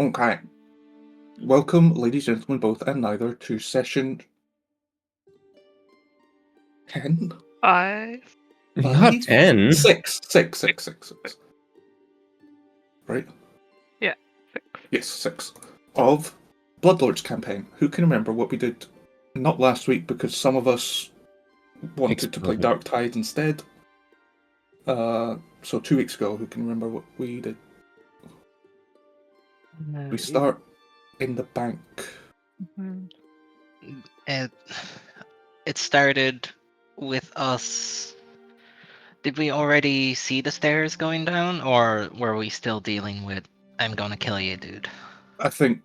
Okay. Welcome, ladies and gentlemen, both and neither, to session 10? 5. Not 10. Six. Right? Yeah, 6. Yes, 6. Of Bloodlords campaign. Who can remember what we did not last week because some of us wanted to play Exploded. Dark Tide instead? So 2 weeks ago, who can remember what we did? We start in the bank. It started with us. Did we already see the stairs going down, or were we still dealing with "I'm gonna kill you, dude"? I think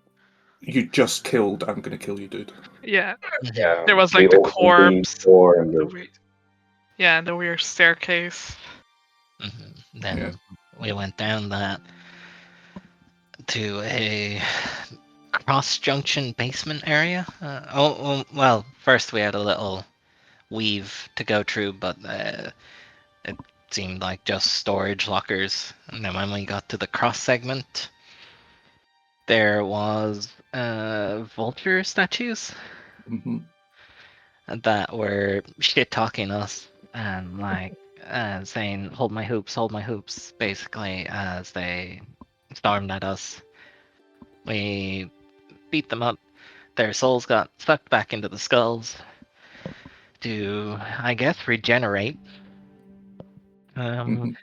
you just killed I'm gonna kill you, dude. Yeah, Yeah, there was we like the opened corpse. door and The weird staircase. Then we went down that to a cross-junction basement area. Well, first we had a little weave to go through, but it seemed like just storage lockers. And then when we got to the cross segment, there was vulture statues Mm-hmm. that were shit talking us and saying hold my hoops, basically, as they stormed at us. We beat them up. Their souls got sucked back into the skulls to, I guess, regenerate. Then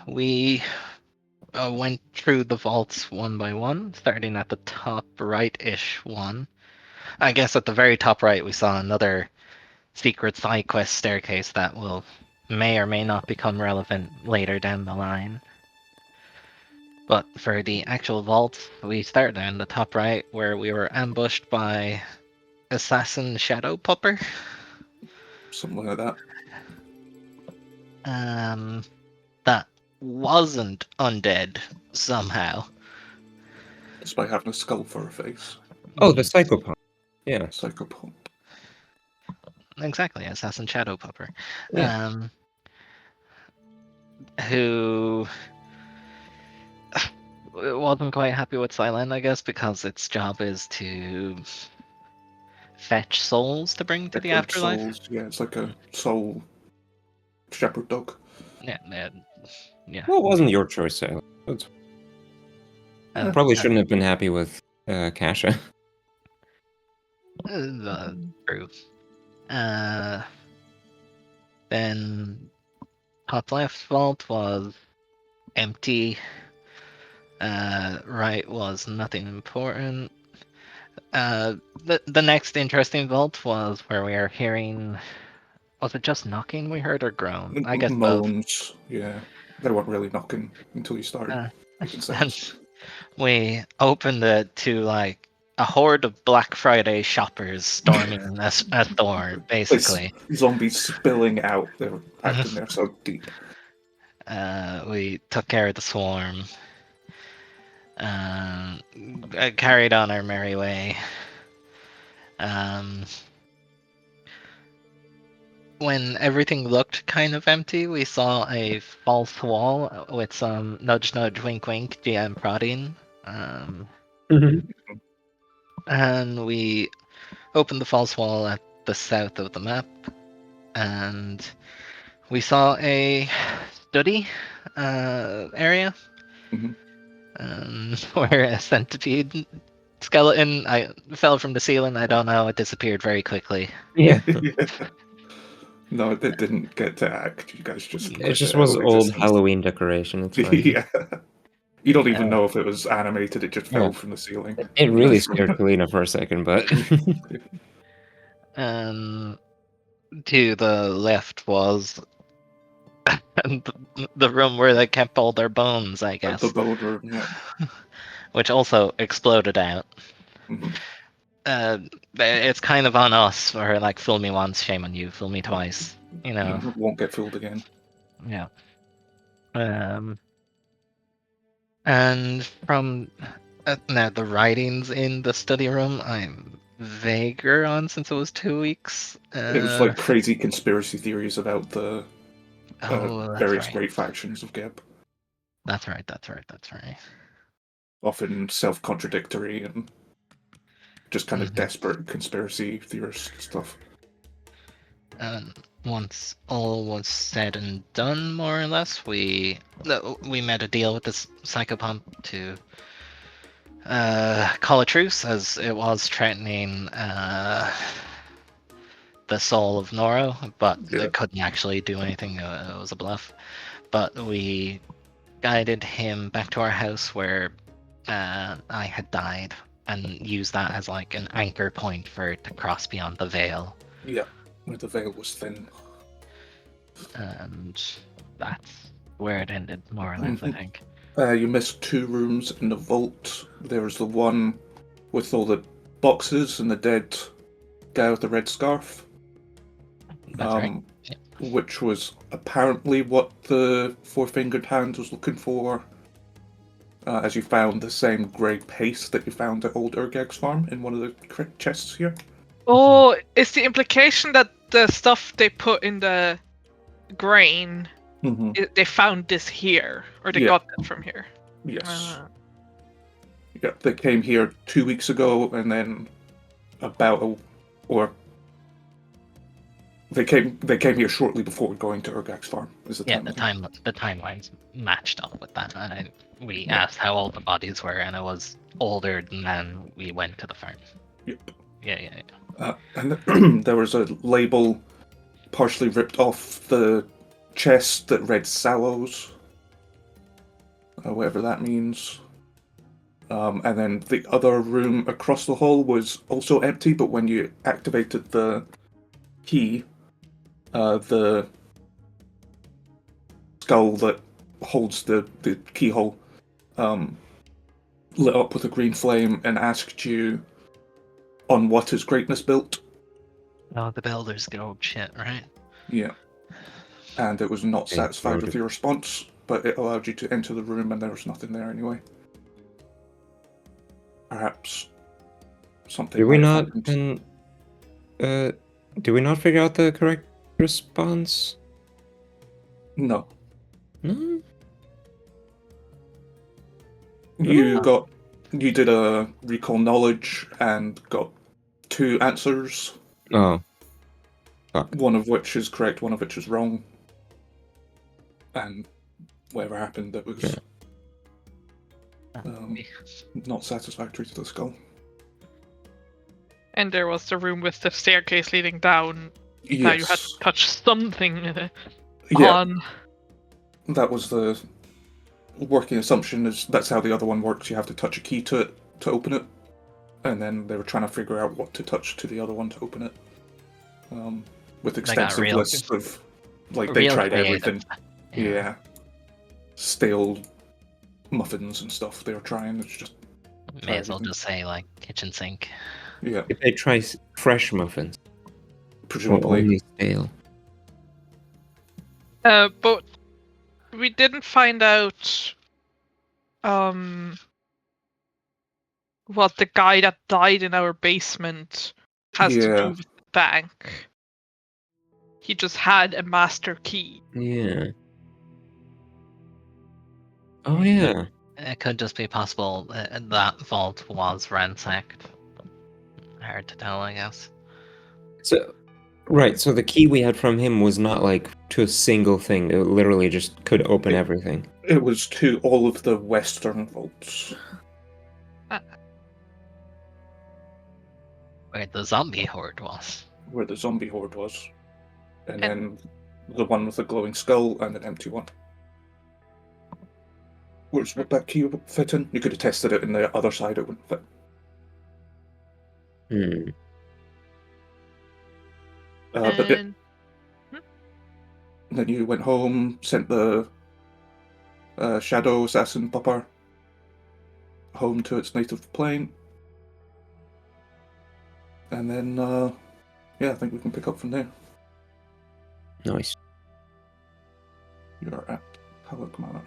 we went through the vaults one by one, starting at the top right-ish one. I guess at the very top right we saw another secret side quest staircase that may or may not become relevant later down the line. But for the actual vault, we started in the top right where we were ambushed by Assassin Shadow Pupper. Something like that. That wasn't undead somehow. Despite having a skull for a face. Oh, the psychopath. Yeah. Psychopath. Exactly, Assassin Shadow Pupper. Yeah. Who wasn't quite happy with Silent, I guess, because its job is to fetch souls to bring to the afterlife. Souls. Yeah, it's like a soul shepherd dog. Yeah. Well, it wasn't your choice, Silent. Probably shouldn't have been happy with Kasha. True. Then top left vault was empty. Right was nothing important. The next interesting vault was where we are hearing. Was it just knocking we heard, or groan? I guess moans. Both. Yeah, they weren't really knocking until you started. And we opened it to like a horde of Black Friday shoppers storming a store, basically. Zombies spilling out. They were acting there so deep. We took care of the swarm. Carried on our merry way. When everything looked kind of empty, we saw a false wall with some nudge nudge wink wink GM prodding. And we opened the false wall at the south of the map, and we saw a study area where a centipede skeleton fell from the ceiling. I don't know, it disappeared very quickly. Yeah. No, it didn't get to act. You guys just... It just was old Halloween decoration. It's fine. Yeah. You don't even know if it was animated, it just fell from the ceiling. It really scared Kalina for a second, but... To the left was the room where they kept all their bones, I guess. The bone room, yeah. Which also exploded out. It's kind of on us, or like, fool me once, shame on you, fool me twice, you know. Won't get fooled again. Yeah. And from now the writings in the study room, I'm vaguer on since it was 2 weeks. It was like crazy conspiracy theories about the various right. great factions of Geb. That's right. That's right. That's right. Often self-contradictory and just kind of Mhm. desperate conspiracy theorist stuff. And once all was said and done, more or less, we made a deal with this psychopomp to call a truce, as it was threatening the soul of Noro, but Yeah. it couldn't actually do anything. It was a bluff. But we guided him back to our house where I had died, and used that as like an anchor point for it to cross beyond the veil. Yeah, where the veil was thin. And that's where it ended, more or less, I Mhm. think. You missed 2 rooms in the vault. There was the one with all the boxes and the dead guy with the red scarf. That's right. Yeah. Which was apparently what the four-fingered hand was looking for, as you found the same grey paste that you found at Old Urgag's farm in one of the chests here. Oh, is the implication that the stuff they put in the grain, Mm-hmm. they found this here, or they Yeah. got it from here? Yes. Yeah, they came here 2 weeks ago, and then they came here shortly before going to Urgag's farm. Is the Yeah, timeline. the timelines matched up with that. We Yeah. asked how old the bodies were, and it was older than we went to the farm. Yep. Yeah. And there was a label partially ripped off the chest that read Sallows, whatever that means. And then the other room across the hall was also empty, but when you activated the key, the skull that holds the keyhole lit up with a green flame and asked you on what is greatness built. Oh, the Builder's Gold shit, right? Yeah. And it was not satisfied with your response, but it allowed you to enter the room and there was nothing there anyway. Perhaps something Do we might have not happened. do we not figure out the correct response? No. No. You did a recall knowledge and got 2 answers. Oh. Fuck. One of which is correct, one of which is wrong. And whatever happened, that was not satisfactory to the skull. And there was the room with the staircase leading down. Yes. Now you had to touch something Yeah, on. that was the working assumption, is that's how the other one works. You have to touch a key to it to open it. And then they were trying to figure out what to touch to the other one to open it. With extensive lists of, like, they tried everything. Yeah. Stale muffins and stuff they were trying. It's just May as well just say, like, kitchen sink. Yeah, If they try fresh muffins, or presumably. only stale. But we didn't find out what the guy that died in our basement has to do with the bank. He just had a master key. Yeah. Oh yeah. It could just be possible that vault was ransacked. Hard to tell, I guess. So, right. So the key we had from him was not like to a single thing. It literally just could open everything. It was to all of the western vaults. Where the zombie horde was. Where the zombie horde was. And then the one with the glowing skull and an empty one. Where's what that key would fit in? You could have tested it in the other side, it wouldn't fit. Then you went home, sent the shadow assassin popper home to its native plane. And then, I think we can pick up from there. Nice. You're at Hallock Manor.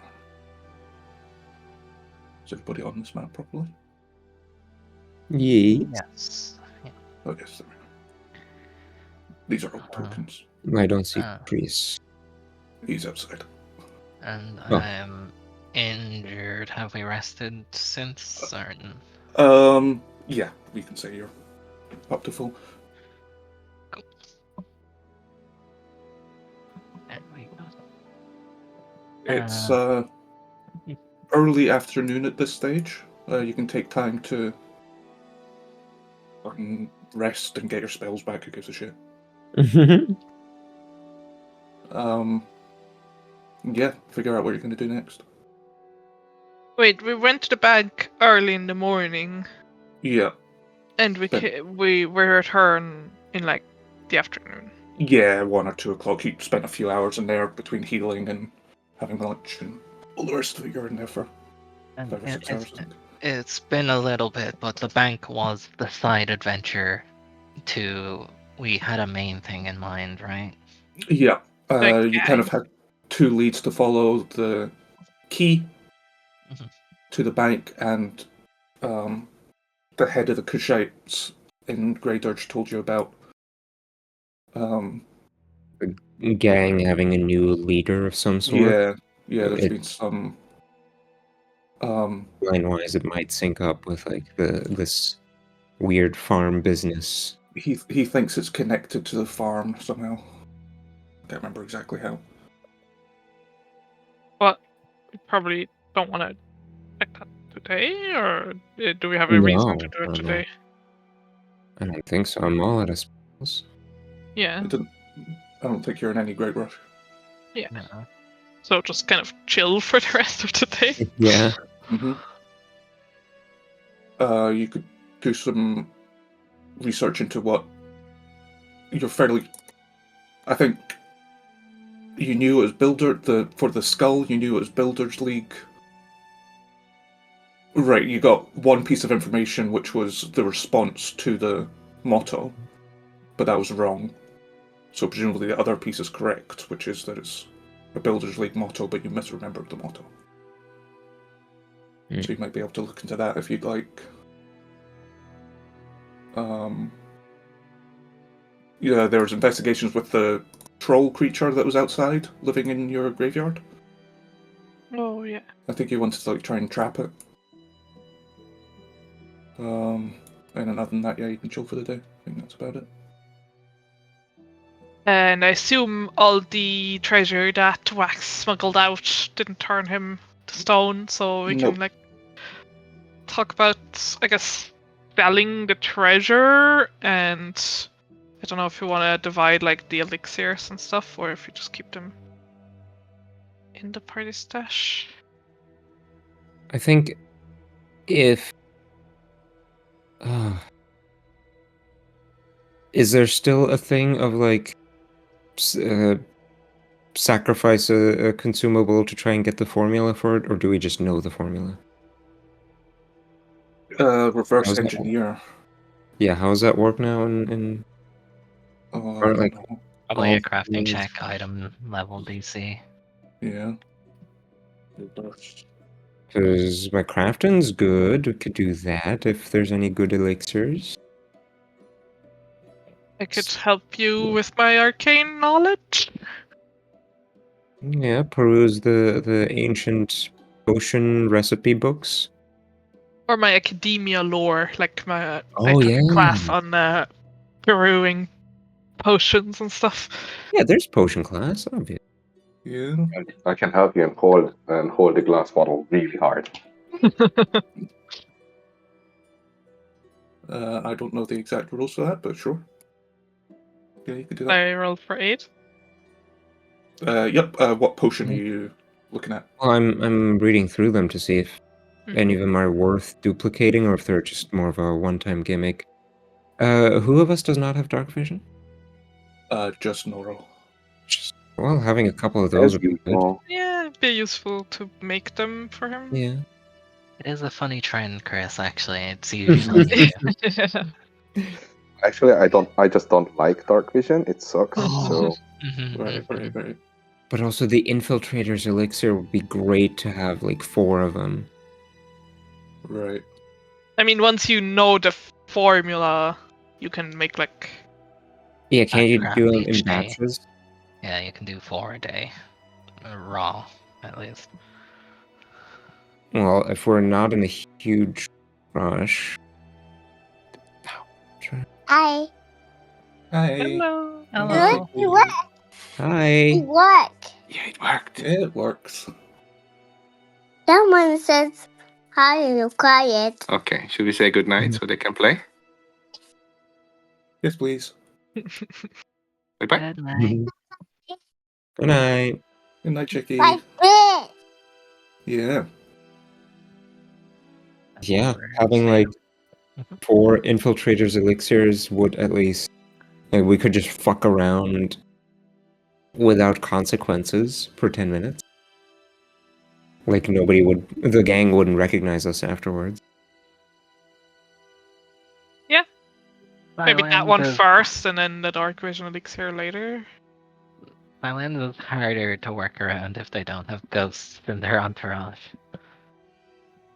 Is everybody on this map properly? Yes. Yeah. Oh, yes, there we go. These are old tokens. I don't see priests. He's outside. And injured. Have we rested since? Or... Yeah, we can say you're up to full. There we go. It's early afternoon at this stage. You can take time to rest and get your spells back. Who gives a shit? Yeah, figure out what you're going to do next. Wait, we went to the bank early in the morning, Yeah. and we return in like the afternoon. Yeah, 1 or 2 o'clock. You spent a few hours in there between healing and having lunch and all the rest of it. You're in there for 5 or 6 hours. I think. It's been a little bit, but the bank was the side adventure to... We had a main thing in mind, right? Yeah. Okay. You kind of had 2 leads to follow: the key to the bank and the head of the Kushites in Grey Dirge told you about. Gang having a new leader of some sort. Yeah. There's been some. Line-wise, it might sync up with like this weird farm business. He thinks it's connected to the farm somehow. Can't remember exactly how. Well, we probably don't want to check that today, or do we have a reason to do it today? I don't think so. I'm all out of spells. Yeah. I don't think you're in any great rush. Yeah. No. So just kind of chill for the rest of the day. Yeah. Mm-hmm. You could do some research into what you're fairly. I think you knew it was for the skull. You knew it was Builders League. Right. You got one piece of information, which was the response to the motto, but that was wrong. So presumably the other piece is correct, which is that it's a Builders League motto, but you misremembered the motto. So you might be able to look into that if you'd like. Yeah, there was investigations with the troll creature that was outside, living in your graveyard. Oh yeah. I think you wanted to try and trap it. And then other than that, yeah, you can chill for the day. I think that's about it. And I assume all the treasure that Wax smuggled out didn't turn him to stone, so we Nope. can talk about, I guess, selling the treasure, and I don't know if you want to divide the elixirs and stuff, or if you just keep them in the party stash. I think if is there still a thing of sacrifice a consumable to try and get the formula for it, or do we just know the formula? Reverse engineer. Yeah, how does that work now? I don't know. Probably a crafting check, item level DC. Yeah. Because my crafting's good. We could do that if there's any good elixirs. I could help you with my arcane knowledge. Yeah, peruse the ancient potion recipe books. Or my academia lore, I Oh, took yeah. a class on brewing potions and stuff. Yeah, there's potion class, obviously. Yeah. I can help you and hold the glass bottle really hard. I don't know the exact rules for that, but sure. Yeah, you could do that. I rolled for 8. Yep. What potion are you looking at? Well, I'm reading through them to see if any of them are worth duplicating or if they're just more of a one-time gimmick. Who of us does not have dark vision? Just Noro. Well, having a couple of those would be good. Yeah, it'd be useful to make them for him. Yeah. It is a funny trend, Chris, actually. It's usually... Actually, I just don't like dark vision. It sucks. So Right. But also the infiltrator's elixir would be great to have 4 of them. Right. I mean, once you know the formula, you can make Yeah, can't you craft do them each in day. batches? Yeah, you can do 4 a day. Raw, at least. Well, if we're not in a huge rush. Hi. Hi. Hello. Hello. It worked. Hi. It worked. Yeah, it worked. It works. Someone says hi and you're quiet. Okay, should we say goodnight so they can play? Yes, please. Bye-bye. Good night. Good night. Good night, Chicky. Like this. Yeah. Yeah, We're having safe. like Mhm. 4 infiltrators elixirs would at least like we could just fuck around without consequences for 10 minutes. Like the gang wouldn't recognize us afterwards. Maybe that one first, and then the dark vision elixir later. Thailand is harder to work around if they don't have ghosts in their entourage.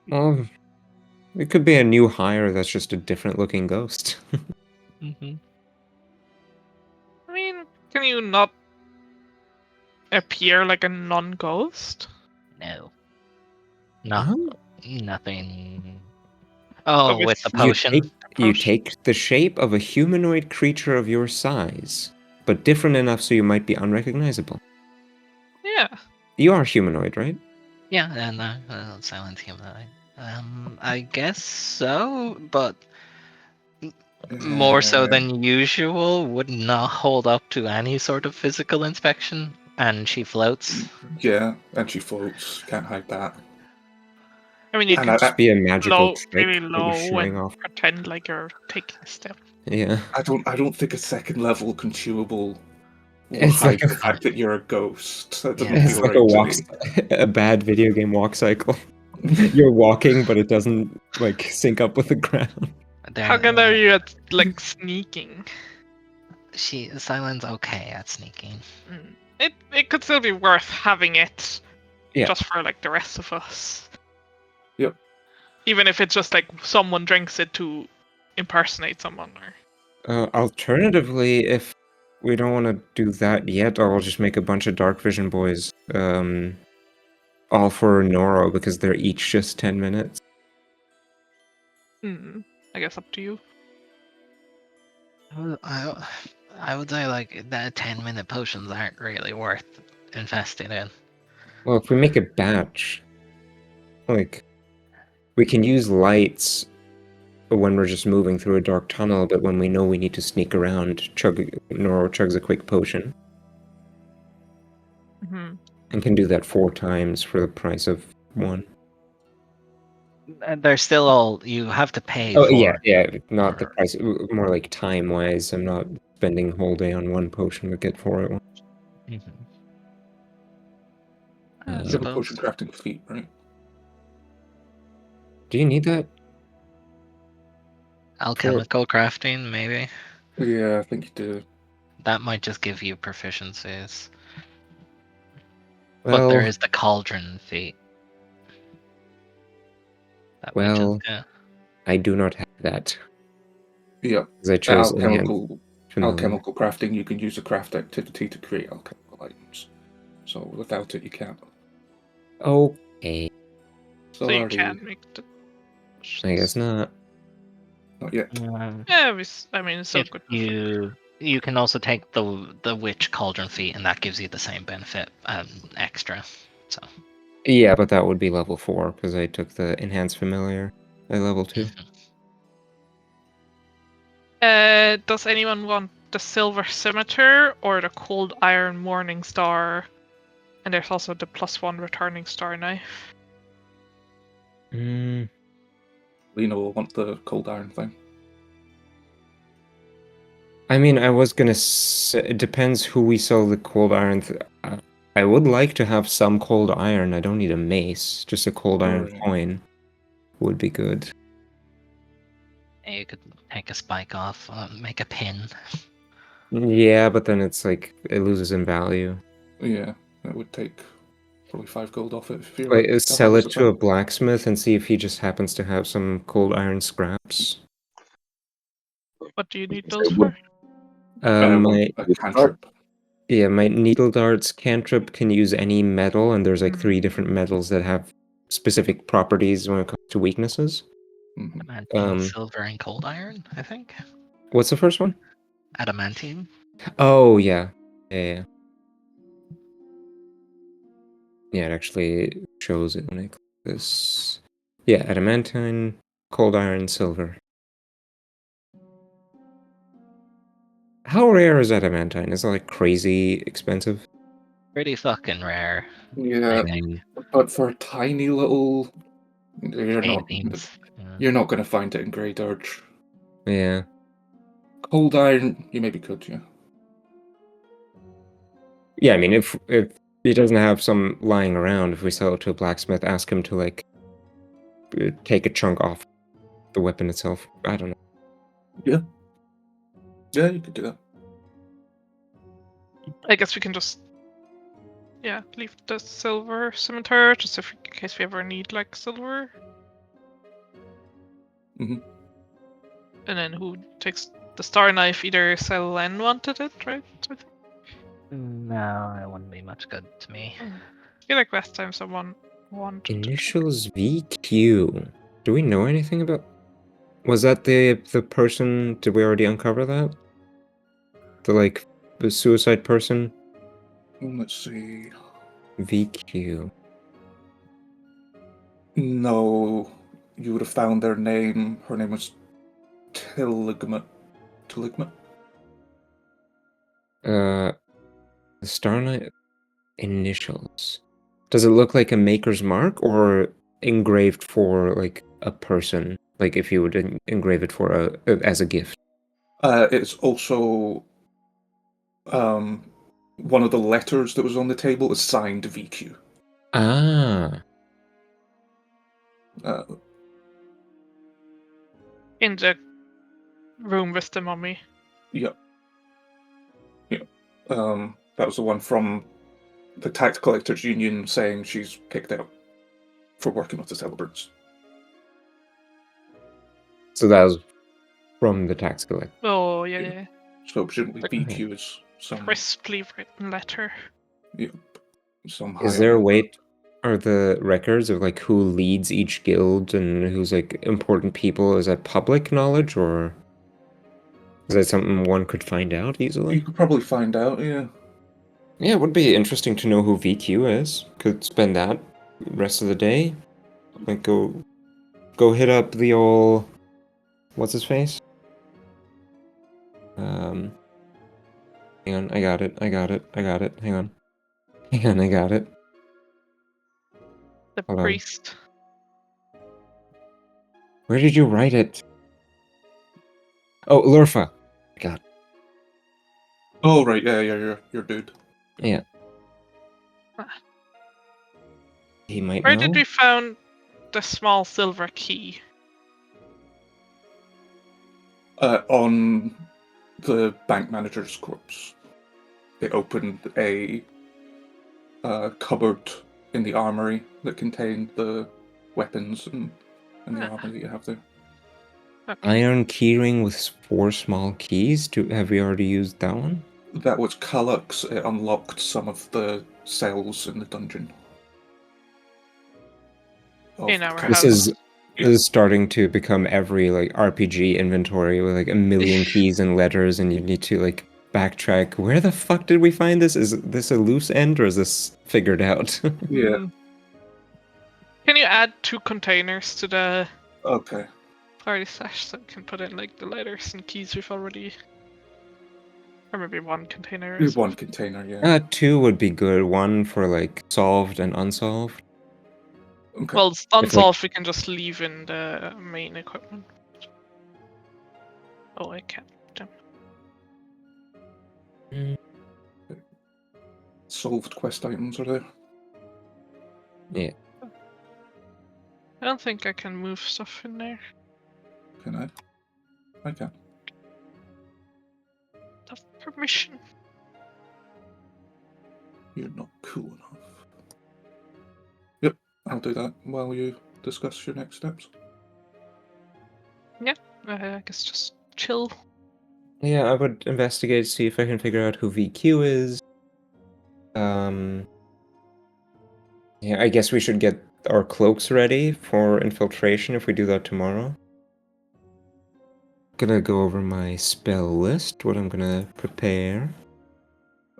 Well, it could be a new hire that's just a different looking ghost. Mm-hmm. I mean, can you not appear like a non-ghost? No. Not Huh? nothing. Oh, with with the You potion. You Potion. take the shape of a humanoid creature of your size, but different enough so you might be unrecognizable. Yeah. You are humanoid, right? Yeah, and silent humanoid. I guess so, but more so than usual. Would not hold up to any sort of physical inspection, and she floats. Yeah, and she floats. Can't hide that. I mean, you And can Just be a magical low, trick really that low, you're showing and off. pretend like you're taking a step. Yeah. I don't think a second level consumable will It's hide like a the fact that you're a ghost. That doesn't Yeah. It's feel like right to me. a bad video game walk cycle. You're walking, but it doesn't like sync up with the ground. How good are you at like sneaking? Silent's okay at sneaking. It could still be worth having it, Yeah. just for like the rest of us. Yep. Even if it's just like someone drinks it to impersonate someone, or Alternatively, if we don't want to do that yet, I'll just make a bunch of dark vision boys. All for Noro because they're each just 10 minutes. I guess up to you. I would say like that 10-minute potions aren't really worth investing in. Well, if we make a batch, like, we can use lights when we're just moving through a dark tunnel, but when we know we need to sneak around, Noro chugs a quick potion. And can do that 4 times for the price of 1. And they're still all you have to pay Oh, for. yeah, not the price, more like time-wise. I'm not spending a whole day on 1 potion to get 4 at once. Mm-hmm. You have a potion crafting feat, right? Do you need that? Alchemical crafting, maybe. Yeah, I think you do. That might just give you proficiencies. Well, But there is the cauldron feat. That we well, just, I do not have that. Yeah. Because I chose Alchemical Familiar. crafting, you can use a craft activity to create alchemical items. So without it, you can't. Okay. So you Sorry. can make the. I guess not. Not yet. Yeah, I mean, it's so if good. you can also take the witch cauldron feat, and that gives you the same benefit extra. So Yeah, but that would be level 4 because I took the enhanced familiar at level 2. Does anyone want the silver scimitar or the cold iron morning star? And there's also the +1 returning star knife. Lena will want the cold iron thing. I mean, I was gonna say, it depends who we sell the cold iron. I would like to have some cold iron. I don't need a mace. Just a cold iron Right. coin would be good. you could take a spike off, make a pin. Yeah, but then it's like it loses in value. Yeah, that would take probably 5 gold off it if you're Wait, that sell hard it as to a well. blacksmith and see if he just happens to have some cold iron scraps. What do you need those for? My A cantrip. my needle darts cantrip can use any metal, and there's like 3 different metals that have specific properties when it comes to weaknesses. Mhm. Adamantine, silver, and cold iron, I think. What's the first one? Adamantine. Oh yeah, yeah. Yeah, it actually shows it when I click this. Yeah, adamantine, cold iron, silver. How rare is adamantine? Is it like crazy expensive? Pretty fucking rare. Yeah, I think. but for a tiny little, you're not Paintings. Yeah. you're not going to find it in Grey Dirge. Yeah. Cold iron, you maybe could, yeah. Yeah, I mean, if he doesn't have some lying around, if we sell it to a blacksmith, ask him to like take a chunk off the weapon itself. I don't know. Yeah, you could do that. I guess we can just, leave the silver scimitar just in case we ever need like silver. Mhm. And then who takes the star knife? Either Selen wanted it, right? I think. No, it wouldn't be much good to me. I feel like last time someone wanted it. Initials VQ. Do we know anything about? Was that the person? Did we already uncover that? The suicide person? Let's see. VQ. No, you would have found their name. Her name was Tiligma. Tiligma? The Star Knight initials. Does it look like a maker's mark or engraved for like a person? Like if you would engrave it for as a gift. It's also one of the letters that was on the table is signed VQ. Ah. In the room with the mummy. Yep. Yep. That was the one from the Tax Collectors Union saying she's kicked out for working with the celebrants. So that was from the tax collector. Oh, yeah, Yeah. yeah. So presumably Like- VQ is some. Crisply written letter. Yep. Some Is high there a up- way? Are the records of like who leads each guild and who's like important people? Is that public knowledge or is that something one could find out You easily? could probably find out, yeah. Yeah, it would be interesting to know who VQ is. Could spend that rest of the day. Like go hit up the old what's his face? Hang on, I got it. Hang on. Hang on, I got it. The Hold on. priest. Where did you write it? Oh, Lurfa. God. Oh right, yeah, your dude. Yeah. Ah. He might Where know. did we found the small silver key? On the bank manager's corpse. They opened a cupboard in the armory that contained the weapons and the armor that you have there. Okay. Iron keyring with 4 small keys. Have we already used that one? That was Kalux. It unlocked some of the cells in the dungeon. Of In our This house. is starting to become every like RPG inventory with like a million keys and letters, and you need to like backtrack. Where the fuck did we find this? Is this a loose end or is this figured out? Yeah. Hmm. Can you add 2 containers to the Okay. party stash so we can put in like the letters and keys we've already, or maybe 1 container. Is One container, yeah. 2 would be good. 1 for like solved and unsolved. Okay. Well, unsolved we can just leave in the main equipment. Oh, I can't. Damn. Solved quest items are there. Yeah. I don't think I can move stuff in there. Can I? I can. Have permission. You're not cool enough. Yep, I'll do that while you discuss your next steps. I guess just chill. Yeah, I would investigate, see if I can figure out who VQ is. Yeah, I guess we should get our cloaks ready for infiltration if we do that tomorrow. Gonna go over my spell list, what I'm gonna prepare.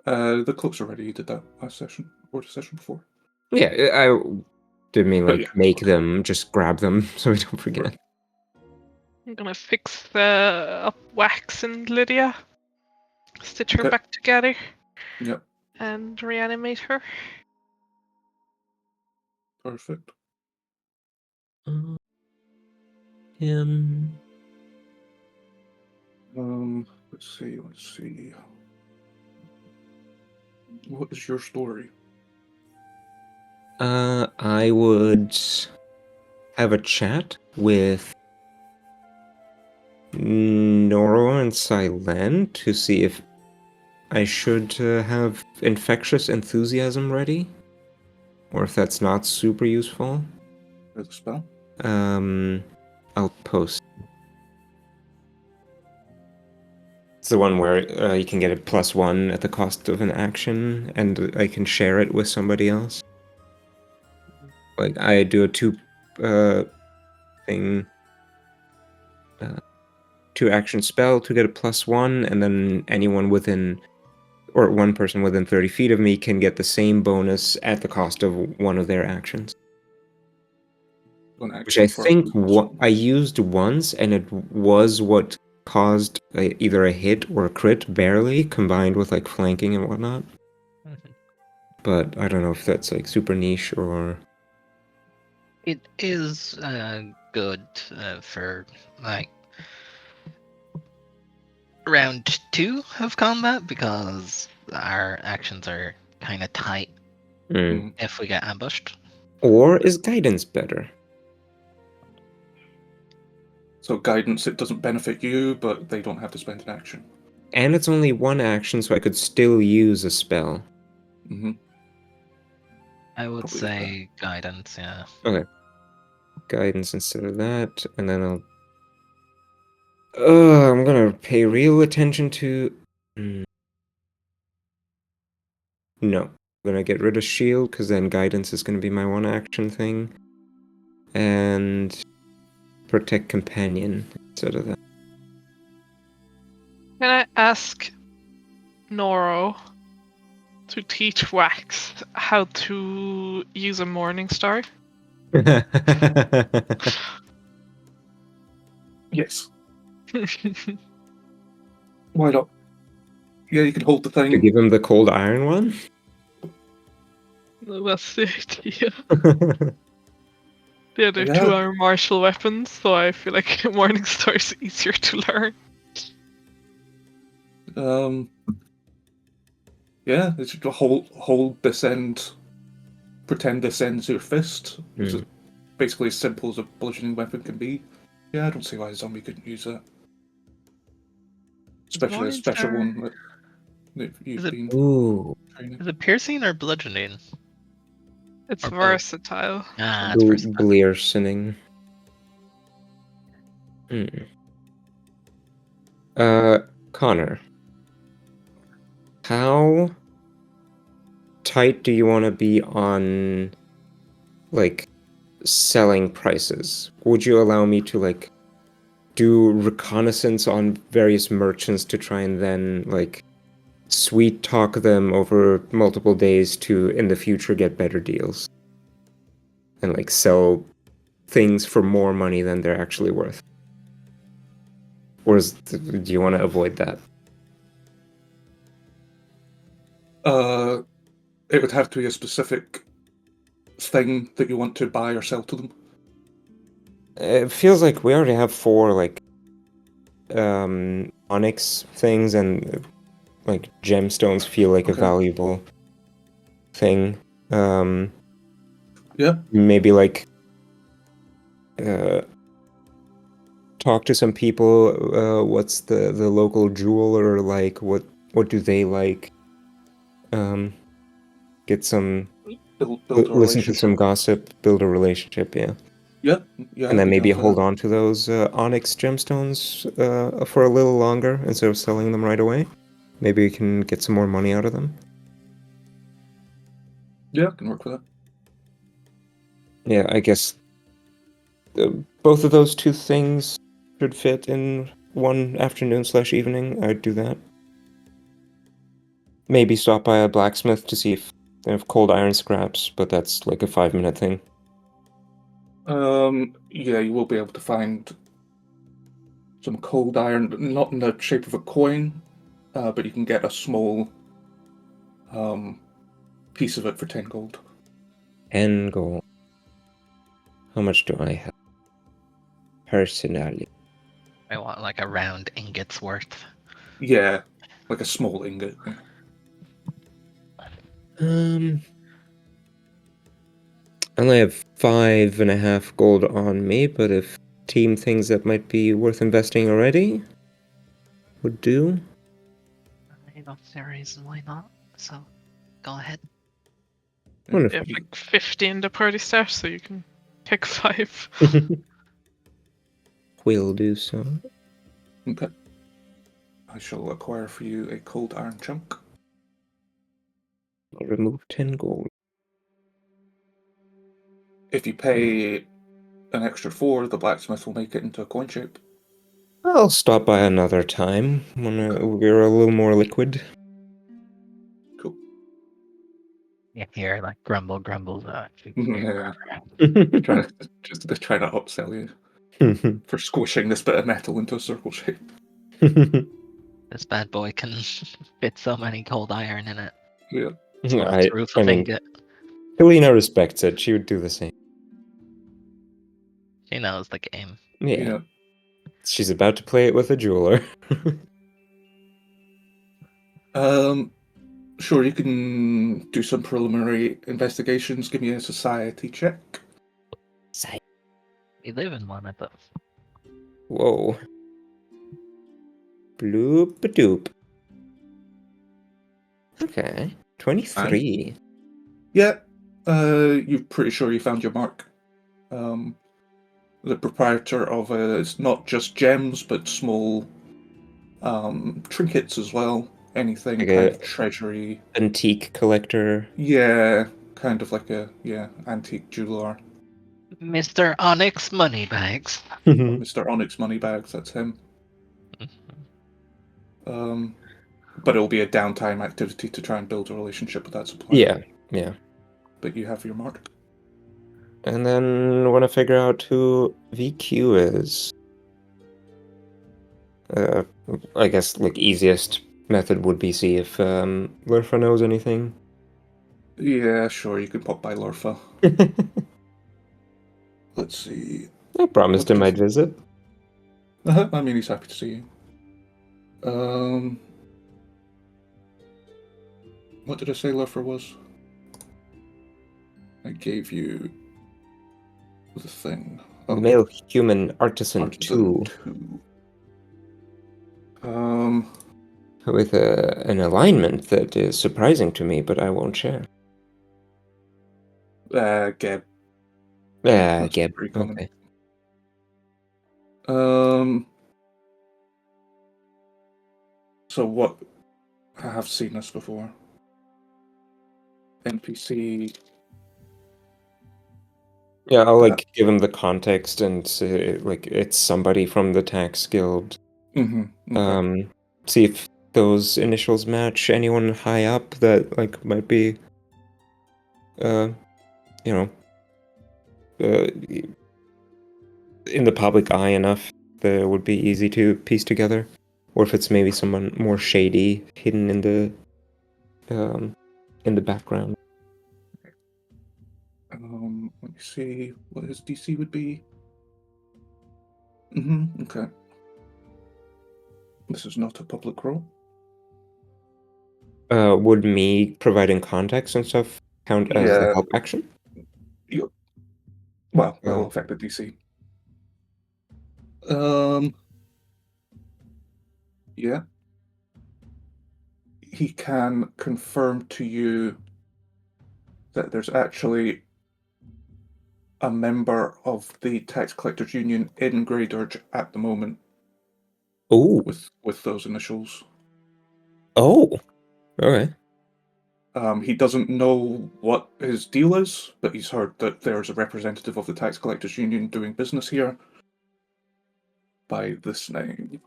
The cloaks are ready. You did that last session or the session before. Yeah, I didn't mean like yeah, make okay. them, just grab them so we don't forget. Right. I'm gonna fix up Wax and Lydia, stitch her Okay. back together, Yep. and reanimate her. Perfect. Him. Let's see. What is your story? I would have a chat with Noro and Silent to see if I should have infectious enthusiasm ready, or if that's not super useful. There's a spell. I'll post. It's the one where you can get a +1 at the cost of an action, and I can share it with somebody else. Like I do a 2 thing, 2 action spell to get a +1, and then anyone within, or one person within 30 feet of me can get the same bonus at the cost of one of their actions. Which I think I used once, and it was what caused either a hit or a crit, barely, combined with like flanking and whatnot. But I don't know if that's like super niche or... It is good for like round 2 of combat because our actions are kind of tight if we get ambushed. Or is guidance better? So guidance, it doesn't benefit you, but they don't have to spend an action. And it's only 1 action, so I could still use a spell. Mm-hmm. I would say guidance, yeah. Okay. Guidance instead of that, and then I'll... I'm gonna pay real attention to... No. I'm gonna get rid of shield, because then guidance is gonna be my 1 action thing. And... protect companion instead of that. Can I ask Noro to teach Wax how to use a Morning Star? Yes. Why not? Yeah, you can hold the thing. To give him the cold iron one? That's the idea. The other 2 are martial weapons, so I feel like Morning Star is easier to learn. Yeah, it's just hold this end, pretend this end's your fist. It's basically as simple as a bludgeoning weapon can be. Yeah, I don't see why a zombie couldn't use that. Especially a special one that you've been training. Is it piercing or bludgeoning? It's versatile. Ah, it's versatile. Blearsoning. Connor. How tight do you want to be on, like, selling prices? Would you allow me to, like, do reconnaissance on various merchants to try and then, like, sweet talk them over multiple days to, in the future, get better deals? And, like, sell things for more money than they're actually worth? Or do you want to avoid that? It would have to be a specific thing that you want to buy or sell to them. It feels like we already have 4, like, onyx things, and, like, gemstones feel like a valuable thing. Yeah. Maybe, like, talk to some people, what's the local jeweler like, what do they like? Get some... listen to some gossip, build a relationship, yeah. Yeah. And then maybe hold on to those onyx gemstones for a little longer instead of selling them right away. Maybe we can get some more money out of them. Yeah, I can work with that. Yeah, I guess both of those two things should fit in one afternoon/evening. I'd do that. Maybe stop by a blacksmith to see if they have cold iron scraps, but that's like a 5-minute thing. Yeah, you will be able to find some cold iron, not in the shape of a coin, but you can get a small piece of it for 10 gold. 10 gold. How much do I have? Personally. I want like a round ingot's worth. Yeah, like a small ingot. Yeah. I only have 5.5 gold on me, but if team things that might be worth investing already would do. I don't see a reason why not. So, go ahead. Wonderful. You have like 50 in the party stash, so you can pick 5. Will do so. Okay. I shall acquire for you a cold iron chunk. I'll remove 10 gold. If you pay an extra 4, the blacksmith will make it into a coin shape. I'll stop by another time when we're a little more liquid. Cool. Yeah, here, like grumble. Yeah. They're trying to upsell you for squishing this bit of metal into a circle shape. This bad boy can fit so many cold iron in it. Yeah. I Roof of mean, ingot. Helena respects it. She would do the same. She knows the game. Yeah. She's about to play it with a jeweler. Sure, you can do some preliminary investigations. Give me a society check. We live in one of those. Whoa. Bloop-a-doop. Okay. 23. Yeah. You're pretty sure you found your mark. The proprietor of it's not just gems, but small trinkets as well. Anything Like kind a of treasury. antique collector. Yeah, kind of like a antique jeweler. Mr. Onyx Moneybags. Mr. Onyx Moneybags, that's him. But it'll be a downtime activity to try and build a relationship with that supplier. Yeah. But you have your mark. And then want to figure out who VQ is. I guess like easiest method would be see if Lurfa knows anything. Yeah, sure, you can pop by Lorfa. Let's see. I promised him I'd visit. I mean, he's happy to see you. What did I say Lurfa was? I gave you the thing. Male human artisan 2. With an alignment that is surprising to me, but I won't share. Geb. Geb. Pretty common. Okay. So what? I have seen this before. NPC. Yeah, I'll give him the context and say it's somebody from the tax guild. Okay. See if those initials match anyone high up that might be in the public eye enough that it would be easy to piece together, or if it's maybe someone more shady hidden in the background. Let me see what his DC would be. Okay. This is not a public role. Would me providing context and stuff count as the help action? Yep. Well, that'll affect the DC. Yeah. He can confirm to you that there's actually a member of the Tax Collectors Union in Greydirge at the moment. Oh. With those initials. Oh. Okay. He doesn't know what his deal is, but he's heard that there's a representative of the Tax Collectors Union doing business here by this name.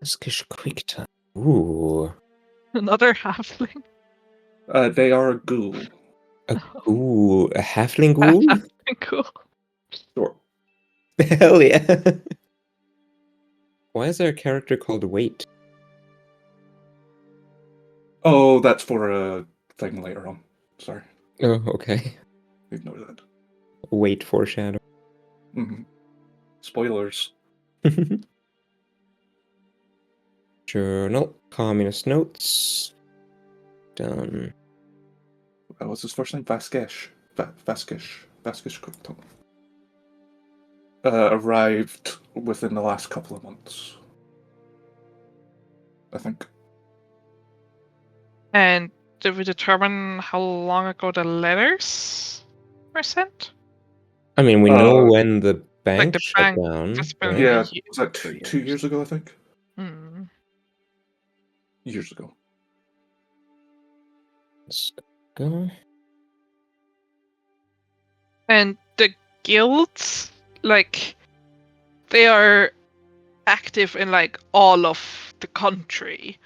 Skish quick time. Ooh. Another halfling. They are a ghoul. Ooh, a halfling ghoul? Cool. Sure. Hell yeah. Why is there a character called Wait? Oh, that's for a thing later on. Sorry, Oh, okay. ignore that. Wait foreshadow. Mm-hmm. Spoilers. Journal. Communist notes. Done. What's his first name? Vaskesh. Vaskesh Krypton. Arrived within the last couple of months, I think. And did we determine how long ago the letters were sent? I mean, we know when the bank the shut bank down. just been- right? Yeah, Ye- was that 2 years ago, I think? Hmm. Years ago. Let's go. And the guilds, like, they are active in like all of the country,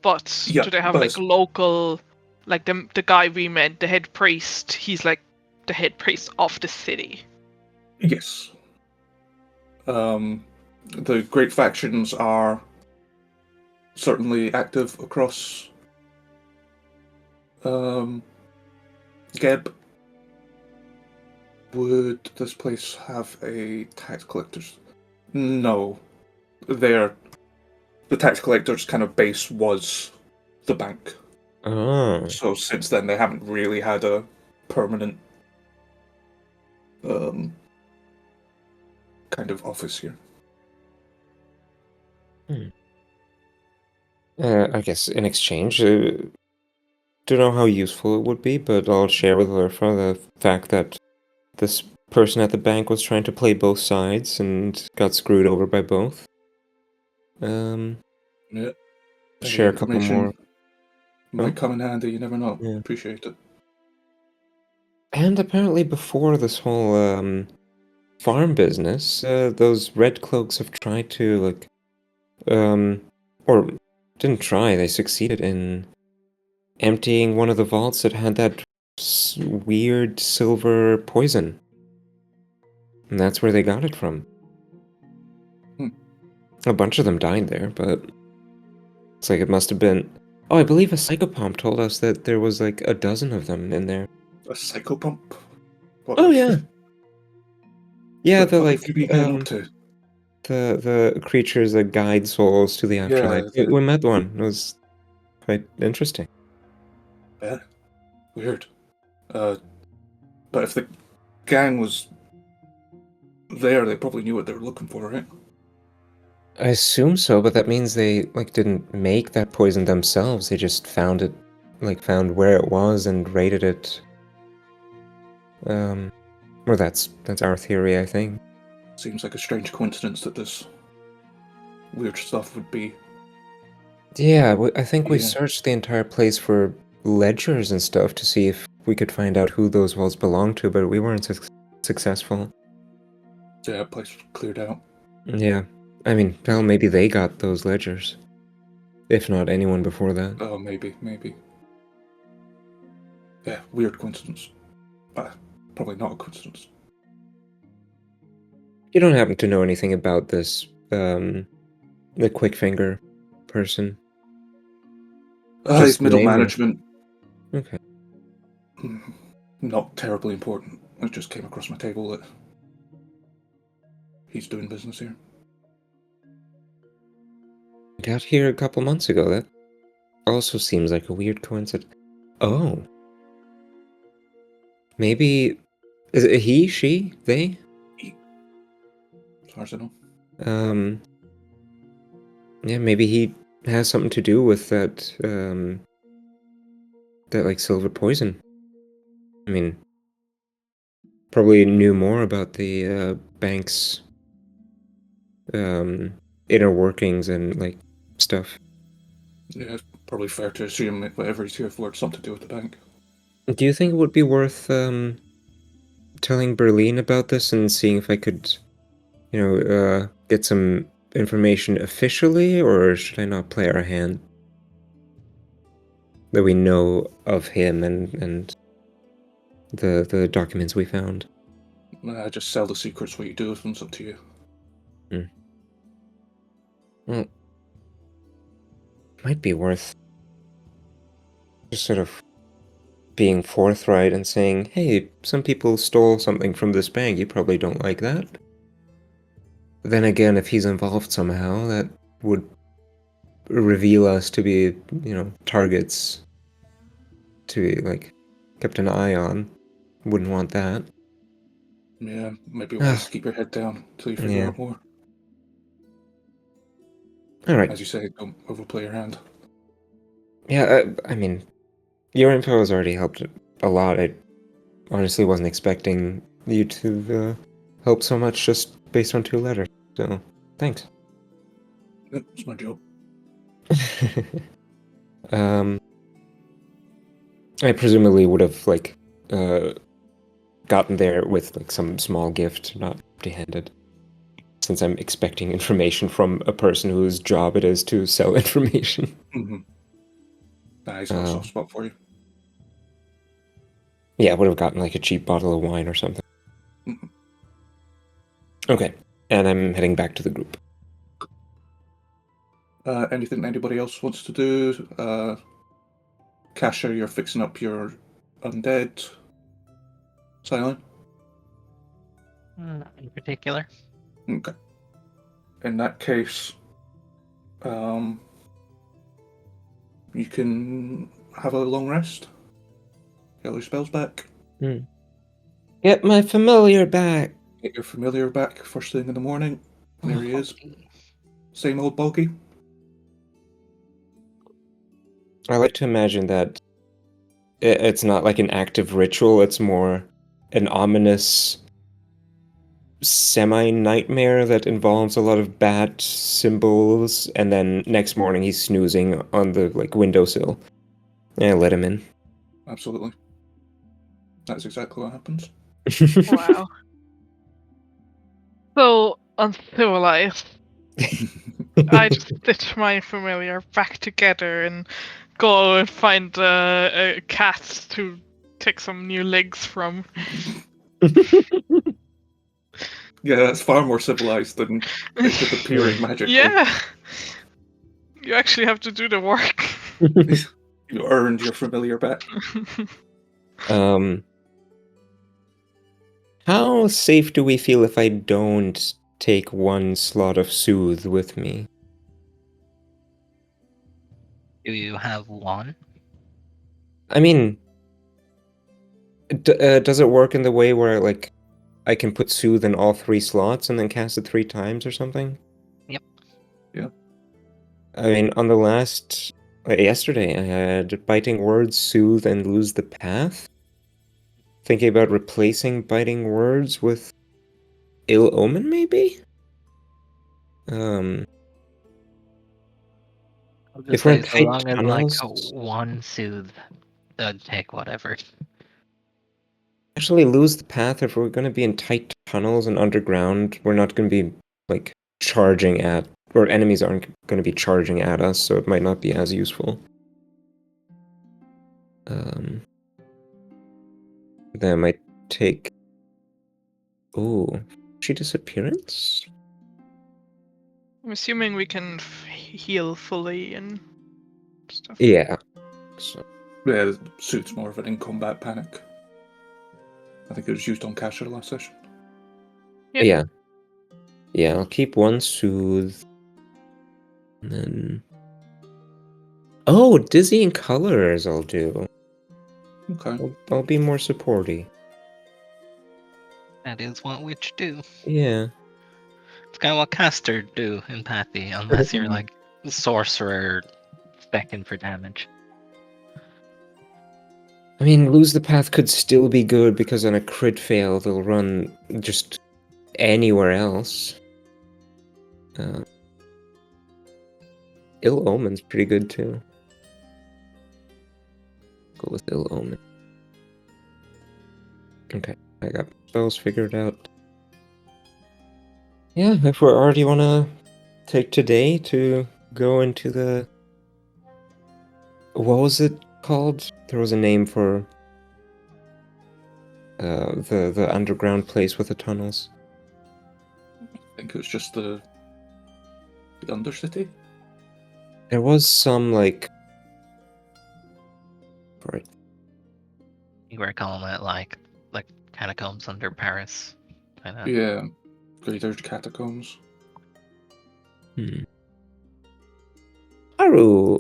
but Yeah, do they have but like it's- local, like the guy we met, the head priest? He's like the head priest of the city. Yes. The great factions are certainly active across Geb. Would this place have a tax collectors? No. The tax collectors' kind of base was the bank. Oh. So since then, they haven't really had a permanent kind of office here. I guess in exchange, don't know how useful it would be, but I'll share with Lurfa the fact that this person at the bank was trying to play both sides and got screwed over by both. Yeah. Share a couple Information more. might come in handy. You never know. Yeah. Appreciate it. And apparently, before this whole farm business, those red cloaks have tried to or didn't try. They succeeded in emptying one of the vaults that had that weird silver poison, and that's where they got it from. A bunch of them died there, but it's like it must have been. Oh, I believe a psychopomp told us that there was like a dozen of them in there. A psychopump? What Oh the- yeah. Yeah, what the the like fuck have you been up to? the creatures that guide souls to the afterlife. Yeah, We met one. It was quite interesting. Yeah, weird. But if the gang was there, they probably knew what they were looking for, right? I assume so, but that means they like didn't make that poison themselves. They just found it, like found where it was and rated it. Or that's our theory, I think. Seems like a strange coincidence that this weird stuff would be. Yeah, I think we Yeah. searched the entire place for ledgers and stuff to see if we could find out who those walls belonged to, but we weren't successful. Yeah, place was cleared out. Yeah, I mean, hell, maybe they got those ledgers. If not anyone before that. Oh, maybe. Yeah, weird coincidence. Probably not a coincidence. You don't happen to know anything about this, the quick finger person? He's Just middle name it. management. Okay. Not terribly important. It just came across my table that he's doing business here. Got here a couple months ago. That also seems like a weird coincidence. Oh. Maybe... Is it he, she, they? As far as I know. Yeah, maybe he has something to do with that, that, like, silver poison. I mean, probably knew more about the, bank's, inner workings and, like, stuff. Yeah, Probably fair to assume that whatever he's here for, it's something to do with the bank. Do you think it would be worth telling Berlin about this and seeing if I could, get some information officially, or should I not play our hand? That we know of him and the documents we found. Just sell the secrets. What you do with them, it's up to you. Well, might be worth just sort of being forthright and saying, hey, some people stole something from this bank, you probably don't like that. But then again, if he's involved somehow, that would reveal us to be, targets to be, kept an eye on. Wouldn't want that. Yeah, maybe wise to keep your head down until you figure out more. Alright. As you say, don't overplay your hand. Yeah, I mean, your info has already helped a lot. I honestly wasn't expecting you to help so much just based on 2 letters. So, thanks. It's my job. I presumably would have gotten there with some small gift, not empty-handed, since I'm expecting information from a person whose job it is to sell information. Mm-hmm. He's got a soft spot for you. Yeah, I would have gotten a cheap bottle of wine or something. Mm-hmm. Okay, and I'm heading back to the group. Anything anybody else wants to do? Kasha, you're fixing up your undead. Silent? Not in particular. Okay. In that case, you can have a long rest. Get your spells back. Get my familiar back. Get your familiar back first thing in the morning. There he is. Same old bulky. I like to imagine that it's not like an active ritual, it's more an ominous semi-nightmare that involves a lot of bat symbols, and then next morning he's snoozing on the windowsill. Yeah, let him in. Absolutely. That's exactly what happens. Wow. So uncivilized. I just stitch my familiar back together and go and find a cat to take some new legs from. Yeah, that's far more civilized than disappearing magically. Yeah. You actually have to do the work. You earned your familiar back. How safe do we feel if I don't take 1 slot of soothe with me? Do you have 1? I mean, does it work in the way where I can put soothe in all 3 slots and then cast it 3 times or something? Yep. Yeah. I mean, on the last yesterday, I had biting words, soothe, and lose the path. Thinking about replacing biting words with ill omen, maybe. I'll just If we're in say, so tight long as tunnels, 1 soothe, take whatever. actually lose the path. If we're going to be in tight tunnels and underground, we're not going to be charging at, or enemies aren't going to be charging at us, so it might not be as useful. Then I might take. Ooh, she disappearance. I'm assuming we can heal fully and stuff. Yeah. So. Yeah, the suit's more of an in-combat panic. I think it was used on Kasha last session. Yeah. Yeah, I'll keep 1 soothe. And then. Oh, dizzying colors I'll do. Okay. I'll be more supporty. That is what witch do. Yeah. It's kind of what caster do in Pathy, unless you're sorcerer specking for damage. I mean, lose the path could still be good because on a crit fail they'll run just anywhere else. Ill omen's pretty good too. Go with ill omen. Okay, I got spells figured out. Yeah, if we already want to take today to go into the... What was it called? There was a name for the underground place with the tunnels. I think it was just the Undercity. There was some, like... Right. You were calling it like catacombs under Paris. Kinda. Yeah, Greater Catacombs. Haru,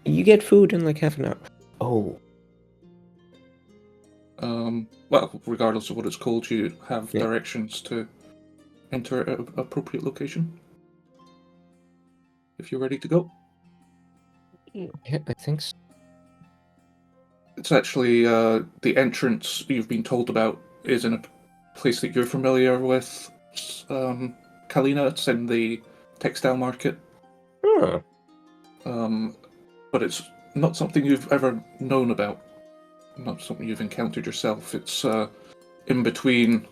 you get food in like half an hour. Oh. Well, regardless of what it's called, you have Yeah. directions to enter an appropriate location. If you're ready to go. Yeah, I think so. It's actually the entrance you've been told about is in a place that you're familiar with, Kalina. It's in the textile market. Huh. But it's not something you've ever known about. Not something you've encountered yourself. It's in between.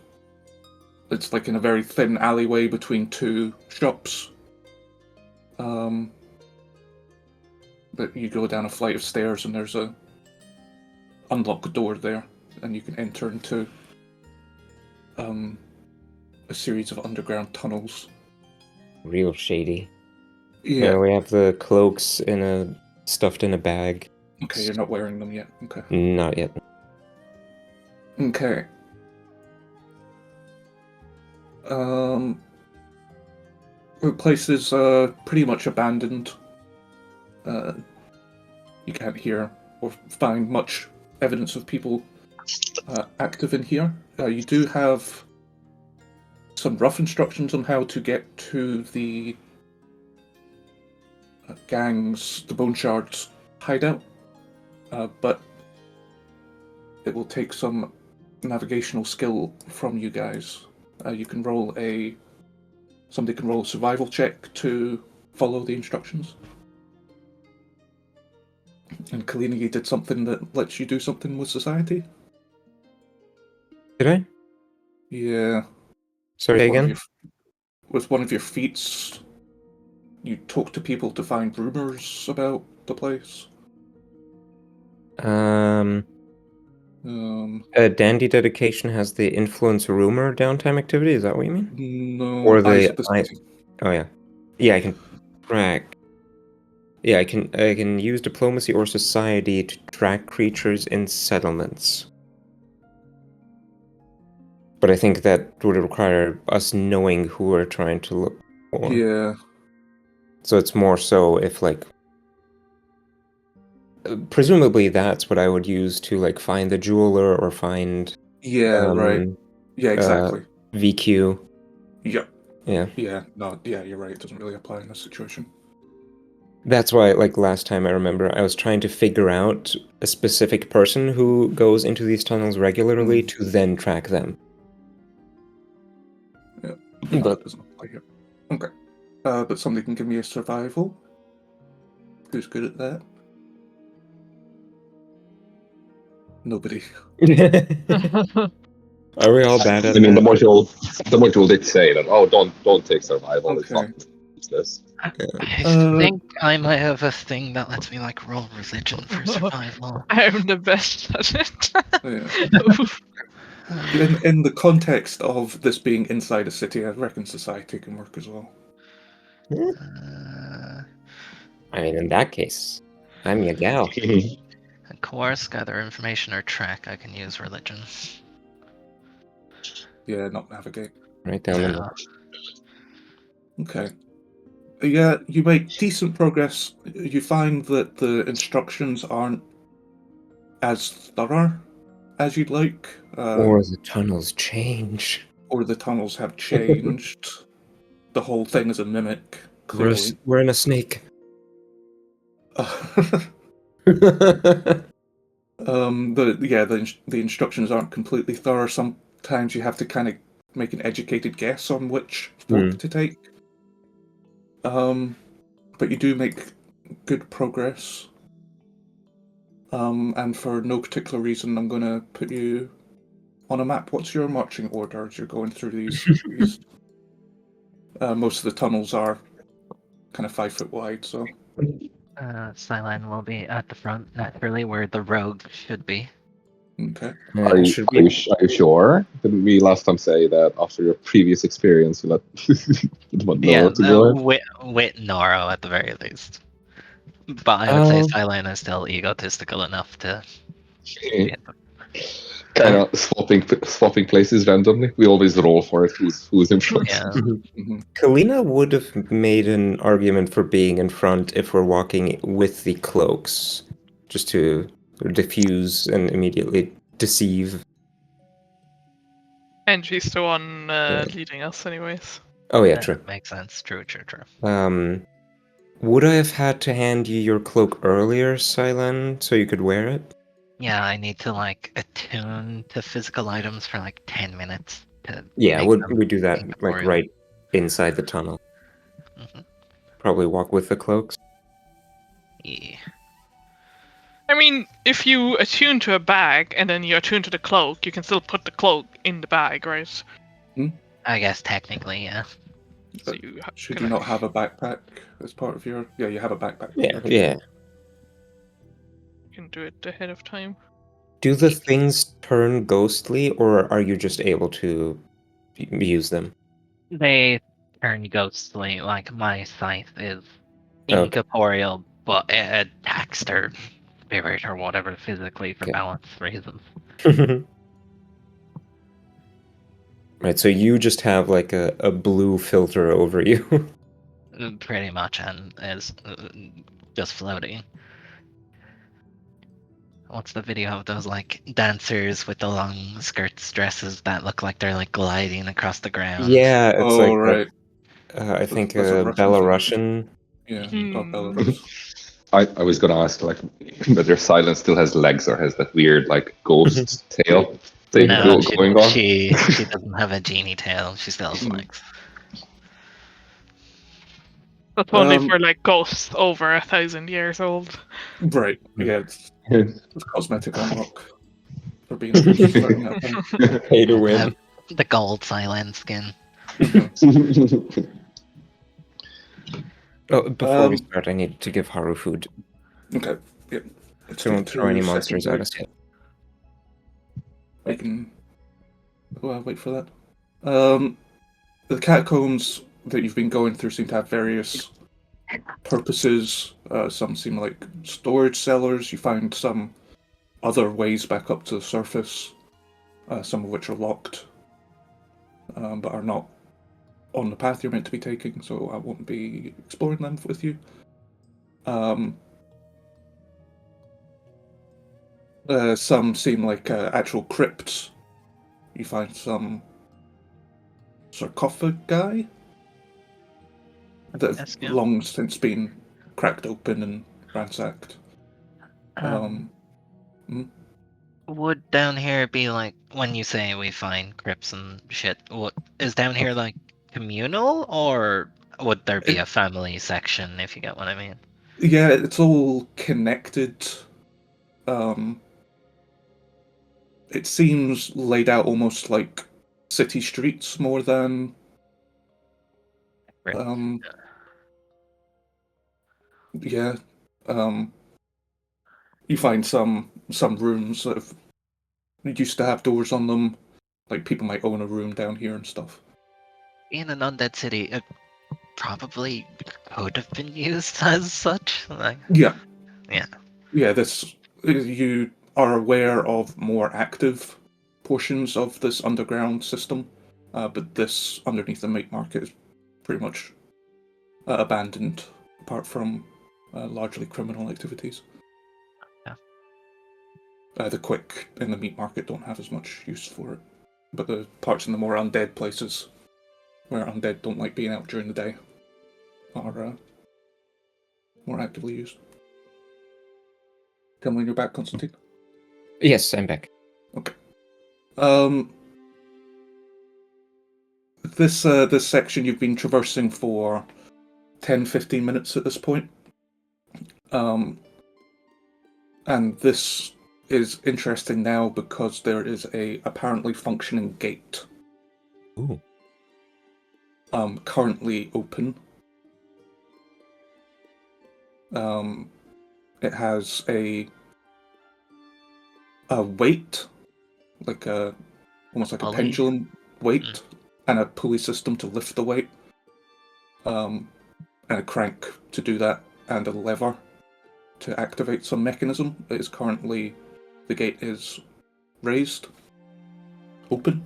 It's like in a very thin alleyway between two shops. But you go down a flight of stairs and there's a unlocked door there, and you can enter into a series of underground tunnels. Real shady. Yeah. We have the cloaks stuffed in a bag. Okay, you're not wearing them yet. Okay. Not yet. Okay. The place is pretty much abandoned. You can't hear or find much evidence of people active in here. You do have some rough instructions on how to get to the gang's, the Boneshards hideout, but it will take some navigational skill from you guys. You can somebody can roll a survival check to follow the instructions. And Kalina, you did something that lets you do something with society? Did I? Yeah. Sorry, again? With one of your feats, you talk to people to find rumors about the place. Dandy dedication has the influence rumor downtime activity. Is that what you mean? No. Or Eyes the of the City. Oh yeah, yeah. I can track. Yeah, I can use diplomacy or society to track creatures in settlements. But I think that would require us knowing who we're trying to look for. Yeah. So it's more so if like. Presumably that's what I would use to like find the jeweler or find. Yeah. Right. Yeah. Exactly. VQ. Yep. Yeah. Yeah. No. Yeah. You're right. It doesn't really apply in this situation. That's why, like, last time I remember, I was trying to figure out a specific person who goes into these tunnels regularly to then track them. Yeah. No, that doesn't apply here. Okay. But somebody can give me a survival. Who's good at that? Nobody. Are we all bad at I mean, that? the module did say that. Oh, don't take survival. It's Okay. not useless. I think I might have a thing that lets me like roll religion for survival. I'm the best at it. Yeah. In the context of this being inside a city, I reckon society can work as well. I mean, in that case, I'm your gal. Coerce, gather information, or track. I can use religion. Yeah, not navigate. Right down the middle. Okay. Yeah, you make decent progress. You find that the instructions aren't as thorough as you'd like. Or the tunnels change. Or the tunnels have changed. The whole thing is a mimic, clearly. We're in a snake. The instructions aren't completely thorough. Sometimes you have to kind of make an educated guess on which fork to take. But you do make good progress. And for no particular reason, I'm going to put you on a map. What's your marching order as you're going through these? Most of the tunnels are kind of 5 foot wide, so. Skyline will be at the front, naturally, where the rogue should be. Okay. Are you, should are, we? you, are you sure? Didn't we last time say that after your previous experience, you let Nora to go ahead? With Noro at the very least. But I would say Um, Skyline is still egotistical enough to. Kind of swapping places randomly. We always roll for it. Who's in front? Yeah. Mm-hmm. Kalina would have made an argument for being in front if we're walking with the cloaks, just to diffuse and immediately deceive. And she's the one leading us, anyways. Oh yeah, That true. makes sense. True. Would I have had to hand you your cloak earlier, Silen, so you could wear it? Yeah, I need to attune to physical items for 10 minutes to. Yeah, make would them we do that incorporeal. right inside the tunnel? Mm-hmm. Probably walk with the cloaks. Yeah. I mean, if you attune to a bag and then you attune to the cloak, you can still put the cloak in the bag, right? I guess technically, yeah. So you Should you not have a backpack as part of your? Yeah, you have a backpack. Yeah. You can do it ahead of time. Do the things turn ghostly, or are you just able to use them? They turn ghostly. My scythe is Okay. incorporeal, but it attacks their spirit or whatever physically for Okay. balance reasons. Right, so you just have a blue filter over you. Pretty much, and is just floating. What's the video of those dancers with the long skirts, dresses that look like they're gliding across the ground? Yeah, it's right. I think That's a Russian Belarusian. Yeah, Hmm. Belarus. I was gonna ask whether Silence still has legs or has that weird ghost tail thing No, going on. she doesn't have a genie tail. She still has legs. That's only for ghosts over 1,000 years old. Right. Yeah, it's cosmetic unlock for being a ghost starting at point. Pay to win. The gold silent skin. Oh, before we start, I need to give Haru food. Okay. Yeah. Let's Don't take throw any 2 monsters at seconds us yet. break. I can. Well, wait for that. The catacombs that you've been going through seem to have various purposes. Some seem like storage cellars. You find some other ways back up to the surface, some of which are locked, but are not on the path you're meant to be taking, so I won't be exploring them with you. Some seem like actual crypts. You find some sarcophagi that have long since been cracked open and ransacked. Would down here be when you say we find crypts and shit? What is down here communal, or would there be a family section? If you get what I mean. Yeah, it's all connected. It seems laid out almost like city streets more than. Yeah. You find some rooms that used to have doors on them. Like people might own a room down here and stuff. In an undead city, it probably could have been used as such. Yeah. Yeah. This you are aware of more active portions of this underground system, but this underneath the meat market is pretty much abandoned, apart from largely criminal activities. Yeah. The quick in the meat market don't have as much use for it, but the parts in the more undead places, where undead don't like being out during the day, are more actively used. Tell me when you're back, Constantine. Yes, I'm back. Okay. This section you've been traversing for 10-15 minutes at this point. And this is interesting now because there is a apparently functioning gate. Ooh. Currently open. It has a weight, like almost like a Pulley? pendulum weight, and a pulley system to lift the weight, and a crank to do that, and a lever to activate some mechanism. It is currently, the gate is raised, open,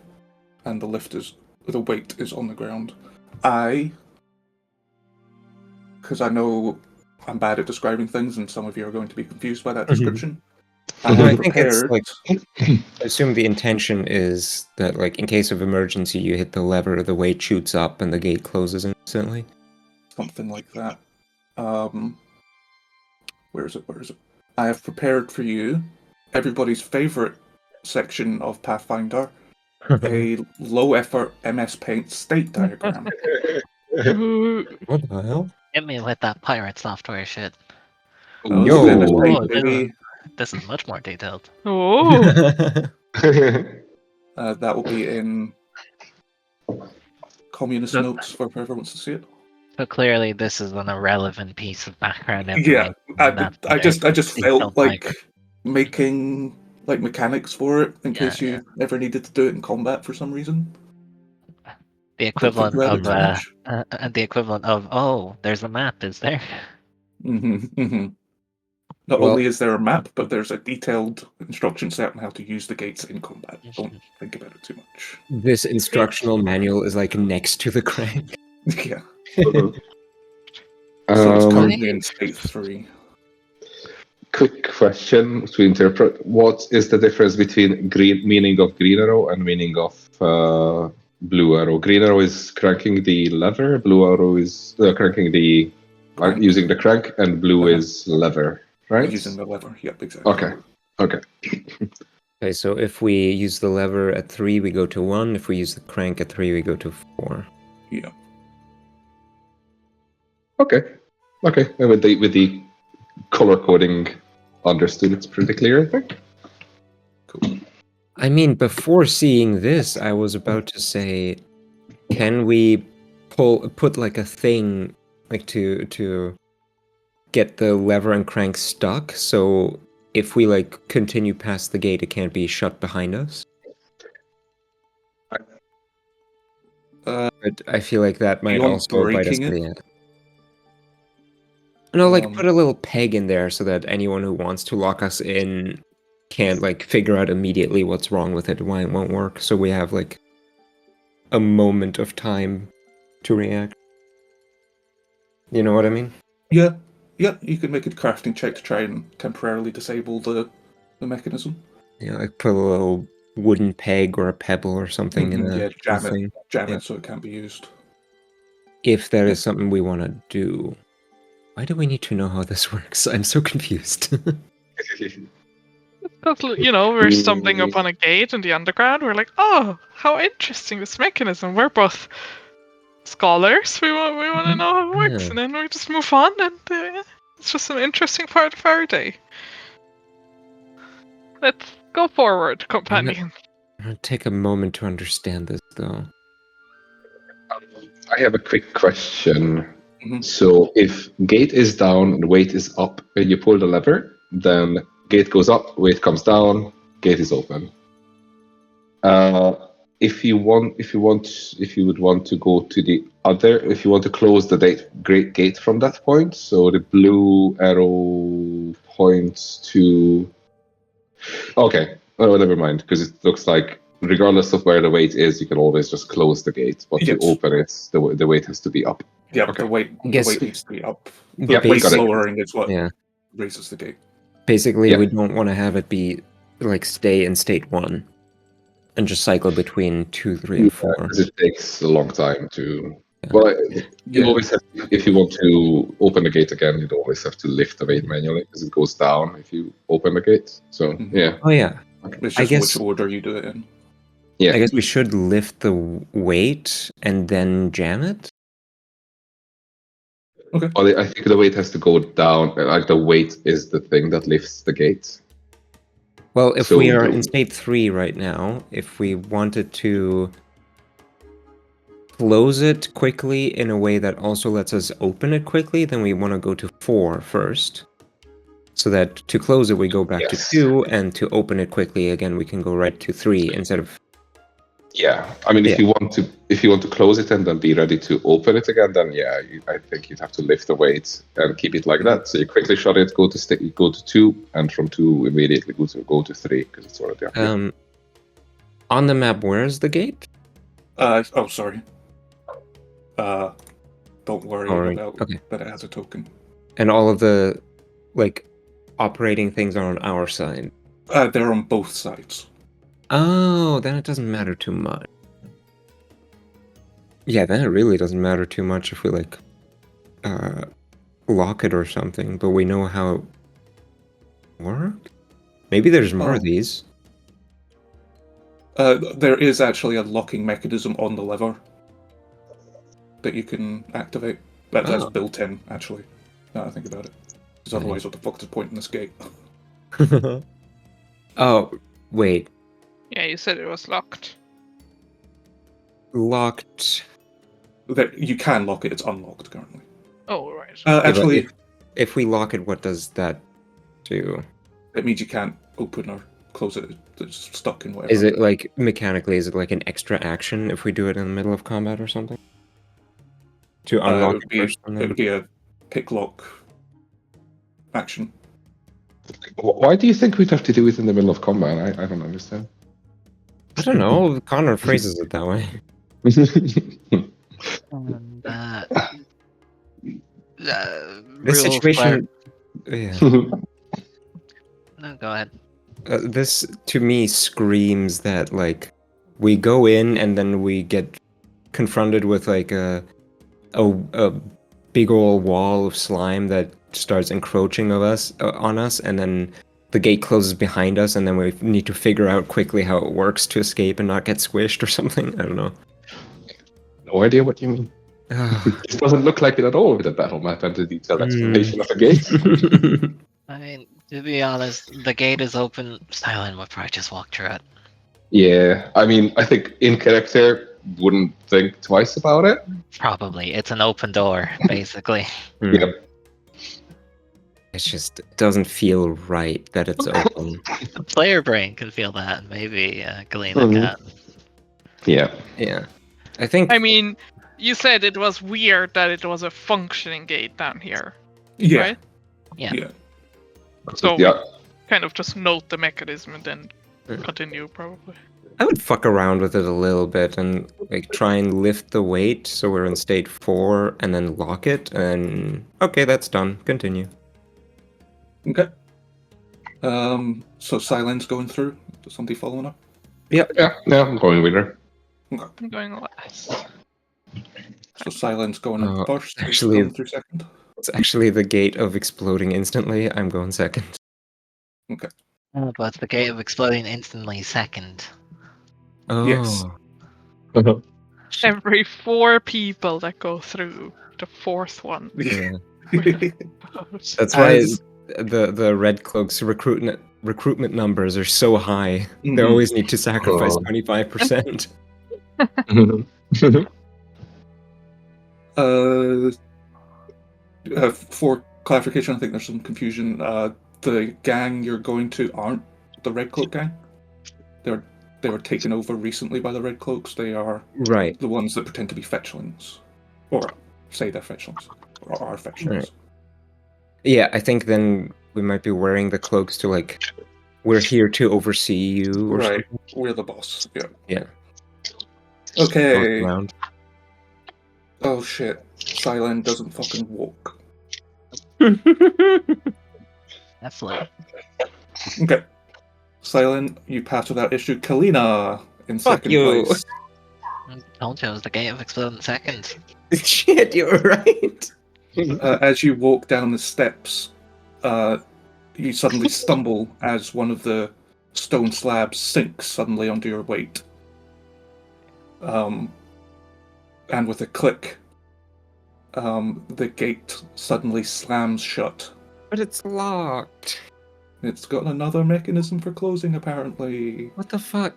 and the weight is on the ground. Because I know I'm bad at describing things, and some of you are going to be confused by that description. I I have think it's prepared. like, I assume the intention is that, like, in case of emergency, you hit the lever, the weight shoots up, and the gate closes instantly. Something like that. Where is it? I have prepared for you everybody's favorite section of Pathfinder, a low-effort MS Paint state diagram. Ooh, What the hell? Hit me with that pirate software shit. Oh, this Yo. is MS Paint, Oh, baby. this is much more detailed. oh. That will be in communist notes for whoever wants to see it. So clearly, this is an irrelevant piece of background Yeah, information. I just detailed felt like pirate. making like mechanics for it in case you Yeah. ever needed to do it in combat for some reason. The I don't think equivalent about it of too much. there's a map, is there? Not Well- only is there a map, but there's a detailed instruction set on how to use the gates in combat. Don't think about it too much. This instructional manual is like next to the crank. Yeah. So it's currently in state 3. Quick question to interpret. What is the difference between meaning of green arrow and meaning of blue arrow? Green arrow is cranking the lever, blue arrow is cranking the Crank. using the crank, and blue Uh-huh. is lever, right? Using the lever. Yep, exactly. Okay. Okay, so if we use the lever at 3, we go to 1. If we use the crank at 3, we go to 4. Yeah. Okay. And with the color coding understood, it's pretty clear, I think. Cool. I mean, before seeing this, I was about to say, can we put like a thing like to get the lever and crank stuck, so if we like continue past the gate, it can't be shut behind us? But I feel like that might want also bite us breaking in it? the end. No, like Um, put a little peg in there so that anyone who wants to lock us in can't like figure out immediately what's wrong with it, why it won't work. So we have like a moment of time to react. You know what I mean? Yeah. You can make a crafting check to try and temporarily disable the mechanism. Yeah, like put a little wooden peg or a pebble or something in the jam thing. Jam Yeah. it so it can't be used. If that is something we want to do. Why do we need to know how this works? I'm so confused. Because, we're stumbling up on a gate in the underground. We're like, oh, how interesting this mechanism. We're both scholars. We want to know how it works. Yeah. And then we just move on, and it's just an interesting part of our day. Let's go forward, companion. I'm gonna take a moment to understand this, though. I have a quick question. Mhm. So if gate is down and weight is up, and you pull the lever, then gate goes up, weight comes down, gate is open. If you would want to go to the other, if you want to close the great gate from that point, so the blue arrow points to. Okay, never mind, because it looks like regardless of where the weight is, you can always just close the gate, but Yes. to open it, the weight has to be up. Yeah, Okay. the weight Guess- needs to be up. The Yeah, weight got it. lowering is what Yeah. raises the gate. Basically, Yeah. we don't want to have it be like stay in state 1 and just cycle between 2, 3, and 4. Because it takes a long time to. Yeah. Well, you Yeah. always have. If you want to open the gate again, you'd always have to lift the weight manually because it goes down if you open the gate. So Mhm. yeah, Oh yeah. It's I just guess- which order you do it in. yeah. I guess we should lift the weight and then jam it. I think the weight has to go down. Like the weight is the thing that lifts the gate. Well, if So we are the- in state 3 right now, if we wanted to close it quickly in a way that also lets us open it quickly, then we want to go to 4 first. So that to close it, we go back to Yes. 2, and to open it quickly again, we can go right to 3 instead of. Yeah, I mean, if you want to close it and then be ready to open it again, then yeah, I think you'd have to lift the weight and keep it like that. So you quickly shut it, go to 2, and from 2 immediately go to 3 because it's already up here. On the map, where's the gate? Sorry. Don't worry Alright, about okay. that it has a token. And all of the operating things are on our side. They're on both sides. Oh, then it doesn't matter too much. Yeah, then it really doesn't matter too much if we lock it or something, but we know how it works? Maybe there's more of these. There is actually a locking mechanism on the lever that you can activate. That's built in, actually, now I think about it. Because otherwise, what the fuck is the point in this gate? Oh, wait. Yeah, you said it was locked. Locked. You can lock it, it's unlocked currently. Oh, right. Actually, if we lock it, what does that do? it means you can't open or close it. It's stuck in whatever. Is it like mechanically? Is it like an extra action if we do it in the middle of combat or something? To unlock it first, and it then... would be a pick lock action. Why do you think we'd have to do it in the middle of combat? I don't understand. I don't know. Connor phrases it that way. And, This rules situation. Yeah. No, go ahead. This to me screams that we go in and then we get confronted with a big old wall of slime that starts encroaching on us, and then the gate closes behind us, and then we need to figure out quickly how it works to escape and not get squished or something. I don't know. No idea what you mean. It doesn't look like it at all with the battle map and the detailed explanation of the gate. I mean, to be honest, the gate is open. Silent would probably just walk through it. Yeah, I mean, I think in character wouldn't think twice about it. Probably. It's an open door, basically. Yep. It just doesn't feel right that it's open. The player brain could feel that. Maybe Galena can. Yeah. Yeah. I think... I mean, you said it was weird that it was a functioning gate down here. Yeah. Right? Yeah. So Yeah. kind of just note the mechanism and then continue, probably. I would fuck around with it a little bit and try and lift the weight so we're in state 4 and then lock it, and okay, that's done. Continue. Okay. So Silence going through. Is somebody following up? Yeah, I'm going with her. Okay. I'm going last. So Silence going in first. actually- Going through second. It's actually the gate of exploding instantly. I'm going second. Okay. Oh, but the gate of exploding instantly second. Oh. Yes. Every 4 people that go through, the 4th one. Yeah. will That's why As- the Red Cloaks recruitment numbers are so high. They Mhm. always need to sacrifice Oh. 25%. For clarification, I think there's some confusion. The gang you're going to aren't the Red Cloak gang. They were taken over recently by the Red Cloaks. They are Right. the ones that pretend to be fetchlings, or say they're fetchlings, or are fetchlings. Right. Yeah, I think then we might be wearing the cloaks to we're here to oversee you or Right, something. we're the boss. Yeah. Yeah. Okay. Walk around. Oh shit. Silent doesn't fucking walk. Definitely. Okay. Silent, you pass without issue. Kalina in Fuck second you. place. Told you it was the gate of exploding second. Shit, you're right. As you walk down the steps, you suddenly stumble as one of the stone slabs sinks suddenly under your weight. And with a click, the gate suddenly slams shut. But it's locked. It's got another mechanism for closing, apparently. What the fuck?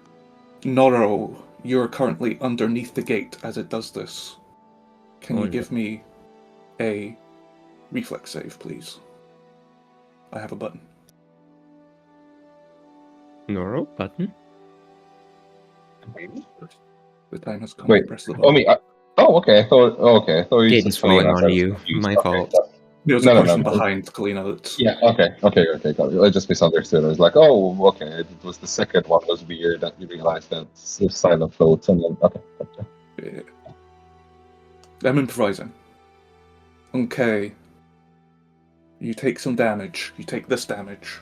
Noro, you're currently underneath the gate as it does this. Can Oh, you no. give me a reflex save, please? I have a button. Noro button? The time has come. Wait. Press the Oh, button. me. Okay. Okay. So you Gate said is falling Kalina, on so I was you. confused. My Okay, fault. so- There's No, a no, person no. behind Kalina. Yeah. Okay. Got it. I just misunderstood. I was like, oh, okay. It was the second one was weird that you realized that it's silent floats and then okay. Gotcha. Yeah. I'm improvising. Okay. You take some damage. You take this damage.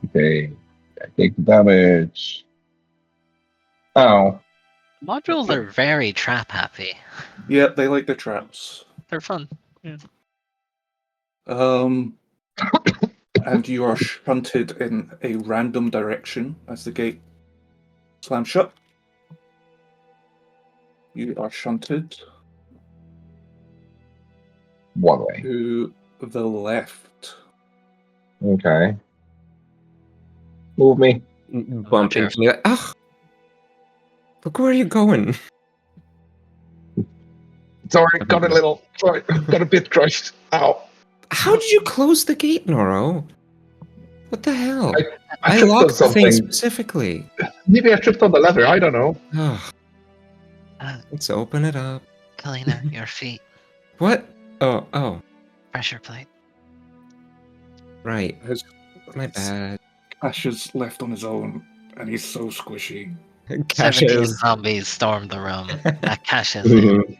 Okay. I take the damage. Ow. Modules are very trap happy. Yeah, they like their traps. They're fun. And you are shunted in a random direction as the gate slams shut. You are shunted One way. to the left. Okay. Move me. Bump into me like, ugh! Look where you're going. Sorry, got a bit crushed. Ow. How did you close the gate, Noro? What the hell? I I tripped on locked the thing something. specifically. Maybe I tripped on the lever. I don't know. Ugh. Let's open it up. Kalina, your feet. What? Oh, Pressure plate. right. His My bad. Ash is left on his own, and he's so squishy. 17 Caches. zombies stormed the room. That cash is in.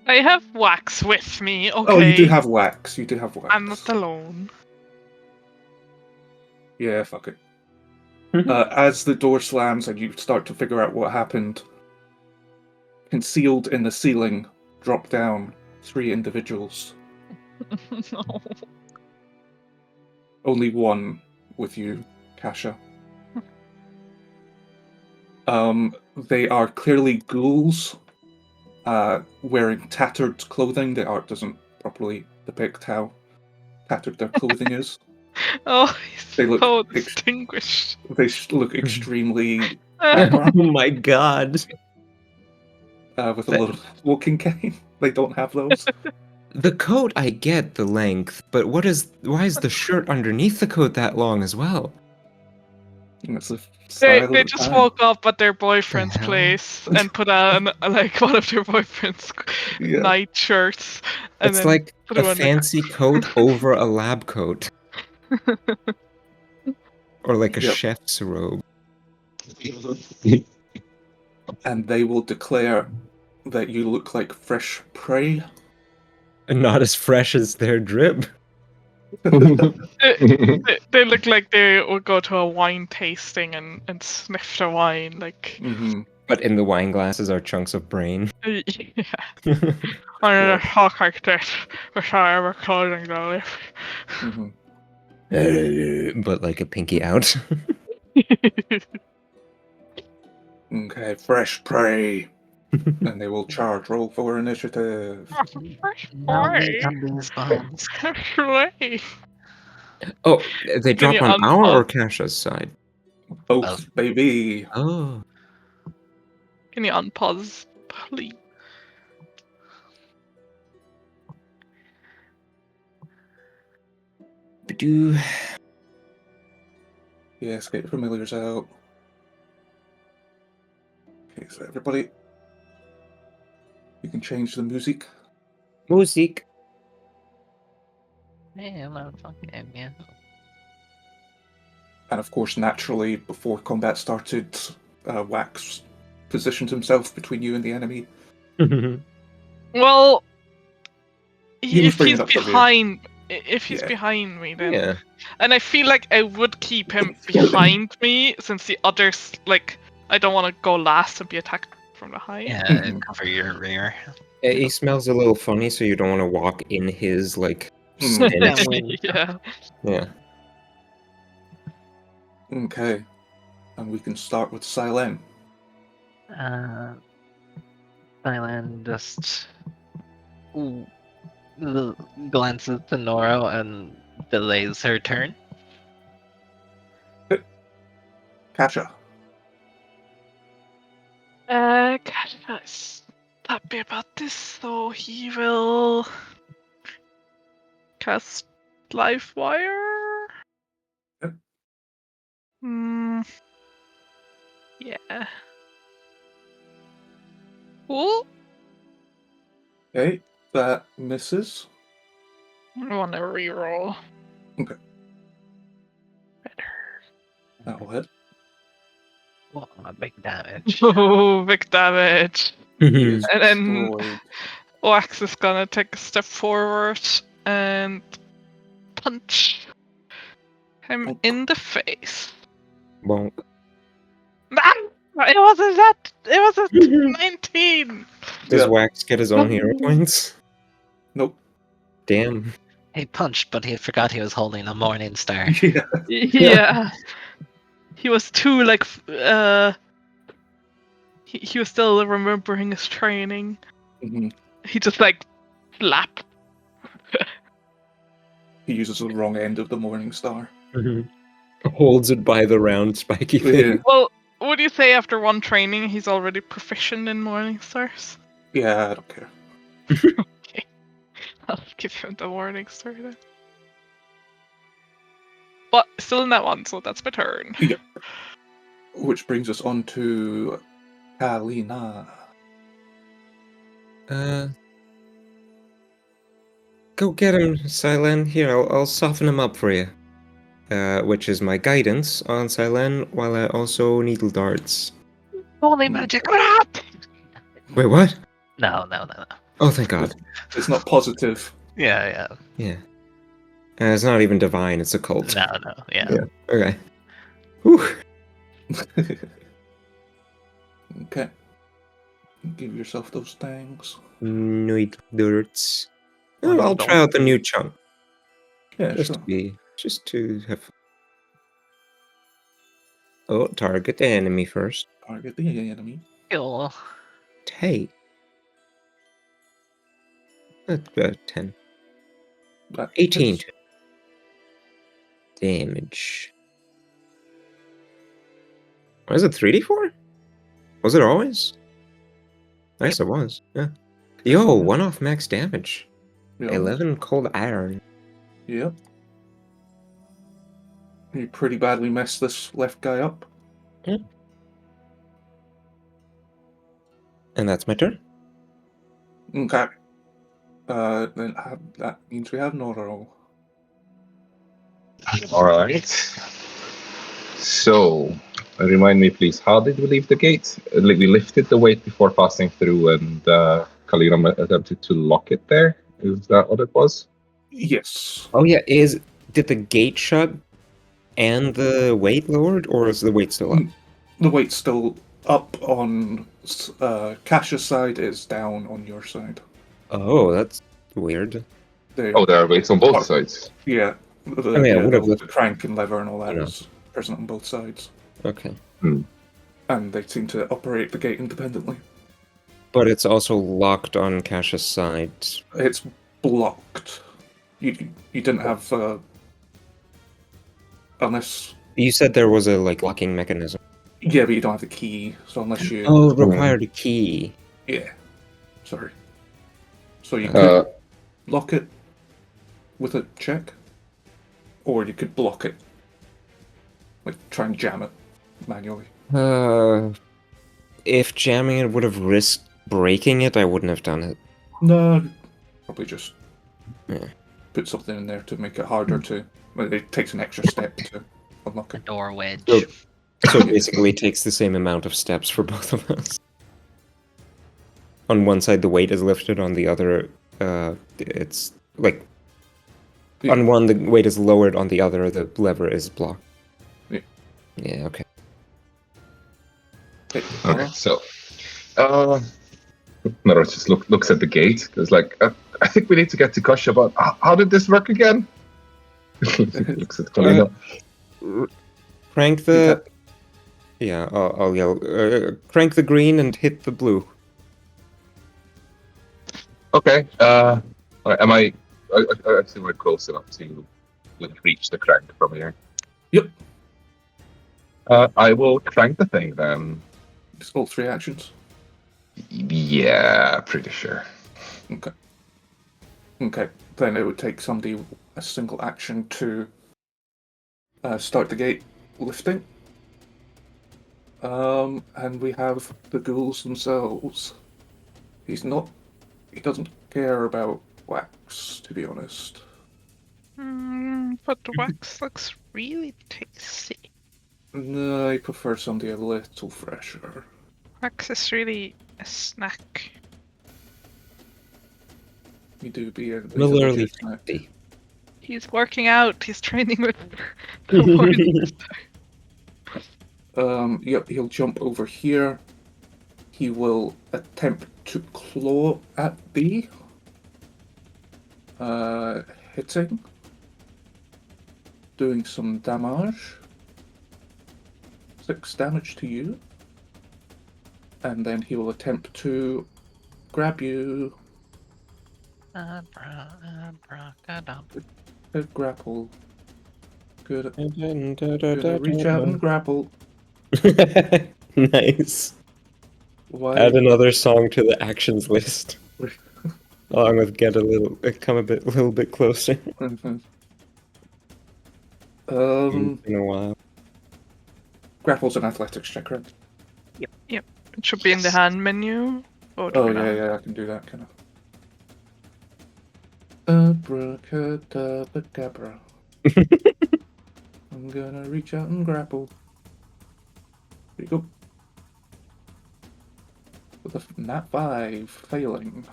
I have wax with me, okay? Oh, you do have wax. You do have wax. I'm not alone. Yeah, fuck it. As the door slams and you start to figure out what happened, concealed in the ceiling, drop down 3 individuals. No. Only one with you, Kasha. They are clearly ghouls, wearing tattered clothing. The art doesn't properly depict how tattered their clothing is. Oh, he's They look so ex- distinguished. They look extremely Oh background, my god. with a little walking cane. They don't have those. The coat, I get the length, but why is the shirt underneath the coat that long as well? And it's a They, style they at the just time. woke up at their boyfriend's hell? place and put on like one of their boyfriend's Yeah. night shirts. And It's then like threw a on the- fancy coat over a lab coat. Or like a Yep. chef's robe. And they will declare that you look like fresh prey. And not as fresh as their drip. They look like they would go to a wine tasting and sniff the wine. Like, Mm-hmm. But in the wine glasses are chunks of brain. yeah. I don't talk like this without ever closing the lip. Mm-hmm. But like a pinky out. Okay, fresh prey. And they will charge. Roll for initiative. Zombie, zombies, bombs. Actually. Oh, they drop you on our or unpause? Kasha's side? Both, baby. Oh. Can you unpause, please? Ba-doo. Yes, get your familiars out. Okay, so everybody, you can change the music. Music. Hey, motherfucker, yeah. And of course, naturally, before combat started, Wax positioned himself between you and the enemy. Well, He was if bringing he's up the rear. behind, if he's Yeah. behind me, then Yeah. and I feel like I would keep him behind me since the others, like, I don't want to go last and be attacked from behind. Yeah, Mhm. cover your rear. He smells a little funny, so you don't want to walk in his, like, Mm. stench. Yeah. Yeah. Okay, and we can start with Silen. Thailand just glances to Noro and delays her turn. Kasha. Guys, happy about this, so he will cast Life Wire. Yep. Yeah. Cool. Okay, that misses. I want to reroll. Okay. Better. That'll hit. Oh, big damage. Oh, big damage. He is And then destroyed. Wax is gonna take a step forward and punch him Bonk. in the face. Bonk. Ah! It wasn't that. It was a 19. Does Yeah. Wax get his own hero points? Nope. Damn. He punched, but he forgot he was holding a morning star. Yeah. Yeah. He was too like. He was still remembering his training. Mhm. He just like flapped. He uses the wrong end of the Morning Star. Holds it by the round spiky Yeah. thing. Well, would you say after one training he's already proficient in Morning Stars? Yeah, I don't care. Okay. I'll give him the Morning Star then. But still in that one, so that's my turn. Yeah. Which brings us on to Kalina. Go get him, Silen. Here, I'll soften him up for you. Which is my guidance on Silen, while I also needle darts. Holy magic! Crap! Wait, what? No. Oh, thank God. It's not positive. Yeah. Yeah. It's not even divine, it's occult. No, yeah. Yeah. Okay. Whew. Okay. Give yourself those things. Needle darts. Oh, no, I'll don't. try out the new chunk. Yeah, Just sure. to have. Oh, target the enemy first. Target the enemy. Cool. Hey. That's about 10. That 18. hits. Damage. Was it 3d4? Was it always? I guess it was. Yeah. Yo, 1 off max damage. Yeah. 11 cold iron. Yep. You pretty badly messed this left guy up. And that's my turn. Okay. Then that means we have Noro. All right. So, remind me, please, how did we leave the gate? We lifted the weight before passing through, and Kalina attempted to lock it there. Is that what it was? Yes. Oh yeah, did the gate shut and the weight lowered, or is the weight still up? The weight's still up on Kasha's side, is down on your side. Oh, that's weird. They, Oh, there are weights on both sides. yeah. mean, I would've the lifted- crank and lever and all that I know. is present on both sides. Okay. And they seem to operate the gate independently. But it's also locked on Kasha's side. It's blocked. You didn't have unless You said there was a locking mechanism. yeah, but you don't have the key. So unless you Oh, it required a key. yeah, sorry. So you could lock it with a check, or you could block it, like try and jam it manually. If jamming it would have risked breaking it, I wouldn't have done it. No, probably just Yeah. put something in there to make it harder to. Well, it takes an extra step to unlock A it. door wedge. So it basically takes the same amount of steps for both of us. On one side, the weight is lifted. On the other, it's like Yeah. on one the weight is lowered. On the other, the lever is blocked. Yeah. Yeah. Okay. Okay, Okay, so Nora just looks at the gate. Goes like, I think we need to get to Kasha, but how did this work again? Looks at Kalina. Crank the. Yeah, I'll yell. Crank the green and hit the blue. Okay. Alright, am I assume we're close enough to reach the crank from here. Yep. I will crank the thing then. It's all 3 actions. Yeah, pretty sure. Okay. Okay. Then it would take somebody a single action to start the gate lifting. And we have the ghouls themselves. He doesn't care about wax, to be honest. But the wax looks really tasty. No, I prefer somebody a little fresher. Wax is really a snack. You do be a Similarly legit snack. tasty. He's working out. He's training with the warriors. Yep, he'll jump over here. He will attempt to claw at B. Hitting. Doing some damage. 6 damage to you. And then he will attempt to grab you. Good grapple. Good. Good reach out and grapple. Nice. Why? Add another song to the actions list. Along with come a little bit closer. Mhm. In a while. Grapple's an athletics check, right? Yep. It should be in the hand menu. Or do Oh we not? yeah, I can do that kind of. Abracadabra. I'm gonna reach out and grapple. There you go. With a nat 5 failing.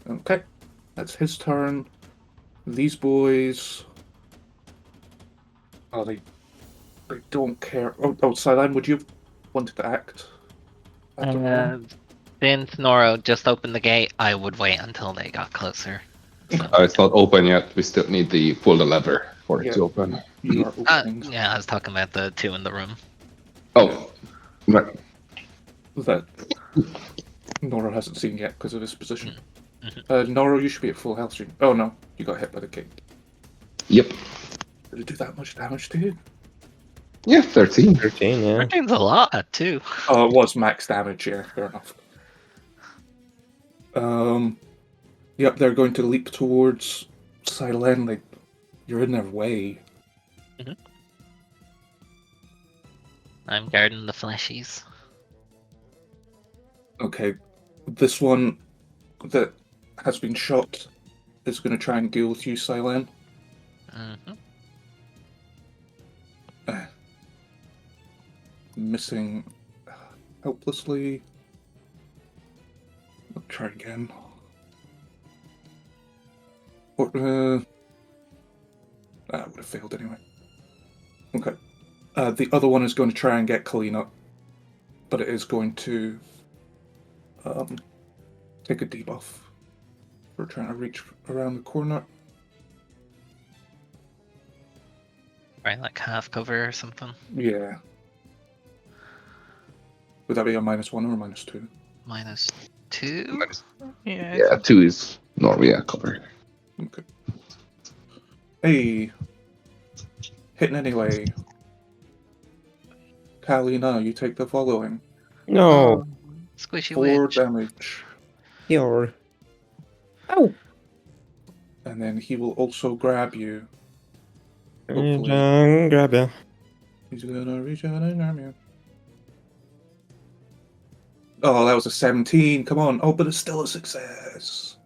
Okay, that's his turn. These boys. Oh, they don't care. Oh, Silan, would you have wanted to act? After Nora? Since Nora just opened the gate, I would wait until they got closer. So, It's not open yet. We still need to pull the lever for it Yeah. to open. You are opening. yeah, I was talking about the 2 in the room. Oh, right. That Nora hasn't seen yet because of his position. Mhm. Nora, you should be at full health soon. Oh no, you got hit by the gate. Yep. Did it do that much damage to you? Yeah, 13. 13, yeah. 13's a lot, too. Oh, it was max damage, yeah, fair enough. Yep, they're going to leap towards Silen, like, you're in their way. I'm guarding the fleshies. Okay, this one that has been shot is going to try and deal with you, Silen. Mm-hmm. Missing helplessly. I'll try again. Or, that would have failed anyway. Okay. The other one is going to try and get Kalina, but it is going to take a debuff for trying to reach around the corner. Right, like half cover or something. Yeah. Would that be a -1 or a -2? -2? Yeah. Yeah, 2 is normally a cover. Okay. Hey. Hitting anyway. Kalina, you take the following. No. Squishy 4 witch. damage. You're. Oh. And then he will also grab you. Hopefully. Grab ya. He's gonna reach out and grab you. Oh, that was a 17. Come on. Oh, but it's still a success.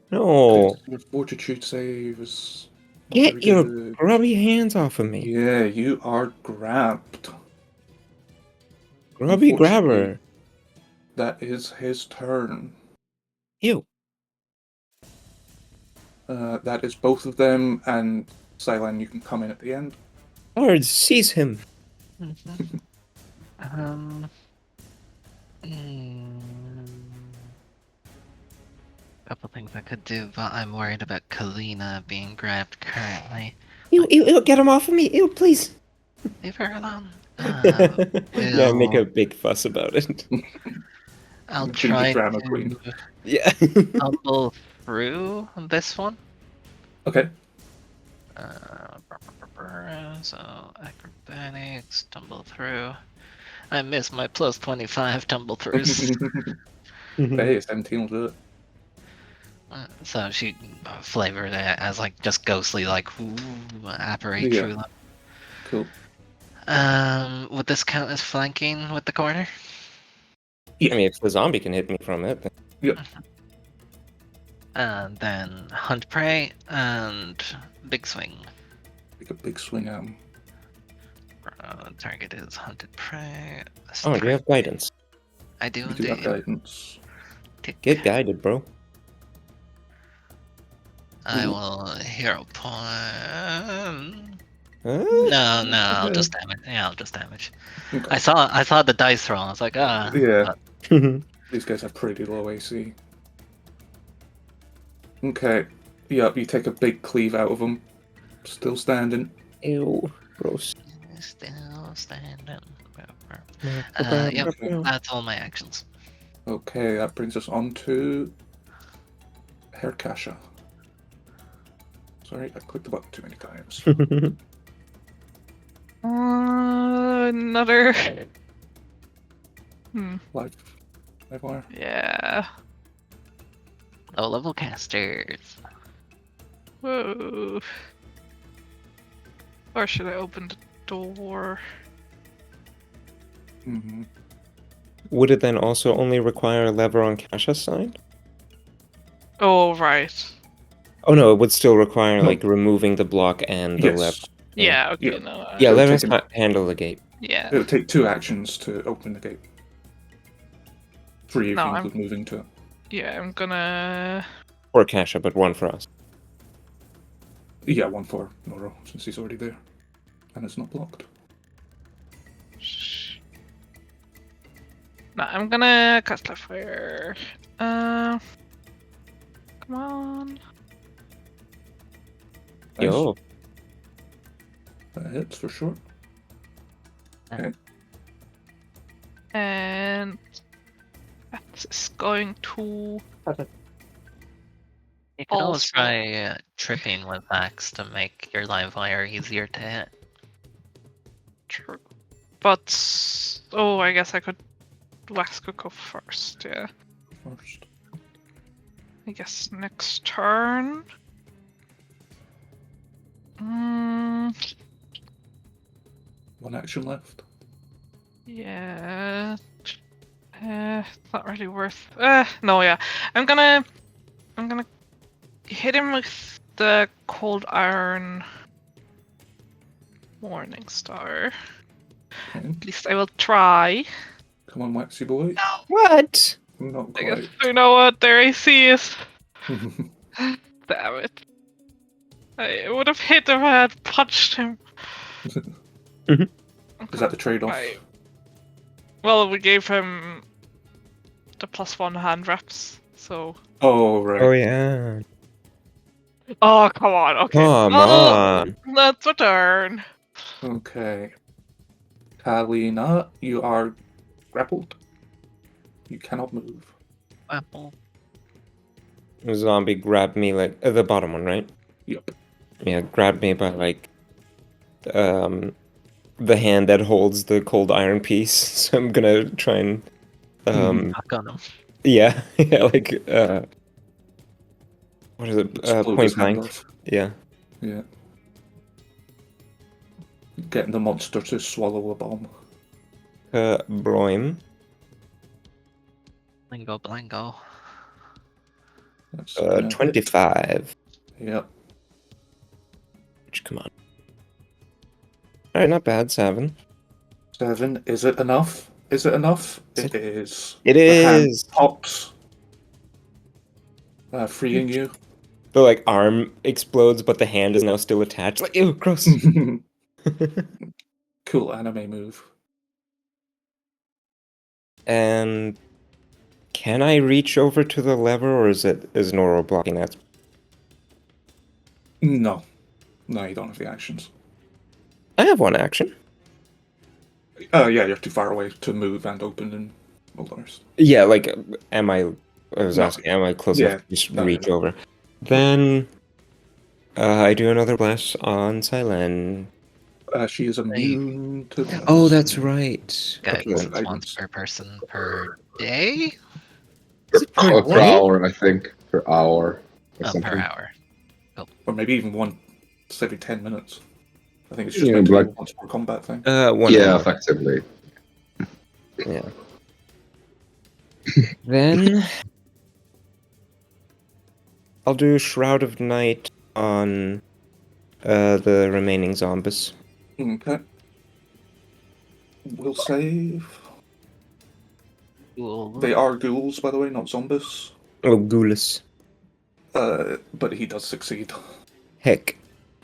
No. Your fortitude save is not Get very your good. grubby hands off of me. Yeah, you are grabbed. Grubby Unfortunately, grabber. That is his turn. Ew. That is both of them, and Silan, you can come in at the end. Lord, seize him. Couple things I could do, but I'm worried about Kalina being grabbed currently. Ew, get him off of me. Ew, please. Leave her alone. Yeah, make a big fuss about it. I'll She's the try drama to queen. Yeah. I'll both through this one. Okay. So acrobatics, tumble through. I missed my plus 25 tumble throughs. Hey, 17 will do it. So she flavored it as like just ghostly, like apparate Yeah. through them. Cool. Would this count as flanking with the corner? I mean, if the zombie can hit me from it, then... Yep. And then hunt prey and big swing. Take a big swing at him. Target is hunted prey. Oh, you have guidance. I do You do have indeed. guidance. Tick. Get guided, bro. I will hero point. Huh? No, I'll just damage. Yeah, I'll just damage. Okay. I saw the dice roll. I was like, Yeah. but These guys have pretty low AC. Okay. Yep, you take a big cleave out of them. Still standing. Ew, gross. still standing. Uh, Yep, Okay. that's all my actions. Okay, that brings us on to Herkasha. Sorry, I clicked the button too many times. Another. Live wire. Yeah. Low level casters. Whoa. Or should I open the door? Mm-hmm. Would it then also only require a lever on Kasha's side? Oh, right. Oh no, it would still require like removing the block and the lever. Yes. Yeah, okay, Yeah. no. Yeah, It'll let us take an- handle the gate. Yeah. It'll take 2 actions to open the gate. 3 if No, you I'm- include moving to it. Yeah, I'm gonna. Or Kasha, but one for us. Yeah, 1 for Noro, since he's already there. And it's not blocked. No, I'm gonna cast live fire. Come on. Nice. Yo. That hits for sure. Okay. And that is going to. You can always Also- try tripping with axe to make your live wire easier to hit. True. But. Oh, I guess I could. Wax could go first, yeah. First. I guess next turn. Mm, 1 action left. yeah. It's not really worth. No, yeah. I'm gonna hit him with the cold iron morning star. Okay. At least I will try. Come on, Waxy boy. What? Not I guess quite. you know what their AC is. Damn it. I would have hit if I had punched him. Is that the trade-off? Right. Well, we gave him the +1 hand wraps, so. Oh, right. Oh yeah. Oh, come on, okay. Come Oh, on. let's return. Okay. Kalina, you are grappled. You cannot move. Apple. The zombie grabbed me like the bottom one, right? Yep. Yeah, grabbed me by like the hand that holds the cold iron piece. So I'm gonna try and Knock on him. yeah, yeah, like what is it? Explode his Point hand blank. off. Yeah. Yeah. Getting the monster to swallow a bomb. Broim. Blango. That's gonna hit. 25. Yep. Which, come on. Alright, not bad. 7. 7. Is it enough? Is it enough? It is. It The hand is. pops. Freeing you. The like arm explodes, but the hand is now still attached. Like, ew, gross. Cool anime move. And can I reach over to the lever, or is Noro blocking that? No. No, you don't have the actions. I have one action. Yeah, you're too far away to move and open and all the rest. Yeah, like, am I I was No. asking, am I close Yeah, enough to just no, reach no. over? Then I do another blast on Silen. She is immune to this. Oh, that's right. Guidance Okay. Important once items. per person per day? Is it per Per day? hour, I think. Per hour. Or Per something. hour. Or maybe even once every 10 minutes. I think it's just Yeah, meant to be a like- once per combat thing. 1 Yeah, hour. effectively. Yeah. Then I'll do Shroud of Night on the remaining zombies. Okay. We'll save. Cool. They are ghouls, by the way, not zombies. Oh, Ghoulis. But he does succeed. Heck.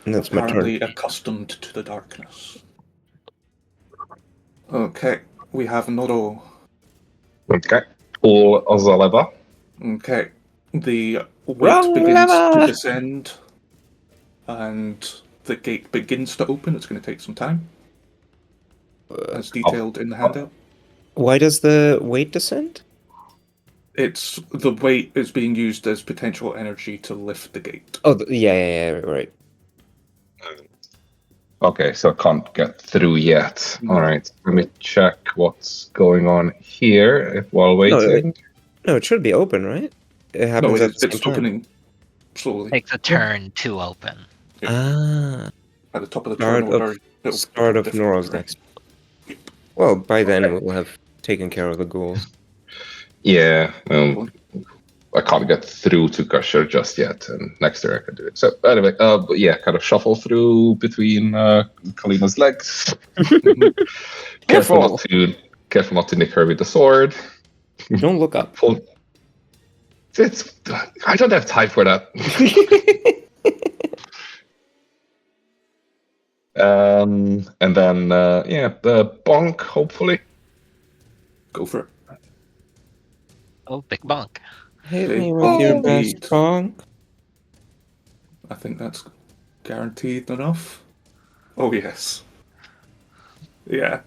That's my Apparently turn. accustomed to the darkness. Okay, we have Noro. Okay. All as a lever. Okay, the weight Wrong begins lever! to descend, and the gate begins to open. It's going to take some time, as detailed in the handout. Why does the weight descend? It's the weight is being used as potential energy to lift the gate. Oh, yeah, right. Okay, so I can't get through yet. No. All right, let me check what's going on here while waiting. No, it should be open, right? It No, happens at the same it's time. opening slowly. Takes a turn to open. Ah, At the top of the start turn of order. it'll start become of difficult Noro's terrain. next. Well, by then we'll have taken care of the ghouls. Yeah, I can't get through to Gusher just yet, and next turn I can do it. So anyway, but yeah, kind of shuffle through between Kalina's legs. Careful. Careful not to nick her with the sword. Don't look up. I don't have time for that. And then the bonk, hopefully. Go for it. Oh, big bonk. Hit Big me with your bonk best indeed. bonk. I think that's guaranteed enough. Oh yes. Yeah.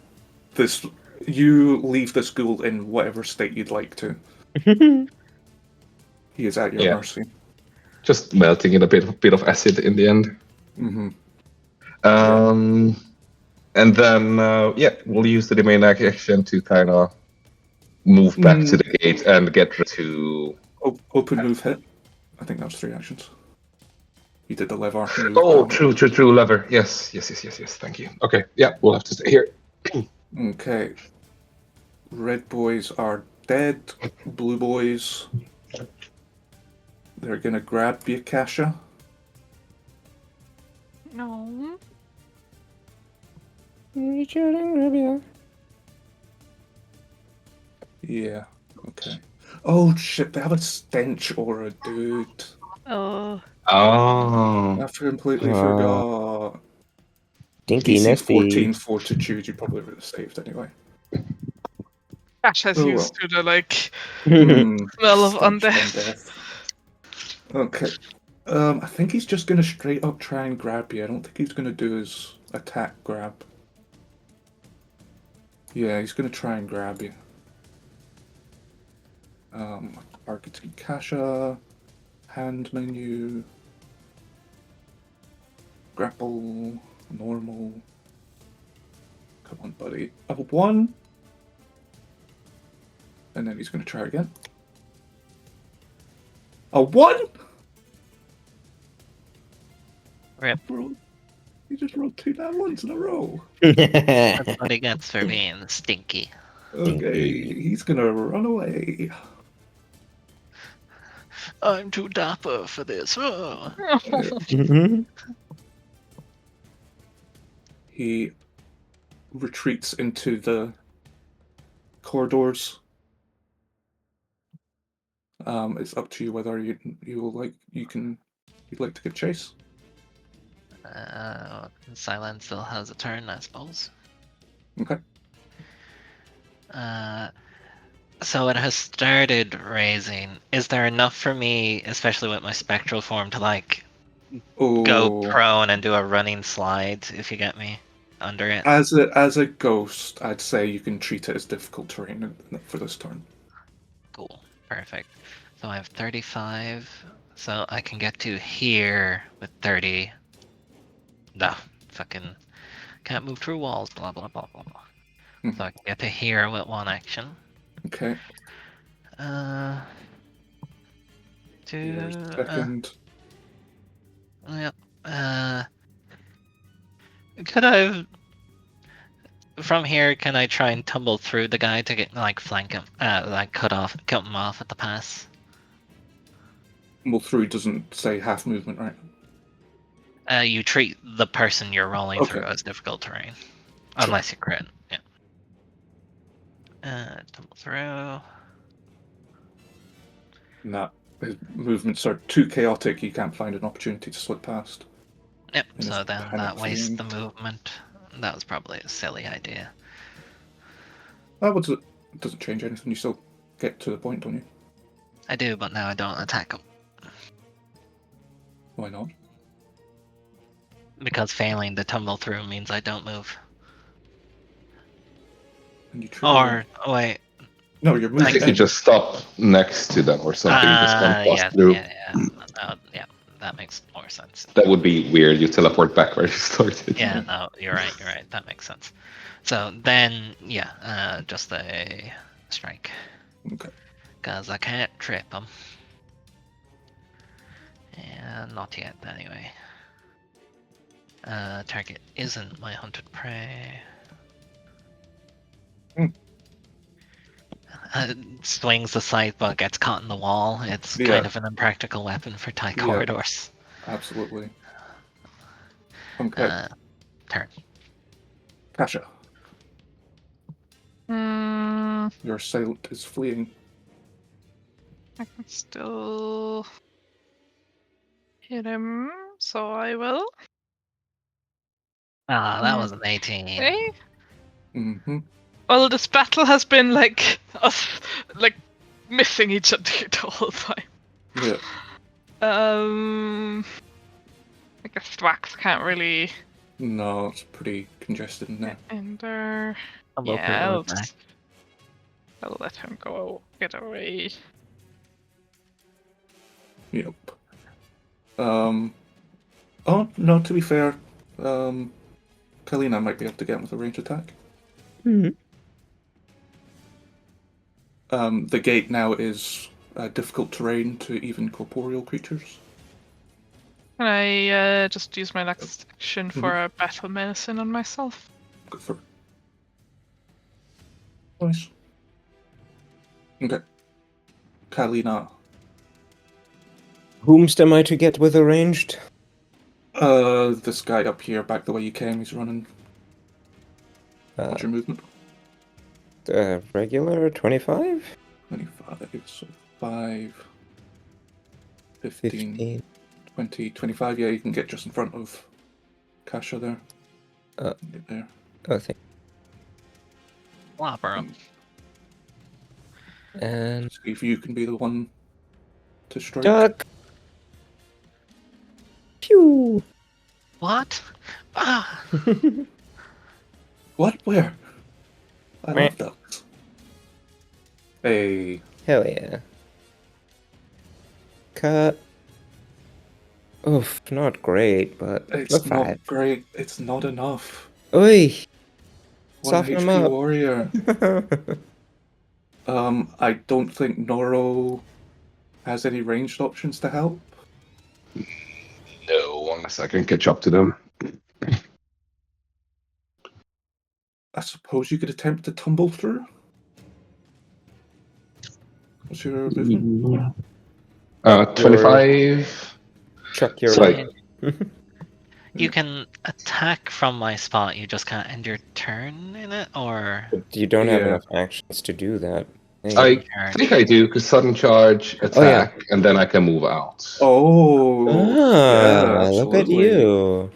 You leave this ghoul in whatever state you'd like to. He is at your Yeah. mercy. Just melting in a bit of acid in the end. Mm-hmm. And then we'll use the remaining action to kind of move back to the gate and get to. Open move hit. I think that was 3 actions. You did the lever move. Oh, down. true, lever. Yes. Thank you. Okay, yeah, we'll have to stay here. Okay. Red boys are dead. Blue boys. They're gonna grab the Akasha. No. Yeah. Okay. Oh shit! They have a stench aura, dude. Oh. Oh. I completely forgot. Dinky DC Nesty. 14 Fortitude. You probably would have saved anyway. Ash has Oh, used to the Hmm, smell of stench on undeath. death. Okay. I think he's just gonna straight up try and grab you. I don't think he's gonna do his attack grab. Yeah, he's gonna try and grab you. Targeting Kasha, hand menu, grapple, normal. Come on, buddy. Level 1. And then he's gonna try again. A 1? Rip. He just rolled 2 nat ones in a row. That's what he gets for being stinky. Okay, he's gonna run away. I'm too dapper for this. Oh. He retreats into the corridors. It's up to you whether you'd like to give chase. Silence still has a turn, I suppose. Okay. So it has started raising. Is there enough for me, especially with my spectral form, to go prone and do a running slide, if you get me, under it? As a ghost, I'd say you can treat it as difficult terrain for this turn. Cool. Perfect. So I have 35. So I can get to here with 30. No, fucking can't move through walls. Blah blah blah blah blah. Mhm. So I can get to here with one action. Okay. Your second. Yep. Could I? From here, can I try and tumble through the guy to get like flank him, like cut him off at the pass? Well, through doesn't say half movement, right? You treat the person you're rolling Okay. through as difficult terrain, Sure. unless you crit. Yeah. Tumble through. Nah. His movements are too chaotic, you can't find an opportunity to slip past. Yep. And So it's then panic that wastes the fleeing. movement. That was probably a silly idea. It doesn't change anything, you still get to the point, don't you? I do, but now I don't attack him Why not? because failing to tumble through means I don't move. And you trigger Wait. No, you're I moving. think you just stop next to them or something. Just come Yeah, pass through. yeah, that makes more sense. That would be weird. You teleport back where you started. Yeah, no, you're right. That makes sense. So then, yeah, just a strike. Okay. Because I can't trip him. And not yet, anyway. Target isn't my hunted prey. Swings aside but gets caught in the wall. It's Yeah. kind of an impractical weapon for tight Yeah. corridors. Absolutely. Okay. Turn. Kasha, Hmm. your assailant is fleeing. I can still hit him, so I will. Ah, that was an 18. Hey. Mm-hmm. Well, this battle has been like us, like missing each other the whole time. Yeah. I guess Thwax can't really No, it's pretty congested in there. enter. Tumble Yeah, through back. I'll let him go get away. Yep. Oh no, to be fair, Kalina might be able to get him with a range attack. Mhm. The gate now is difficult terrain to even corporeal creatures. Can I just use my next action for a battle medicine on myself? Go for it. Nice. Okay. Kalina. Whomst am I to get with arranged? This guy up here, back the way you came, he's running. What's your movement? Regular 25? 25, so 5, 15, 20, 25. Yeah, you can get just in front of Kasha there. Get there. Oh, thank Whopper him. And See if you can be the one to strike. duck. Pew. What? Ah! What? Where? I Meh. love ducks. Hey. Hell yeah. Cut. Oof, not great, but It's look not 5. great. It's not enough. Oi! 1 Soften him HP up. warrior. I don't think Noro has any ranged options to help. No, unless I can catch up to them. I suppose you could attempt to tumble through. What's your movement? 25. Chuck your So, like, You can attack from my spot, you just can't end your turn in it, or You don't have Yeah. enough actions to do that. I think I do, because sudden charge, attack, yeah. and then I can move out. Oh, yeah, Look at absolutely. you.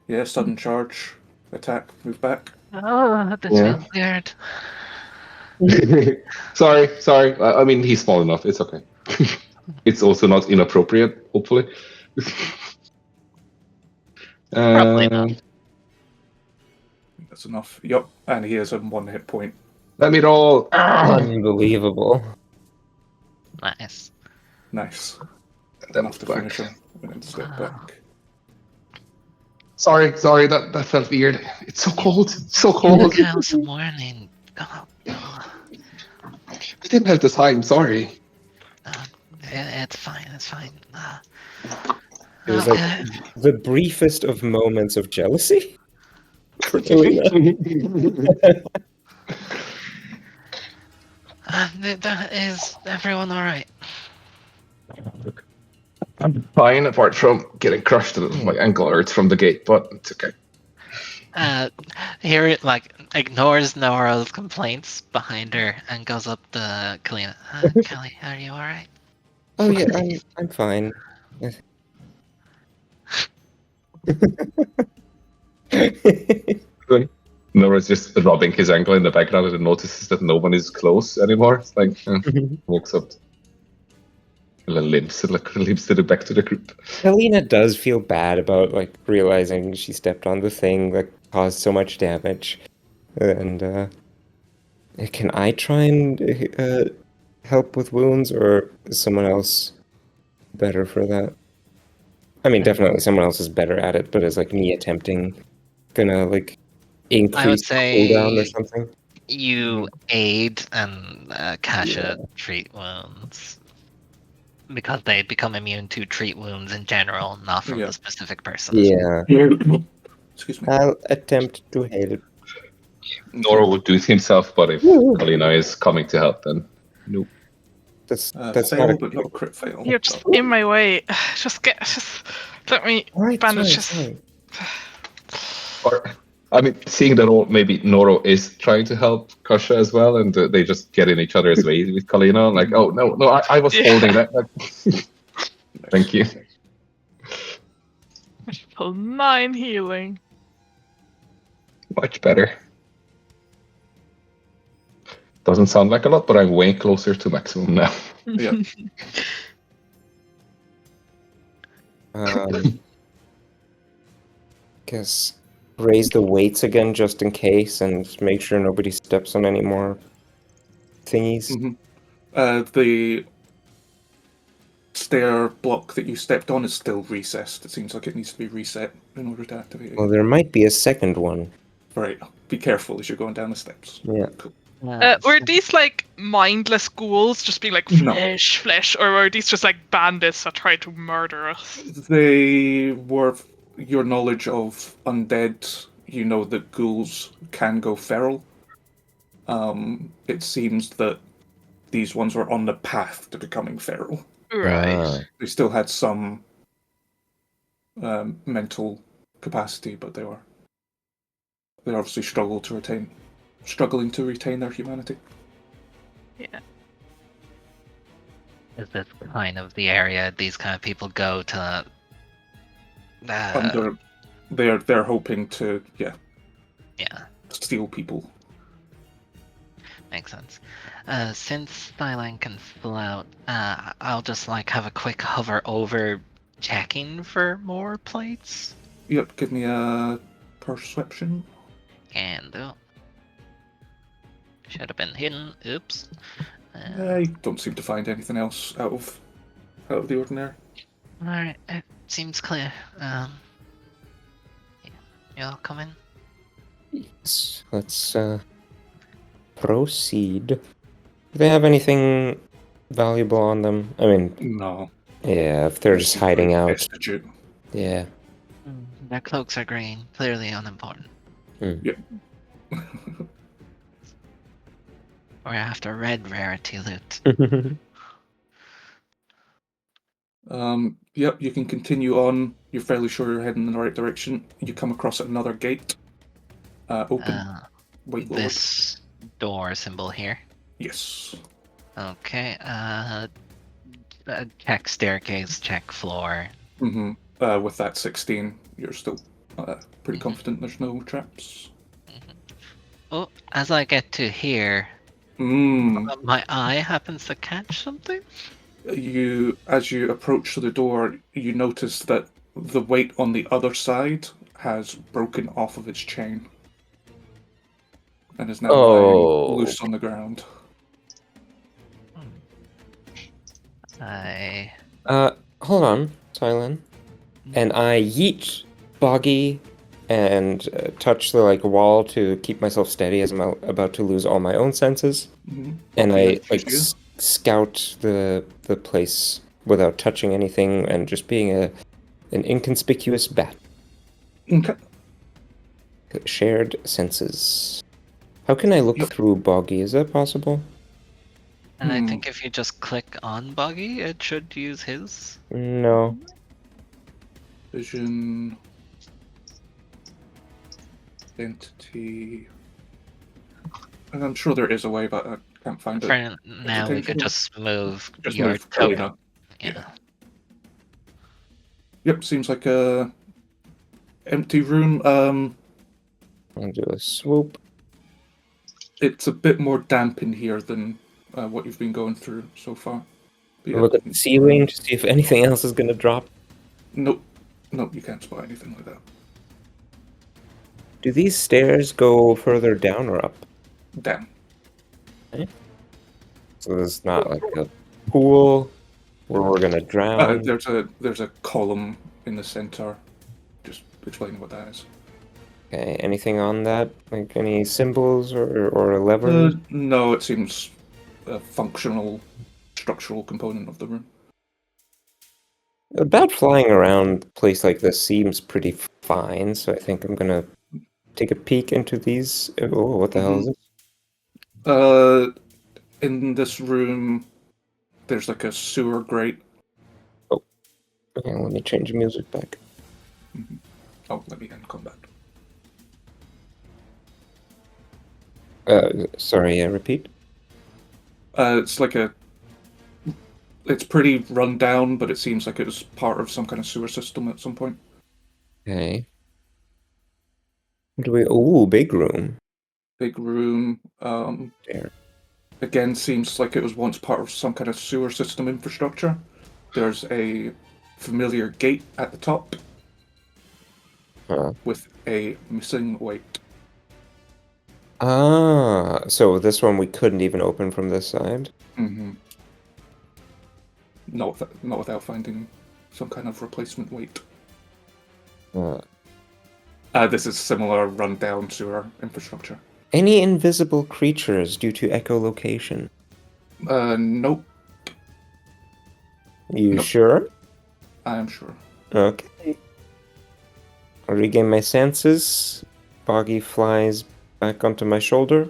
Yeah, sudden charge, attack, move back. oh, this Yeah. feels weird. sorry. I mean, he's small enough. It's okay. It's also not inappropriate, hopefully. Probably not. That's enough. Yup, and he has a 1 hit point. Let me roll. Unbelievable. Nice. Nice. That Enough was to back. finish her and then step back. Sorry, that felt weird. It's so cold. So Give the cold. cows a warning. Oh, I didn't have the time. Sorry. it's fine. It's fine. It was like Okay. the briefest of moments of jealousy for Kalina. Is everyone all right? I'm fine, apart from getting crushed. My ankle hurts from the gate, but it's okay. Here, like, ignores Nora's complaints behind her and goes up to Kalina. Kelly, are you all right? Oh yeah, I'm fine. Nora's just rubbing his ankle in the background and notices that no one is close anymore. It's like, walks up and then limps to back to the group. Kalina does feel bad about like realizing she stepped on the thing that caused so much damage, and can I try and help with wounds, or is someone else better for that? I mean, definitely someone else is better at it, but is like me attempting gonna like increase the cooldown or say something? you aid and Kasha treat wounds. Because they become immune to treat wounds in general, not from the specific person. Yeah, Excuse me. I'll attempt to help. Nora would do it himself, but if Kalina is coming to help, then nope. That's fail, not but not a crit fail. You're just in my way. Just let me bandage this. sorry. Or, I mean, seeing that maybe Nora is trying to help Kasha as well, and they just get in each other's way with Kalina. Like, oh no, I was holding that. Thank you. Full 9 healing. Much better. Doesn't sound like a lot, but I'm way closer to maximum now. Yeah. Guess raise the weights again just in case, and make sure nobody steps on any more thingies. The stair block that you stepped on is still recessed. It seems like it needs to be reset in order to activate it. Well, there might be a second one. Right. Be careful as you're going down the steps. Yeah. Cool. Were these like mindless ghouls just being like flesh, or were these just like bandits that tried to murder us? They were your knowledge of undead. You know that ghouls can go feral. It seems that these ones were on the path to becoming feral. Right. They still had some mental capacity, but they obviously struggling to retain their humanity. Yeah. Is this kind of the area these kind of people go to? They're hoping to steal people. Makes sense. Since Thylan can float, I'll just like have a quick hover over, checking for more plates. Yep, give me a perception. And should have been hidden. Oops. I don't seem to find anything else out of the ordinary. All right, it seems clear. Y'all come in. Yes. Let's proceed. Do they have anything valuable on them? I mean, No. yeah, if they're just hiding out. Destitute. Yeah. Their cloaks are green, clearly unimportant. Yep. We're after red rarity loot. Yep, you can continue on. You're fairly sure you're heading in the right direction. You come across another gate. Open. Wait, This door symbol here. Yes. Okay. Check staircase, check floor. With that 16, you're still pretty confident there's no traps. Oh, as I get to here, my eye happens to catch something. As you approach the door, you notice that the weight on the other side has broken off of its chain and is now lying loose on the ground. I Hold on, Tylen. And I yeet Boggy and touch the wall to keep myself steady as I'm about to lose all my own senses. Mhm. And Okay, I that gives you- scout the place without touching anything and just being an inconspicuous bat. Okay. Shared senses. How can I look Yep. through Boggy? Is that possible? and I think if you just click on Buggy, it should use his. No. Vision. Identity. And I'm sure there is a way, but I can't find it. For now, we could Vegetation. just move Just your move token. Kalina. Yeah. Yep, seems like a empty room. I'll do a swoop. It's a bit more damp in here than what you've been going through so far. But yeah, Look at the ceiling to see if anything else is going to drop. Nope, you can't spot anything like that. Do these stairs go further down or up? Damn. So there's not like a pool where we're going to drown. There's a column in the center. Just explaining what that is. Okay, anything on that? Like any symbols or a lever? No, it seems a functional, structural component of the room. A bat flying around a place like this seems pretty fine, so I think I'm gonna take a peek into these. Oh, what the hell is this? In this room, there's like a sewer grate. Okay, let me change the music back. Oh, let me end combat. Sorry, repeat. It's like it's pretty run down, but it seems like it was part of some kind of sewer system at some point. Okay. What do we? Ooh, big room. Big room. There. Again, seems like it was once part of some kind of sewer system infrastructure. There's a familiar gate at the top Huh. with a missing weight. Ah, so this one we couldn't even open from this side? Mm-hmm. Not without finding some kind of replacement weight. This is similar run-down sewer infrastructure. Any invisible creatures due to echolocation? Nope. You Nope. sure? I am sure. Okay. I regain my senses. Boggy flies back onto my shoulder,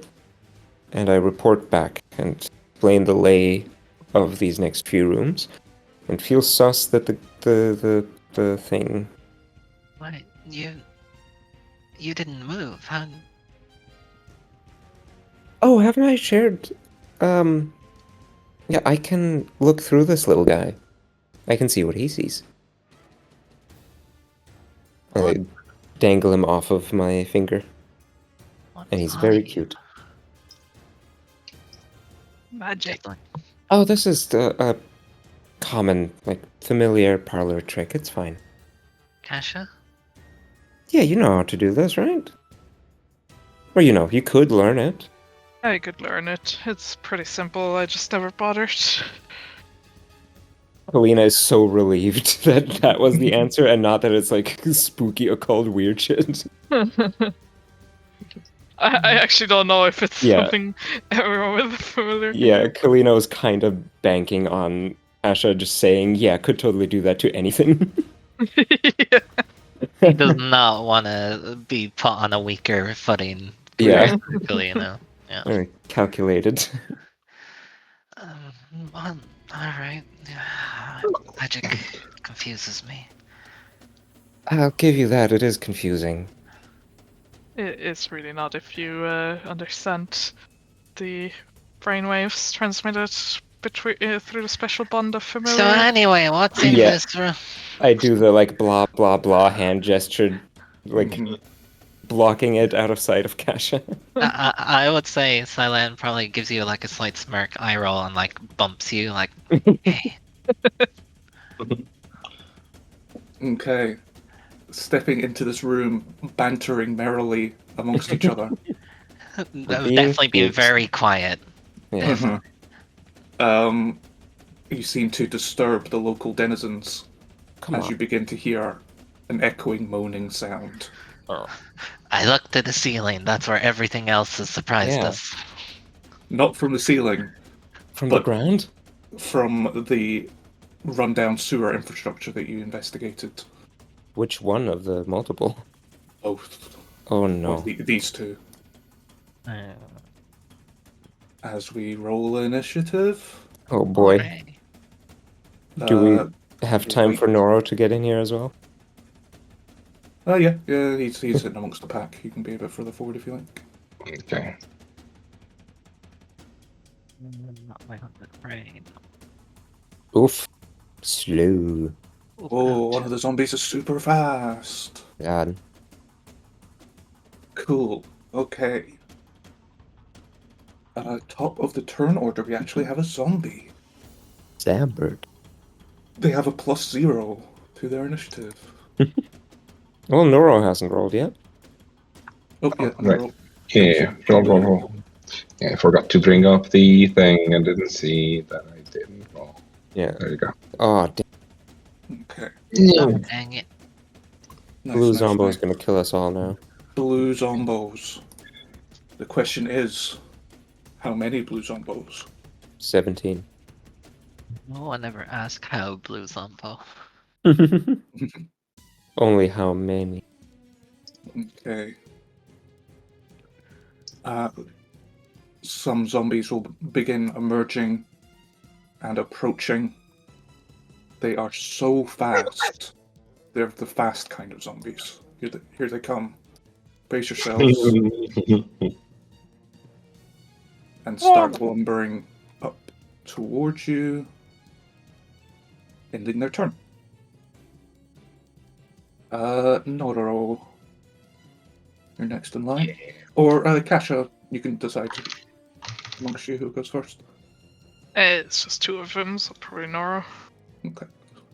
and I report back and explain the lay of these next few rooms, and feel sus that the thing. What? You didn't move. How? Oh, haven't I shared? Yeah, I can look through this little guy. I can see what he sees. What? I dangle him off of my finger, What's and he's on very you? cute. Magic. Oh, this is a common, familiar parlor trick. It's fine. Kasha? Yeah, you know how to do this, right? Or you could learn it. I could learn it. It's pretty simple. I just never bothered. Helena is so relieved that that was the answer and not that it's spooky, occult, weird shit. I actually don't know if it's Yeah. something everyone with familiar. Yeah, Kalina was kind of banking on Asha just saying, yeah, could totally do that to anything. Yeah. He does not want to be put on a weaker footing. Yeah. Basically, Yeah. Very calculated. Well, alright. Magic confuses me. I'll give you that, it is confusing. It's really not if you understand the brainwaves transmitted through the special bond of familiar. So anyway, what's in Yeah. this room? I do the blah blah blah hand gesture, Mhm. blocking it out of sight of Kasha. I would say Silent probably gives you a slight smirk, eye roll, and bumps you hey. Okay. Stepping into this room, bantering merrily amongst each other. That would being definitely be cute. very quiet. Yeah. Um, you seem to disturb the local denizens Come as on. you begin to hear an echoing, moaning sound. I looked to the ceiling. That's where everything else has surprised Yeah. us. Not from the ceiling, From the But- ground? from the rundown sewer infrastructure that you investigated. Which one of the multiple? Both. Oh Well, no. these two. As we roll initiative. Oh boy. Hooray. Do we uh, have time for Noro to get in here as well? yeah, he's sitting amongst the pack. He can be a bit further forward if you like. Okay. Not my hunted brain. Oof. Slow. Oh, one of the zombies is super fast. God. Cool. Okay. Top of the turn order, we actually have a zombie. Zambert. They have a +0 to their initiative. Well, Noro hasn't rolled yet. Oh, yeah, right. roll. Yeah, roll. Yeah, I forgot to bring up the thing and didn't see that I didn't roll. Yeah. There you go. Oh, damn. Okay. Oh, dang it. Nice, Blue nice, Zombo nice. is gonna kill us all now. Blue zombos. The question is, how many blue zombos? 17. No one ever asked how Blue Zombo. Only how many? Okay. Some zombies will begin emerging and approaching. They are so fast. They're the fast kind of zombies. Here they come. Brace yourselves and start lumbering up towards you, ending their turn. Nodoro, you're next in line. Or Kasha, you can decide amongst you who goes first. It's just two of them, so probably Nora. Okay.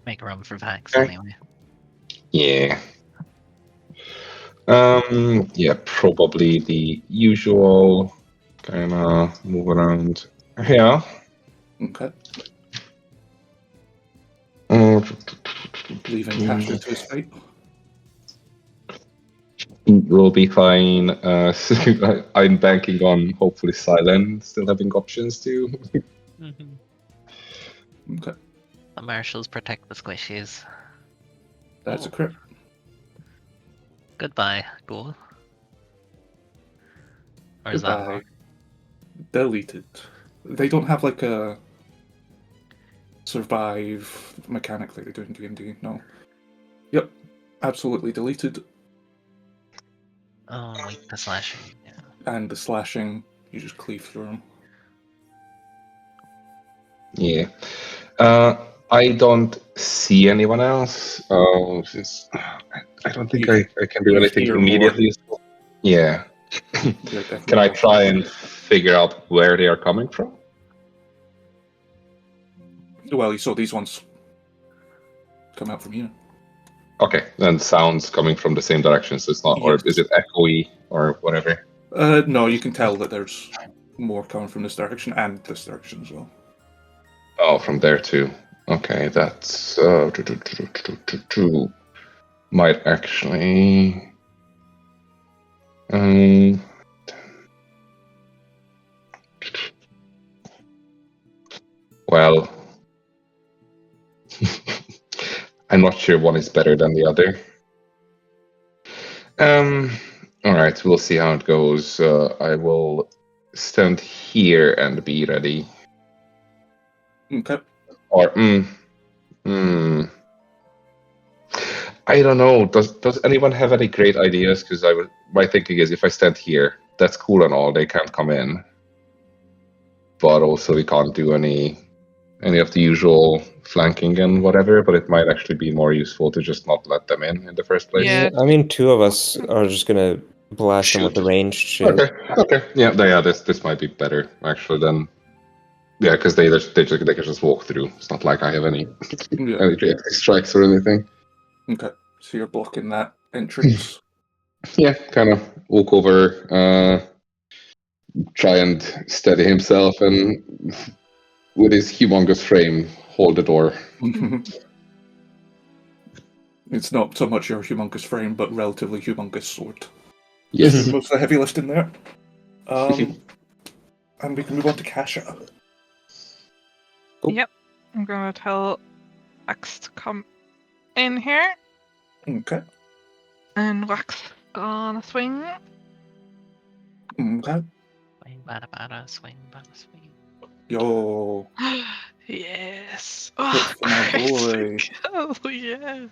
Make room for Vax Okay. anyway. Yeah. Yeah, probably the usual kind of move around here. Okay. Uh, Leaving Kasha to his fate. We'll be fine. I'm banking on hopefully Silent still having options too. Okay. The marshals protect the squishies. That's a crit. Goodbye, ghoul. Or is that Goodbye. Deleted. They don't have like a survive mechanic like they do in D&D, no. Yep. Absolutely deleted. Oh, wait, the slashing. Yeah. And the slashing, you just cleave through them. Yeah. I don't see anyone else. I don't think I can do you anything hear immediately. Yeah. Can I try and figure out where they are coming from? Well, you saw these ones come out from here. Okay, then sounds coming from the same direction, so it's not, or Yes. is it echoey or whatever? No, you can tell that there's more coming from this direction and this direction as well. Oh, from there too. Okay, that's might actually. Well, I'm not sure one is better than the other. All right, we'll see how it goes. I will stand here and be ready. Okay. Or I don't know. Does anyone have any great ideas? Because my thinking is if I stand here, that's cool and all. They can't come in, but also we can't do any of the usual flanking and whatever. But it might actually be more useful to just not let them in the first place. Yeah. I mean, two of us are just gonna blast them with the Shoot. ranged shit. Okay. Yeah. This might be better actually than. Yeah, because they can just walk through. It's not like I have any strikes or anything. Okay. So you're blocking that entrance. Yeah, kind of walk over, try and steady himself, and with his humongous frame, hold the door. It's not so much your humongous frame, but relatively humongous sword. Yes. Most of the heavy lift in there. And we can move on to Kasha. Yep. I'm gonna tell Wax to come in here, Okay. and Wax gonna swing. Okay. Swing, bada, bada, swing, bada, swing. Yo. Yes. Hit Oh, for my glory. crazy. Oh, yeah.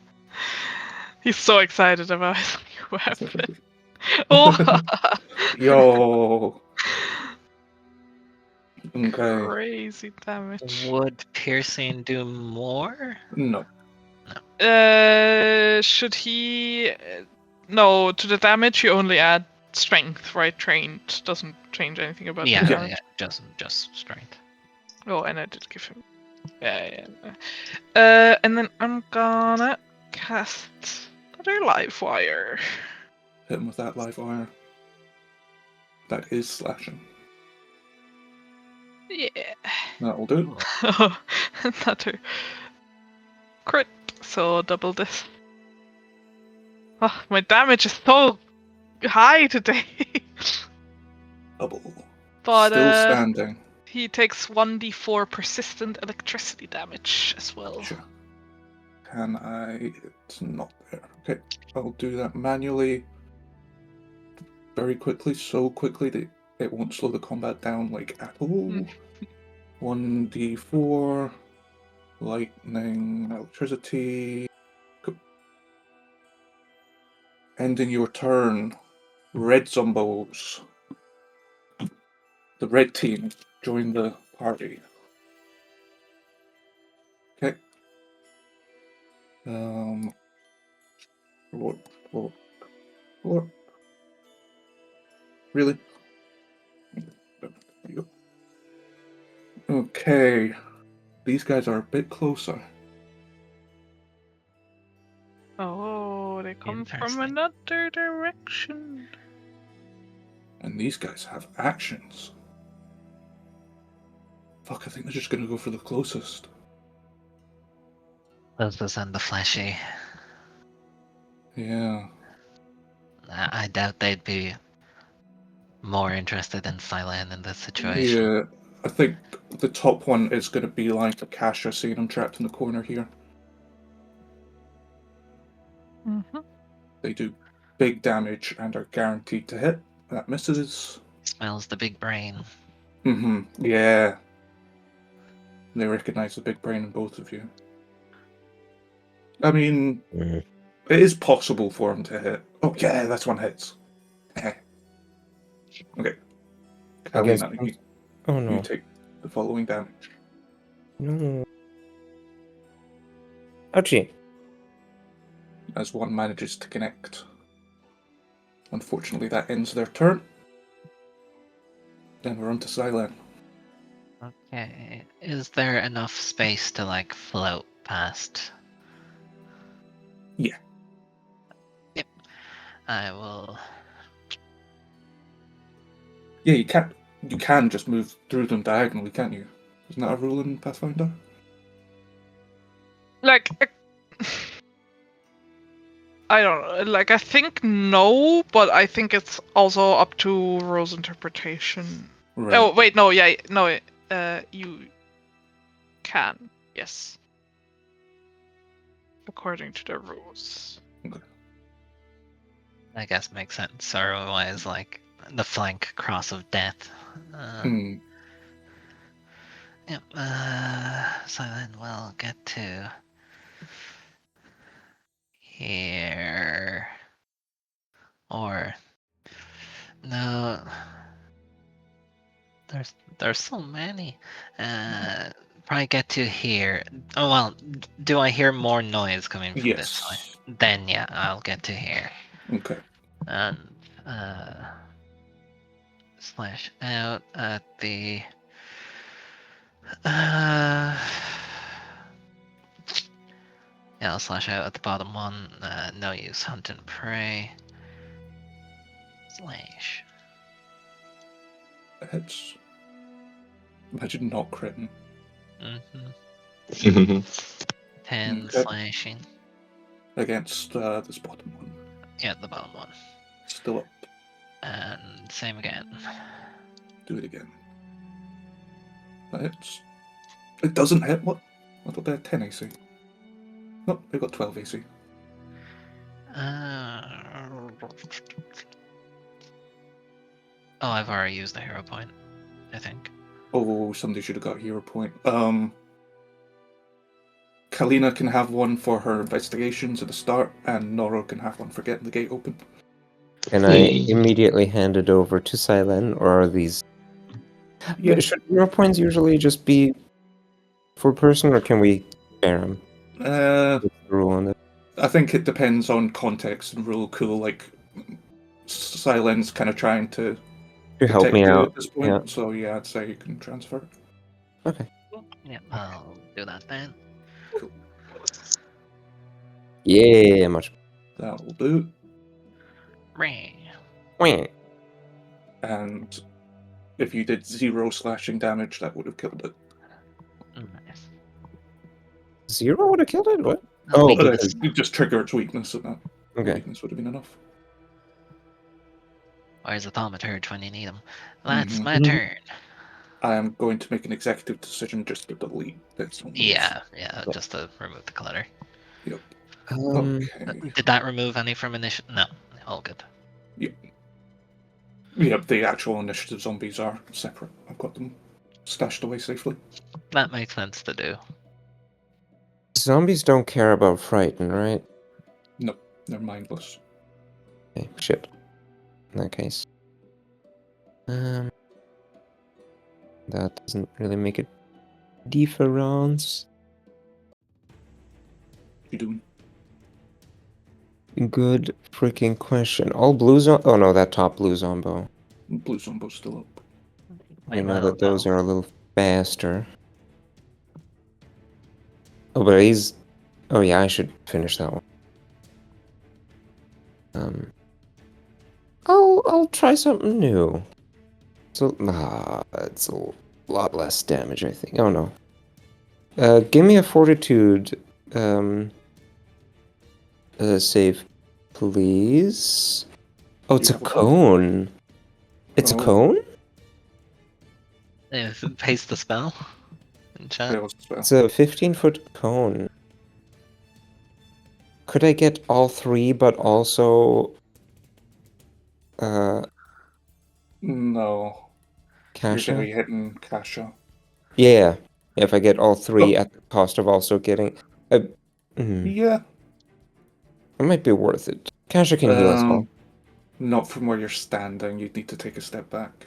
He's so excited about his new weapon. Oh, Yo. Okay. crazy damage. Would piercing do more? No. Should he? No, to the damage you only add strength, right? Trained doesn't change anything about the Yeah, damage. yeah, just strength. Oh, and I did give him. Yeah. And then I'm gonna cast another live wire. Hit him with that live wire. That is slashing. Yeah. That'll do. Another crit. So double this. Oh, my damage is so high today. Double. But Still standing. he takes 1d4 persistent electricity damage as well. Sure. Can I? It's not there. Okay. I'll do that manually. Very quickly. So quickly that it won't slow the combat down like at all. 1d4. Lightning. Electricity. Go. Ending your turn. Red Zombos. The red team join the party. Okay. Lord. Really? There you go. Okay. These guys are a bit closer. Oh, they come from Interesting. another direction. And these guys have actions. Fuck, I think they're just gonna go for the closest. Closest and the fleshy. Yeah. I doubt they'd be more interested in Silan in this situation. Yeah. I think the top one is gonna be like a Kasha, seeing him trapped in the corner here. Mm-hmm. They do big damage and are guaranteed to hit. That misses. Smells the big brain. Yeah. They recognize the big brain in both of you. I mean, it is possible for him to hit. Oh yeah, that's one hits. Okay. I guess. Kalina, Oh you no. take the following damage. No. Ouchie. As one manages to connect. Unfortunately, that ends their turn. Then we're on to Xylan. Okay. Is there enough space to like float past? Yeah. Yep. I will. Yeah, you can't. You can just move through them diagonally, can't you? Isn't that a rule in Pathfinder? Like, I don't know. Like, I think no, but I think it's also up to Rose interpretation. Right. Oh wait, no, yeah, no. You can, yes, according to the rules. I guess makes sense. Otherwise, like the flank cross of death. Yep. So then we'll get to here, or no. There's so many. Probably get to here. Oh well. Do I hear more noise coming from this side? Yes. Then yeah, I'll get to here. Okay. And slash out at the yeah, I'll slash out at the bottom one. No use hunt and prey. Slash. Hits. Imagine not critting. Mm-hmm. Mm-hmm. 10 Okay. slashing. Against this bottom one. Yeah, the bottom one. Still up. And same again. Do it again. That hits. It doesn't hit. What? I thought they had 10 AC. Nope, they got 12 AC. Oh, I've already used the hero point, I think. Oh, somebody should have got a hero point. Kalina can have one for her investigations at the start, and Noro can have one for getting the gate open. Can I immediately hand it over to Silen, or are these... Yeah. Should hero points usually just be for person, or can we share them? What's the rule on it? I think it depends on context and rule. Cool, like Silen's kind of trying to To help protect me you out. at this point. Yeah. So yeah, I'd say you can transfer. Okay. Yeah, I'll do that then. Yeah, much. That will do. Ring. Wah. And if you did 0 slashing damage, that would have killed it. Nice. 0 would have killed it? What? I'll Oh, make But this. you just trigger its weakness, and that Okay. weakness would have been enough. Where's the thaumaturge when you need him? That's Mhm. my turn. I am going to make an executive decision just to delete this one. Yeah, just to remove the clutter. Yep. Um, Okay. Did that remove any from initiative? No, all good. Yep, the actual initiative zombies are separate. I've got them stashed away safely. That makes sense to do. Zombies don't care about frighten, right? Nope, they're mindless. Okay, shit. In that case. That doesn't really make a difference. You doing? Good freaking question. All blue oh no, that top blue zombo. Blue zombo's still up. We know that those are a little faster. Oh, but he's... Oh yeah, I should finish that one. I'll try something new. So, it's a lot less damage, I think. Oh no. Give me a fortitude save, please. Oh, it's a You have a what? cone. It's a Oh. cone? Paste the spell in chat. Fails as well. It's a 15-foot cone. Could I get all 3, but also... No. You're going to Kasha? be hitting Kasha. Yeah. If I get all 3 at the cost of also getting... Yeah. It might be worth it. Kasha can heal us all. Not from where you're standing. You'd need to take a step back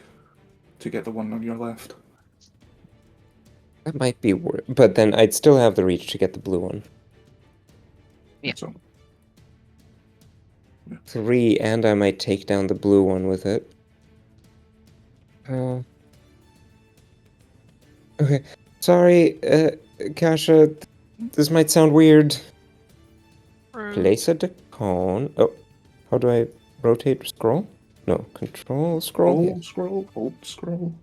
to get the one on your left. That might be worth... But then I'd still have the reach to get the blue one. Yeah. So, 3, and I might take down the blue one with it. Okay. Sorry, Kasha, this might sound weird. Place a cone. Oh, how do I rotate scroll? No, control scroll. Yeah. Hold scroll.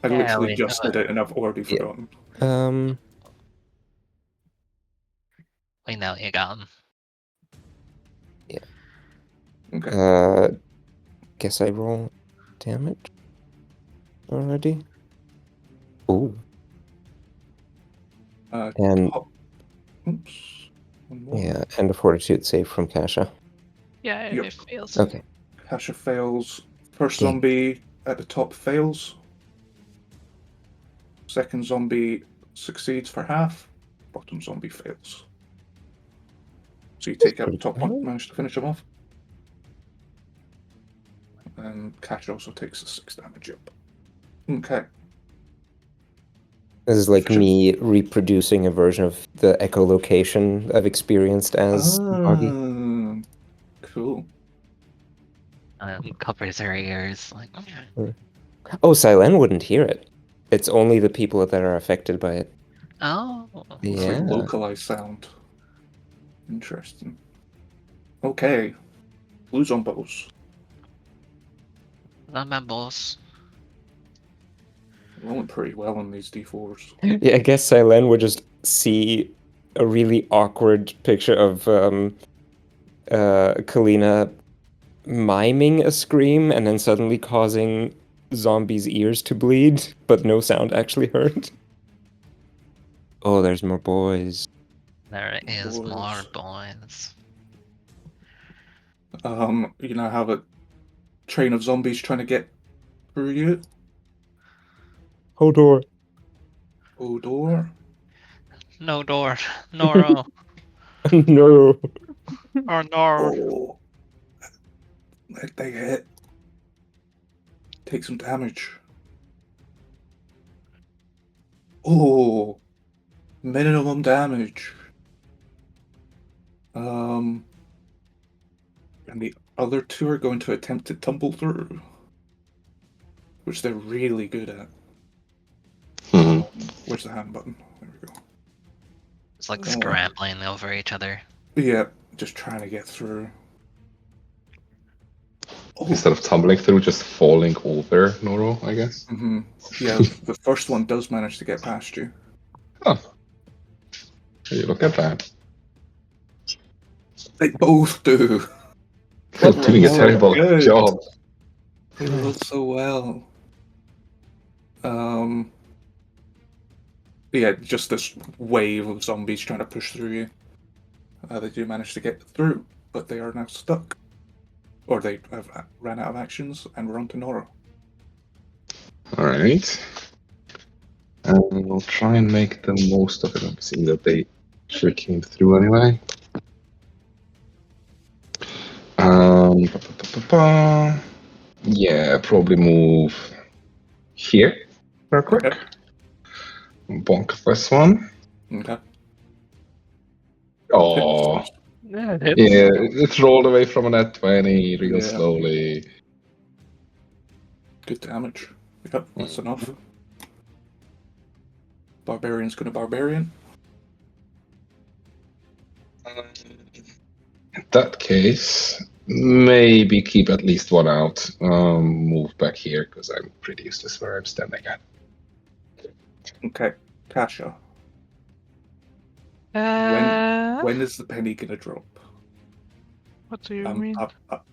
I Yeah, literally wait, just did it and I've already Yeah. forgotten. We know you got him. Okay. Guess I roll damage already. Ooh. And Oops. One more. yeah, and a fortitude save from Kasha. Yeah, Yep. it fails. Okay. Kasha fails. First Okay. zombie at the top fails. Second zombie succeeds for half. Bottom zombie fails. So you take out the top one, manage to finish him off. And Kasha also takes the 6 damage up. Okay. This is like me reproducing a version of the echolocation I've experienced as Augie. Cool. Covers her ears. Like, Oh, Silen wouldn't hear it. It's only the people that are affected by it. oh. It's Yeah. like localized sound. Interesting. Okay. Blue zombos. My boss. Rolling pretty well on these d4s. Yeah, I guess Silen would just see a really awkward picture of Kalina miming a scream and then suddenly causing zombies' ears to bleed, but no sound actually heard. Oh, there's more boys. There is Boys. more boys. You now have a train of zombies trying to get through you. Hodor. Odor. No door. Noro. No. Or nor. Oh. They hit. Take some damage. Oh. Minimum damage. And the other two are going to attempt to tumble through, which they're really good at. Mhm. Where's the hand button? There we go. It's like Oh. scrambling over each other. Yeah, just trying to get through. Oh. Instead of tumbling through, just falling over Noro, I guess. Mm-hmm. Yeah, the first one does manage to get past you. Oh. Hey, look at that. They both do. They're doing a terrible good. job. They roll so well. Yeah, just this wave of zombies trying to push through you. They do manage to get through, but they are now stuck. Or they have ran out of actions and we're on to Nora. Alright. And we'll try and make the most of it. I'm seeing that they sure came through anyway. Yeah, probably move here real quick. Okay. Bonk this one. Okay. Oh, Yeah, it hits. yeah, it's rolled away from a net 20 real Yeah. slowly. Good damage. Yep, that's enough. Barbarian's gonna barbarian. In that case, maybe keep at least one out. Move back here because I'm pretty useless where I'm standing at. Okay, Tasha. Uh, When is the penny gonna drop? what do you mean?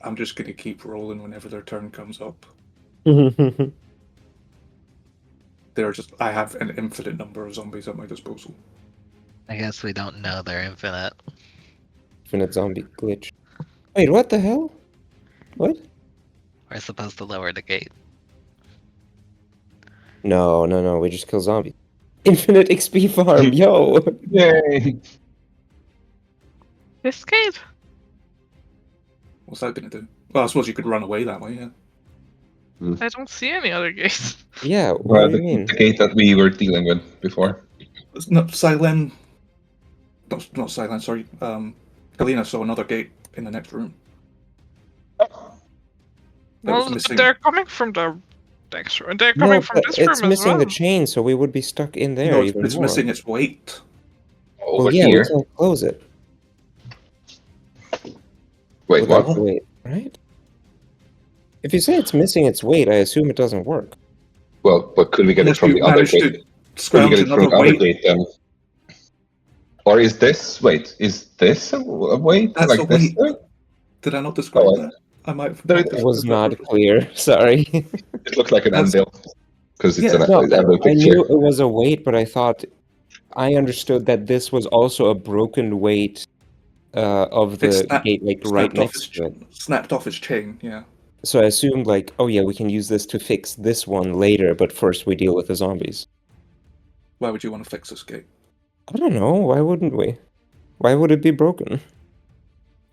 I'm just gonna keep rolling whenever their turn comes up. I have an infinite number of zombies at my disposal. I guess we don't know they're infinite. Infinite zombie glitch. Wait, what the hell? What? We're supposed to lower the gate. No, we just kill zombies. Infinite XP farm, yo! Yay! This gate? What's that gonna do? Well, I suppose you could run away that way, yeah. I don't see any other gates. Yeah, what do you mean? The gate that we were dealing with before. It's not Silen. Not Silen, sorry. Kalina saw another gate in the next room. That was Well, missing. they're coming from the next room. They're coming from this room it's as missing well. the chain, so we would be stuck in there No, even it's more. missing its weight. Over Well, yeah, here. we can't close it. Wait, without what? the weight, right? If you say it's missing its weight, I assume it doesn't work. Well, but could we get it Unless from you the other manage gate? to Could we scrounge get it from another the other weight. gate then? Or is this? Wait, is this a weight? That's like a this? weight. Did I not describe Oh, that? I might have There forgotten it It to was describe not that. clear. Sorry. It looked like an That's- anvil. Because it's Yeah, an No, anvil I picture. knew it was a weight, but I thought I understood that this was also a broken weight of the gate, like right next to it. Snapped off its chain, yeah. So I assumed, like, oh yeah, we can use this to fix this one later, but first we deal with the zombies. Why would you want to fix this gate? I don't know. Why wouldn't we? Why would it be broken?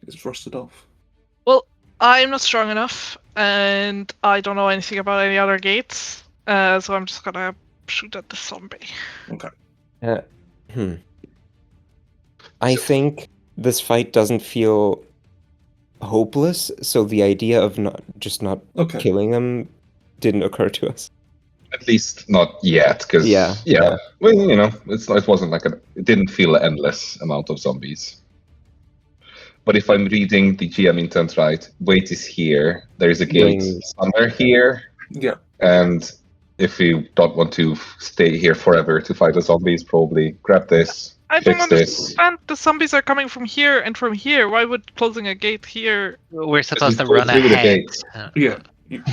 It's rusted off. Well, I'm not strong enough, and I don't know anything about any other gates, so I'm just gonna shoot at the zombie. Okay. I think this fight doesn't feel hopeless, so the idea of not Okay. killing them didn't occur to us. At least not yet, because Yeah. well, you know, it wasn't like it didn't feel an endless amount of zombies. But if I'm reading the GM intent right, weight is here. There is a gate Going- somewhere here, Yeah. and If you don't want to stay here forever to fight the zombies, probably grab this, I don't fix this. understand. The zombies are coming from here and from here. Why would closing a gate here? We're supposed to go run through the ahead. gate.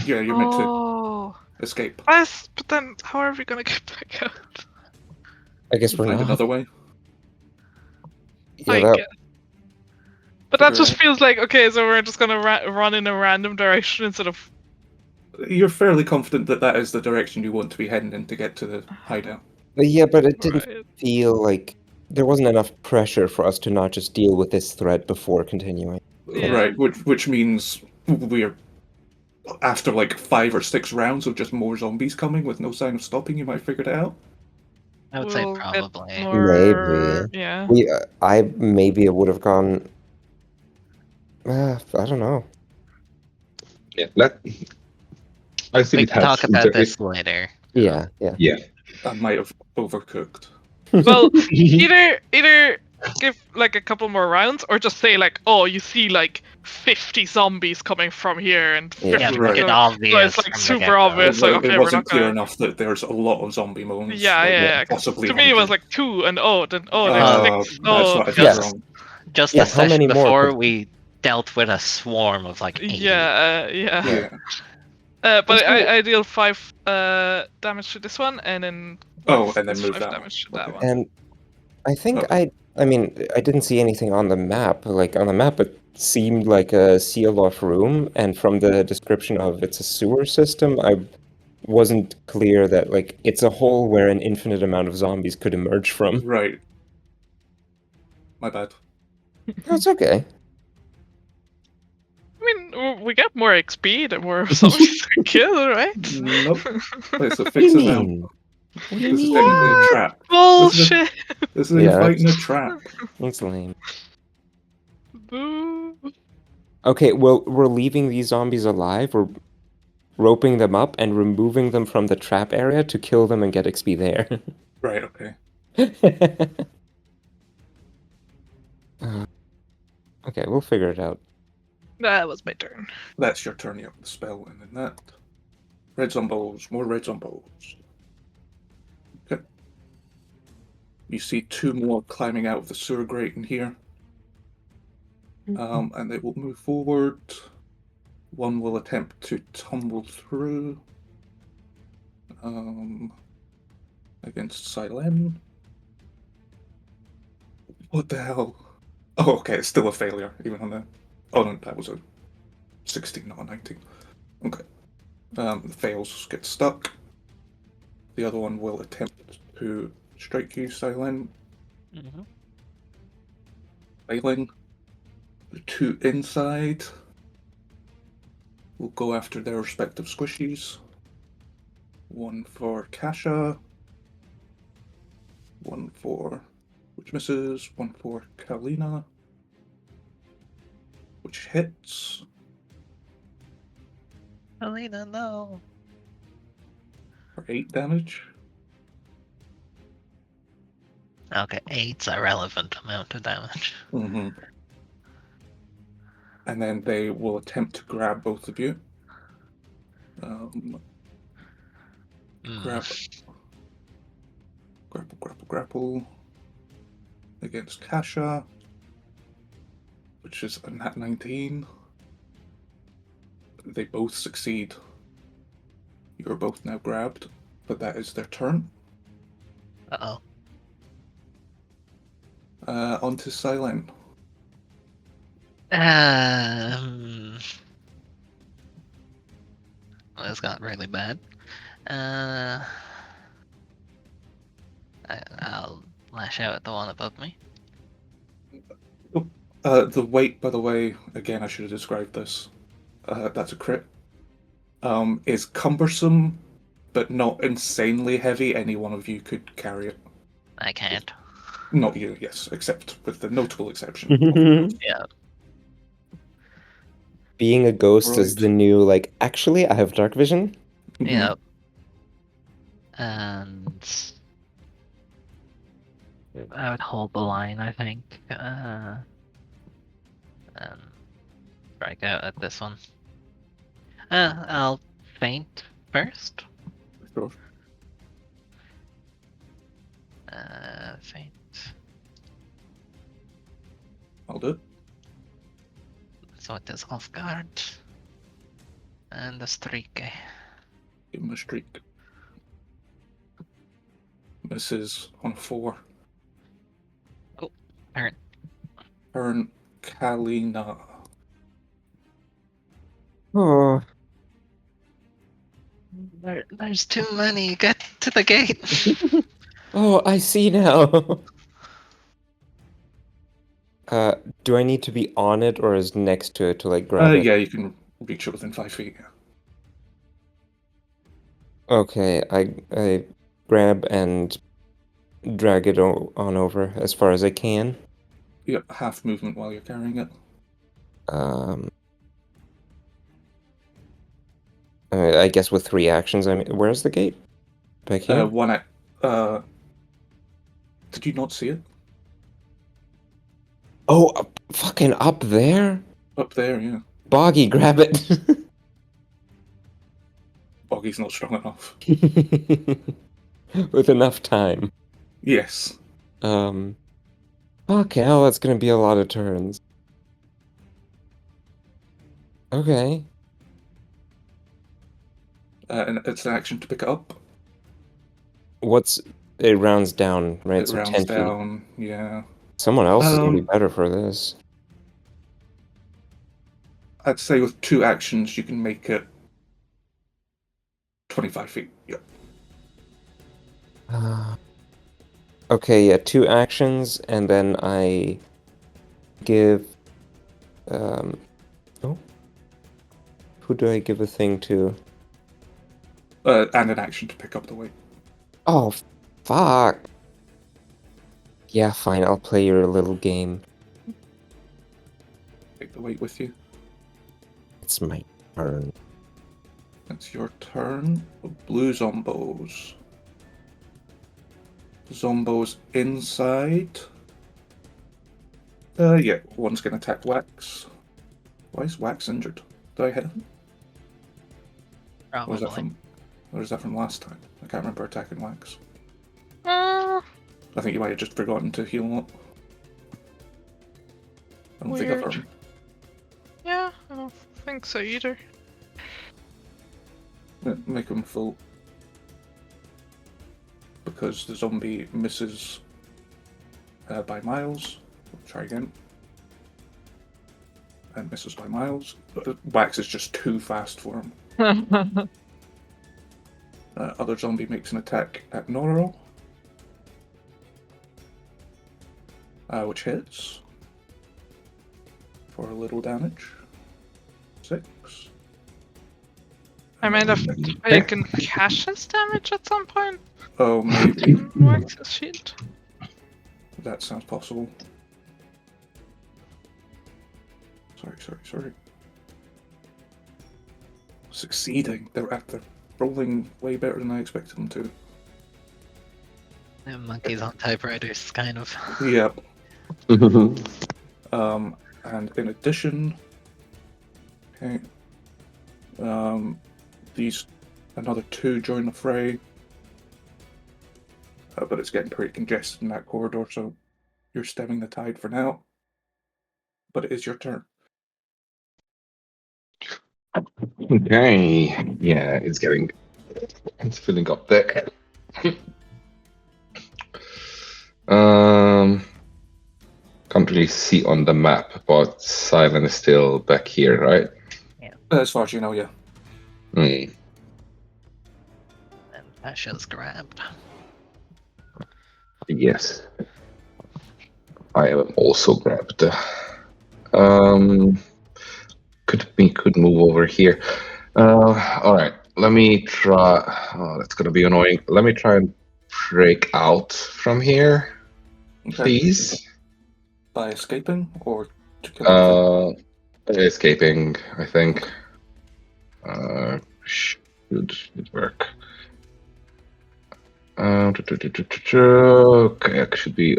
Yeah, you're meant to Oh. escape. But then how are we gonna get back out? I guess we're Find not. another way. Yeah, I that, guess. But that Figure just it out. feels like, okay, so we're just gonna run in a random direction instead of... You're fairly confident that that is the direction you want to be heading in to get to the hideout. but it didn't Right. feel like there wasn't enough pressure for us to not just deal with this threat before continuing. Yeah. Right, which means we're after like 5 or 6 rounds of just more zombies coming with no sign of stopping. You might have figured it out. I would say We'll get probably. more... Yeah. I maybe would have gone. I don't know. Yeah, I think We it can helps. talk about this later. Yeah. Yeah. I might have overcooked. Well, either give like a couple more rounds, or just say like, oh, you see like 50 zombies coming from here and 50 Yeah, Yeah, Right. make it so obvious. it's like from the super get-go. obvious. Like, It okay, we're wasn't not clear gonna. enough that there's a lot of zombie moans. Yeah, like, yeah. Possibly To me, it was 100. like 2, and there's 6. That's Oh, what I did Yes. wrong. Just Yeah, the how many session more before, could- we dealt with a swarm of like 80. yeah. Yeah. But Also- I deal 5 damage to this one, and then Oh, and then plus move 5 that damage to one. that Okay. one. And I think Okay. I mean, I didn't see anything on the map. Like on the map, it seemed like a seal-off room, and from the description of it's a sewer system, I wasn't clear that like it's a hole where an infinite amount of zombies could emerge from. Right. My bad. That's okay. I mean, we get more XP the more zombies we kill, right? Nope. It's a What do fix you it now. mean? What do you This is mean? technically a trap. Bullshit. This is a Yeah, fight in a that's- trap. That's lame. Boo. Okay, well, we're leaving these zombies alive. We're roping them up and removing them from the trap area to kill them and get XP there. Right, okay. Okay, we'll figure it out. That was my turn. That's your turn, you have the spell, and then that. Red zombos, more red zombos. Okay. You see 2 more climbing out of the sewer grate in here. And they will move forward. One will attempt to tumble through. Against Silen. What the hell? Oh, okay, it's still a failure, even on the... Oh no, that was a 16, not a 19. Okay. The fails, get stuck. The other one will attempt to strike you, Silen. Mhm. Failing. The 2 inside will go after their respective squishies. 1 for Kasha. 1 for... which misses. 1 for Kalina. Which hits. Alina, no. For 8 damage. Okay, 8's a relevant amount of damage. Mm-hmm. And then they will attempt to grab both of you. Grapple. Against Kasha. Which is a nat 19. They both succeed. You are both now grabbed, but that is their turn. Uh-oh. On to Silen. This got really bad. I'll lash out at the one above me. The weight, by the way, again, I should have described this. That's a crit. Is cumbersome, but not insanely heavy. Any one of you could carry it. I can't. Not you, yes, except with the notable exception. Yeah. Being a ghost is Right. the new, like, actually, I have dark vision. Mhm. Yep. And I would hold the line, I think. And strike out at this one. I'll faint first. Sure. Faint. I'll do it. So it is off guard. And a streak. Give him a streak. Misses on 4. Turn. Turn Kalina. Oh, There's too many. Get to the gate. oh, I see now. Do I need to be on it or is next to it to like grab it? Yeah, you can reach it within 5 feet. Okay, I grab and drag it on over as far as I can. Yep, half movement while you're carrying it. I guess with 3 actions. I mean, where's the gate? Back here. Did you not see it? Oh, fucking up there. Up there, yeah. Boggy, grab it. Boggy's not strong enough. With enough time. Yes. Fuck hell, that's gonna be a lot of turns. Okay. And it's an action to pick it up. It rounds down, right? It So rounds 10 feet. down, yeah. Someone else is gonna be better for this. I'd say with 2 actions, you can make it 25 feet. Yep. Okay, yeah, 2 actions, and then I give. Oh, who do I give a thing to? And an action to pick up the weight. Oh, fuck. Yeah, fine. I'll play your little game. Take the weight with you. It's my turn. It's your turn. Blue zombos. Zombos inside. Yeah, one's gonna attack Wax. Why is Wax injured? Did I hit him? Or Probably. is that from last time? I can't remember attacking Wax. Uh, I think you might have just forgotten to heal up. I don't think I've Weird. heard him. yeah, I don't think so either. Make him full. Because the zombie misses by miles. We'll try again. And misses by miles. Wax is just too fast for him. Other zombie makes an attack at Noro. Which hits. For a little damage. 6. I might have taken Cash's damage at some point. Oh, maybe. Wax's shield. That sounds possible. Sorry. Succeeding. They're rolling way better than I expected them to. Monkeys on typewriters, kind of. Yep. And in addition, okay, these another 2 join the fray, but it's getting pretty congested in that corridor, so you're stemming the tide for now. But it is your turn. Okay. Yeah, it's filling up there. Can't really see on the map, but Silent is still back here, right? As far as you know, yeah. Hmm. And Asha's grabbed. Yes. I am also grabbed. Could move over here. All right. Let me try. Oh, that's gonna be annoying. Let me try and break out from here, Okay. please. By escaping or to kill Escaping, I think. Should work. Okay, it should be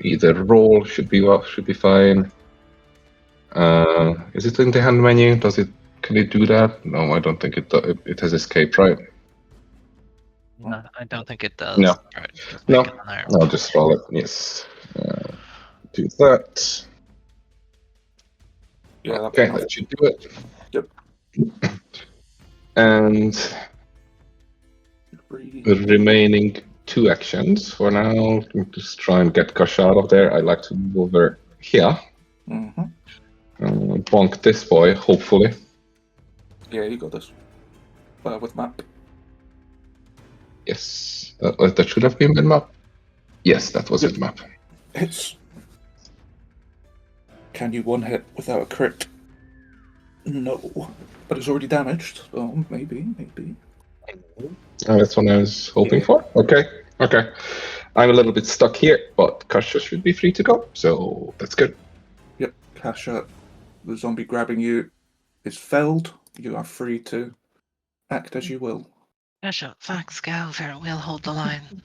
either roll should be fine. Is it in the hand menu? Can it do that? No, I don't think it has escape, right? No, I don't think it does. No. Alright, just No, make it an arm. I'll just roll it. Yes. Do that. Yeah, that'd be Okay, enough. that should do it. Yep. And Three. the remaining 2 actions for now. Just try and get Gush out of there. I'd like to move over here. Mm-hmm. Bonk this boy, hopefully. Yeah, you got this. With map. Yes. That should have been mid-map. Yes, that was Yep. mid-map. Hits. Can you one hit without a crit? No. But it's already damaged, so maybe. That's what I was hoping Yeah. for. Okay. I'm a little bit stuck here, but Kasha should be free to go, so that's good. Yep, Kasha, the zombie grabbing you is felled. You are free to act as you will. Kasha, thanks, Galver. We'll hold the line.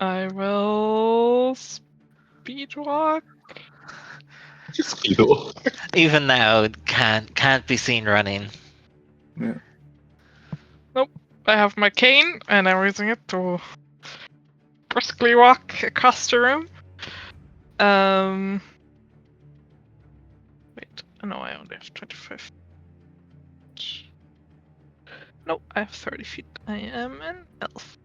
I will speed walk. Just feel. Even now, it can't be seen running. Yeah. I have my cane, and I'm using it to briskly walk across the room. Wait, no, I only have 25. No, I have 30 feet. I am an elf.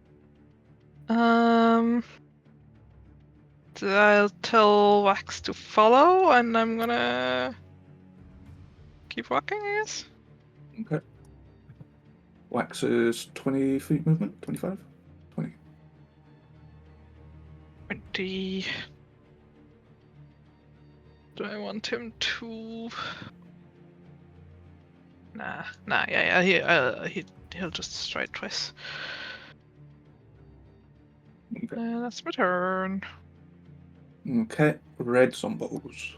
I'll tell Wax to follow, and I'm gonna keep walking, I guess. Okay. Wax is 20 feet movement? 25? 20. 20. Do I want him to? Nah, yeah. He'll just stride twice. Okay. That's my turn. Okay. Red zombos.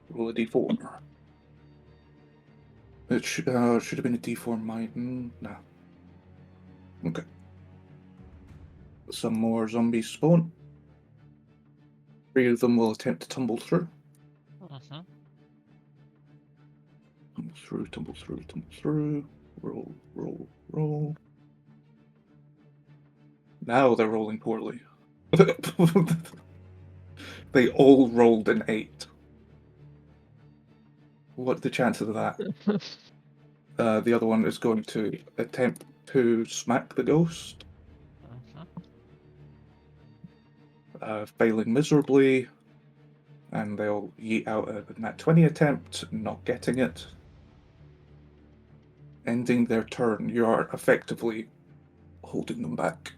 Roll a d4. It should have been a d4 mine. Nah. Okay. Some more zombies spawn. 3 of them will attempt to tumble through. Mm-hmm. Tumble through. Roll. Now they're rolling poorly. They all rolled an 8. What's the chances of that? The other one is going to attempt to smack the ghost, failing miserably, and they'll yeet out a nat 20 attempt, not getting it. Ending their turn, you are effectively holding them back.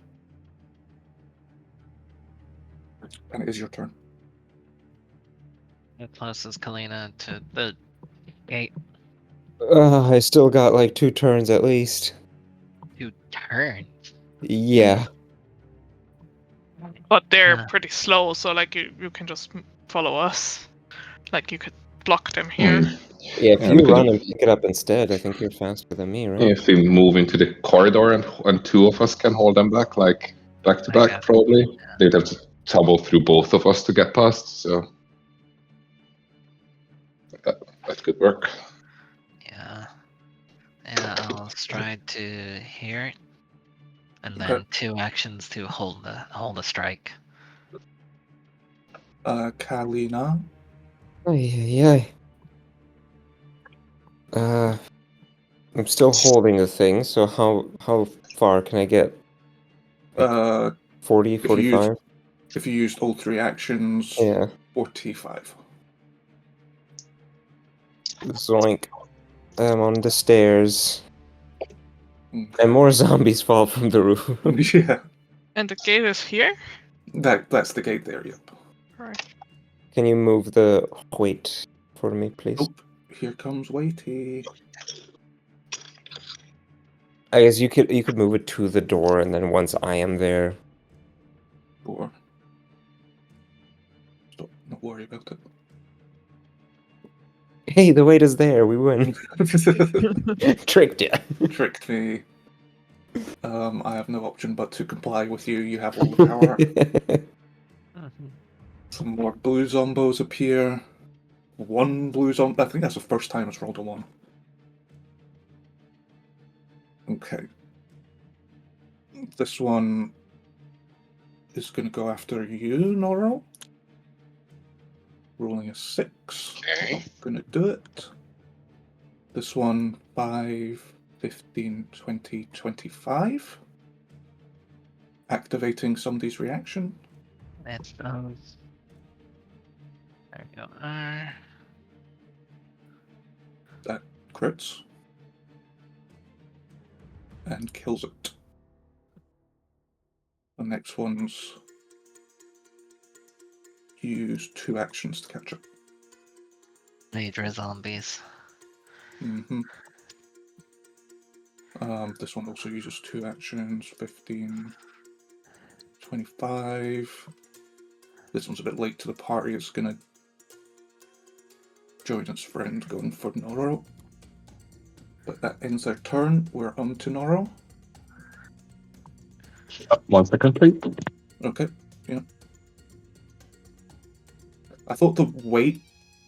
And it is your turn. How close is Kalina to the gate? I still got like 2 turns at least. To turn. Yeah. But they're Yeah. pretty slow, so like you can just follow us. Like you could block them here. Yeah, if Yeah, you we could- run and pick it up instead, I think you're faster than me, right? If we move into the corridor and 2 of us can hold them back, like back to back, Yeah. probably. They'd have to tumble through both of us to get past, so that could work. Yeah. I'll stride to here, and then Okay. 2 actions to hold the strike. Kalina. Ay. I'm still holding the thing, so how far can I get? 40, If you 45? If you used all 3 actions, Yeah. 45. Zoink. I'm on the stairs. Okay. And more zombies fall from the roof. Yeah, And the gate is here? that's the gate there, yep. Alright. Can you move the weight for me, please? Oh, here comes Weighty. I guess you could move it to the door, and then once I am there. Or stop, not worry about it. Hey, the weight is there. We win. Tricked ya. Tricked me. I have no option but to comply with you. You have all the power. Some more blue zombos appear. 1 blue zombie. I think that's the first time it's rolled a 1. Okay. This one is going to go after you, Noro. Rolling a 6. Okay. Not going to do it. This one, 5, 15, 20, 25. Activating somebody's reaction. It does. There we go. That crits. And kills it. The next one's use 2 actions to catch up. Major zombies. Mm-hmm. This one also uses 2 actions, 15, 25. This one's a bit late to the party. It's going to join its friend going for Noro. But that ends their turn. We're on to Noro. Once I complete. Okay, yeah. I thought the weight,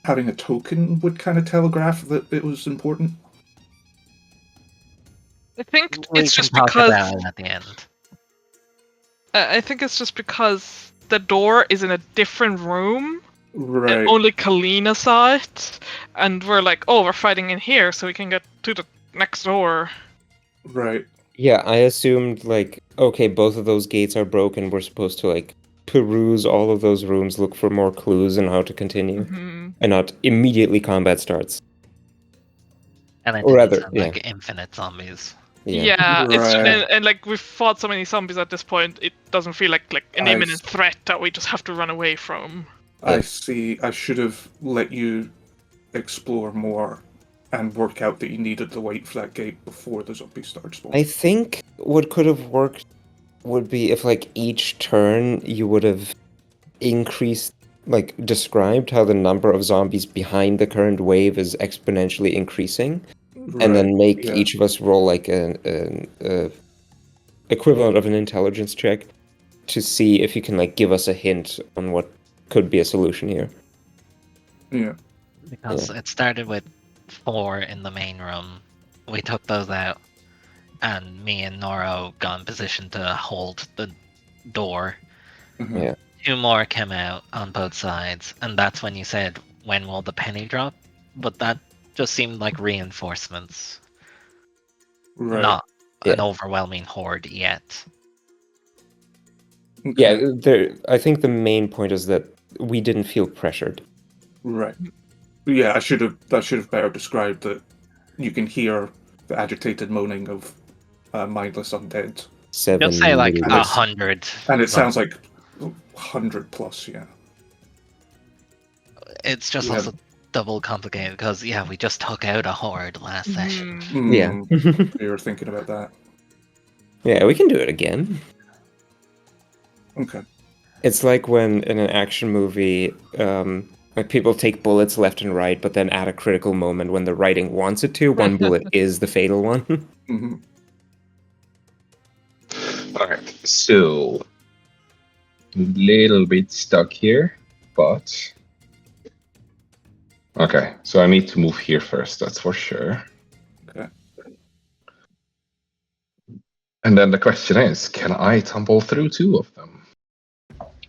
having a token, would kind of telegraph that it was important. I think We it's can just talk because about it at the end. I think it's just because the door is in a different room. Right. And only Kalina saw it, and we're like, oh, we're fighting in here, so we can get to the next door. Right. Yeah, I assumed, like, okay, both of those gates are broken. We're supposed to, like, peruse all of those rooms, look for more clues and how to continue, Mm-hmm. and not immediately combat starts. And it Or didn't rather, sound like infinite zombies. Yeah, it's Right. and like we've fought so many zombies at this point, it doesn't feel like an I imminent s- threat that we just have to run away from. I see. I should have let you explore more and work out that you needed to wait for that gate before the zombie started spawning. I think what could have worked would be if, like, each turn you would have increased, like, described how the number of zombies behind the current wave is exponentially increasing, and then make yeah. each of us roll, like, an equivalent of an intelligence check to see if you can, like, give us a hint on what could be a solution here. Yeah. Because it started with 4 in the main room. We took those out, and me and Noro got in position to hold the door. Mhm. Yeah. 2 more came out on both sides, and that's when you said, when will the penny drop? But that just seemed like reinforcements, Right. not an Yeah. overwhelming horde yet. Okay. Yeah, I think the main point is that we didn't feel pressured. Right. Yeah, I should have better described that you can hear the agitated moaning of mindless undead. 7 Just say like million. 100. And it sounds like 100 plus, yeah. It's just Yeah. also double complicated because we just took out a horde last session. Mhm. Yeah. You were thinking about that. Yeah, we can do it again. Okay. It's like when in an action movie, like people take bullets left and right, but then at a critical moment when the writing wants it to, one bullet is the fatal one. Mm-hmm. Alright, so a little bit stuck here, but okay, so I need to move here first, that's for sure. Okay. And then the question is, can I tumble through 2 of them?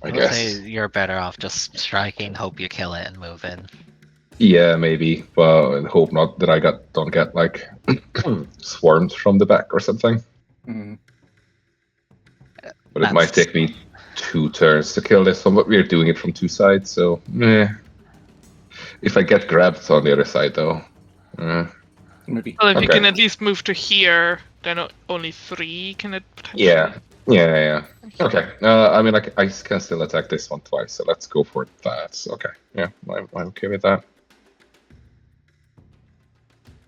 I I would guess. say you're better off just striking, hope you kill it, and move in. Yeah, maybe, but I hope not that I don't get like swarmed from the back or something. Mm-hmm. But it might take me 2 turns to kill this one, but we're doing it from 2 sides, so if I get grabbed on the other side though. Maybe. Well, if you Okay. can at least move to here, then only 3 can it potentially. Yeah. Okay. I mean, I can still attack this one twice, so let's go for that. Okay. Yeah, I'm okay with that.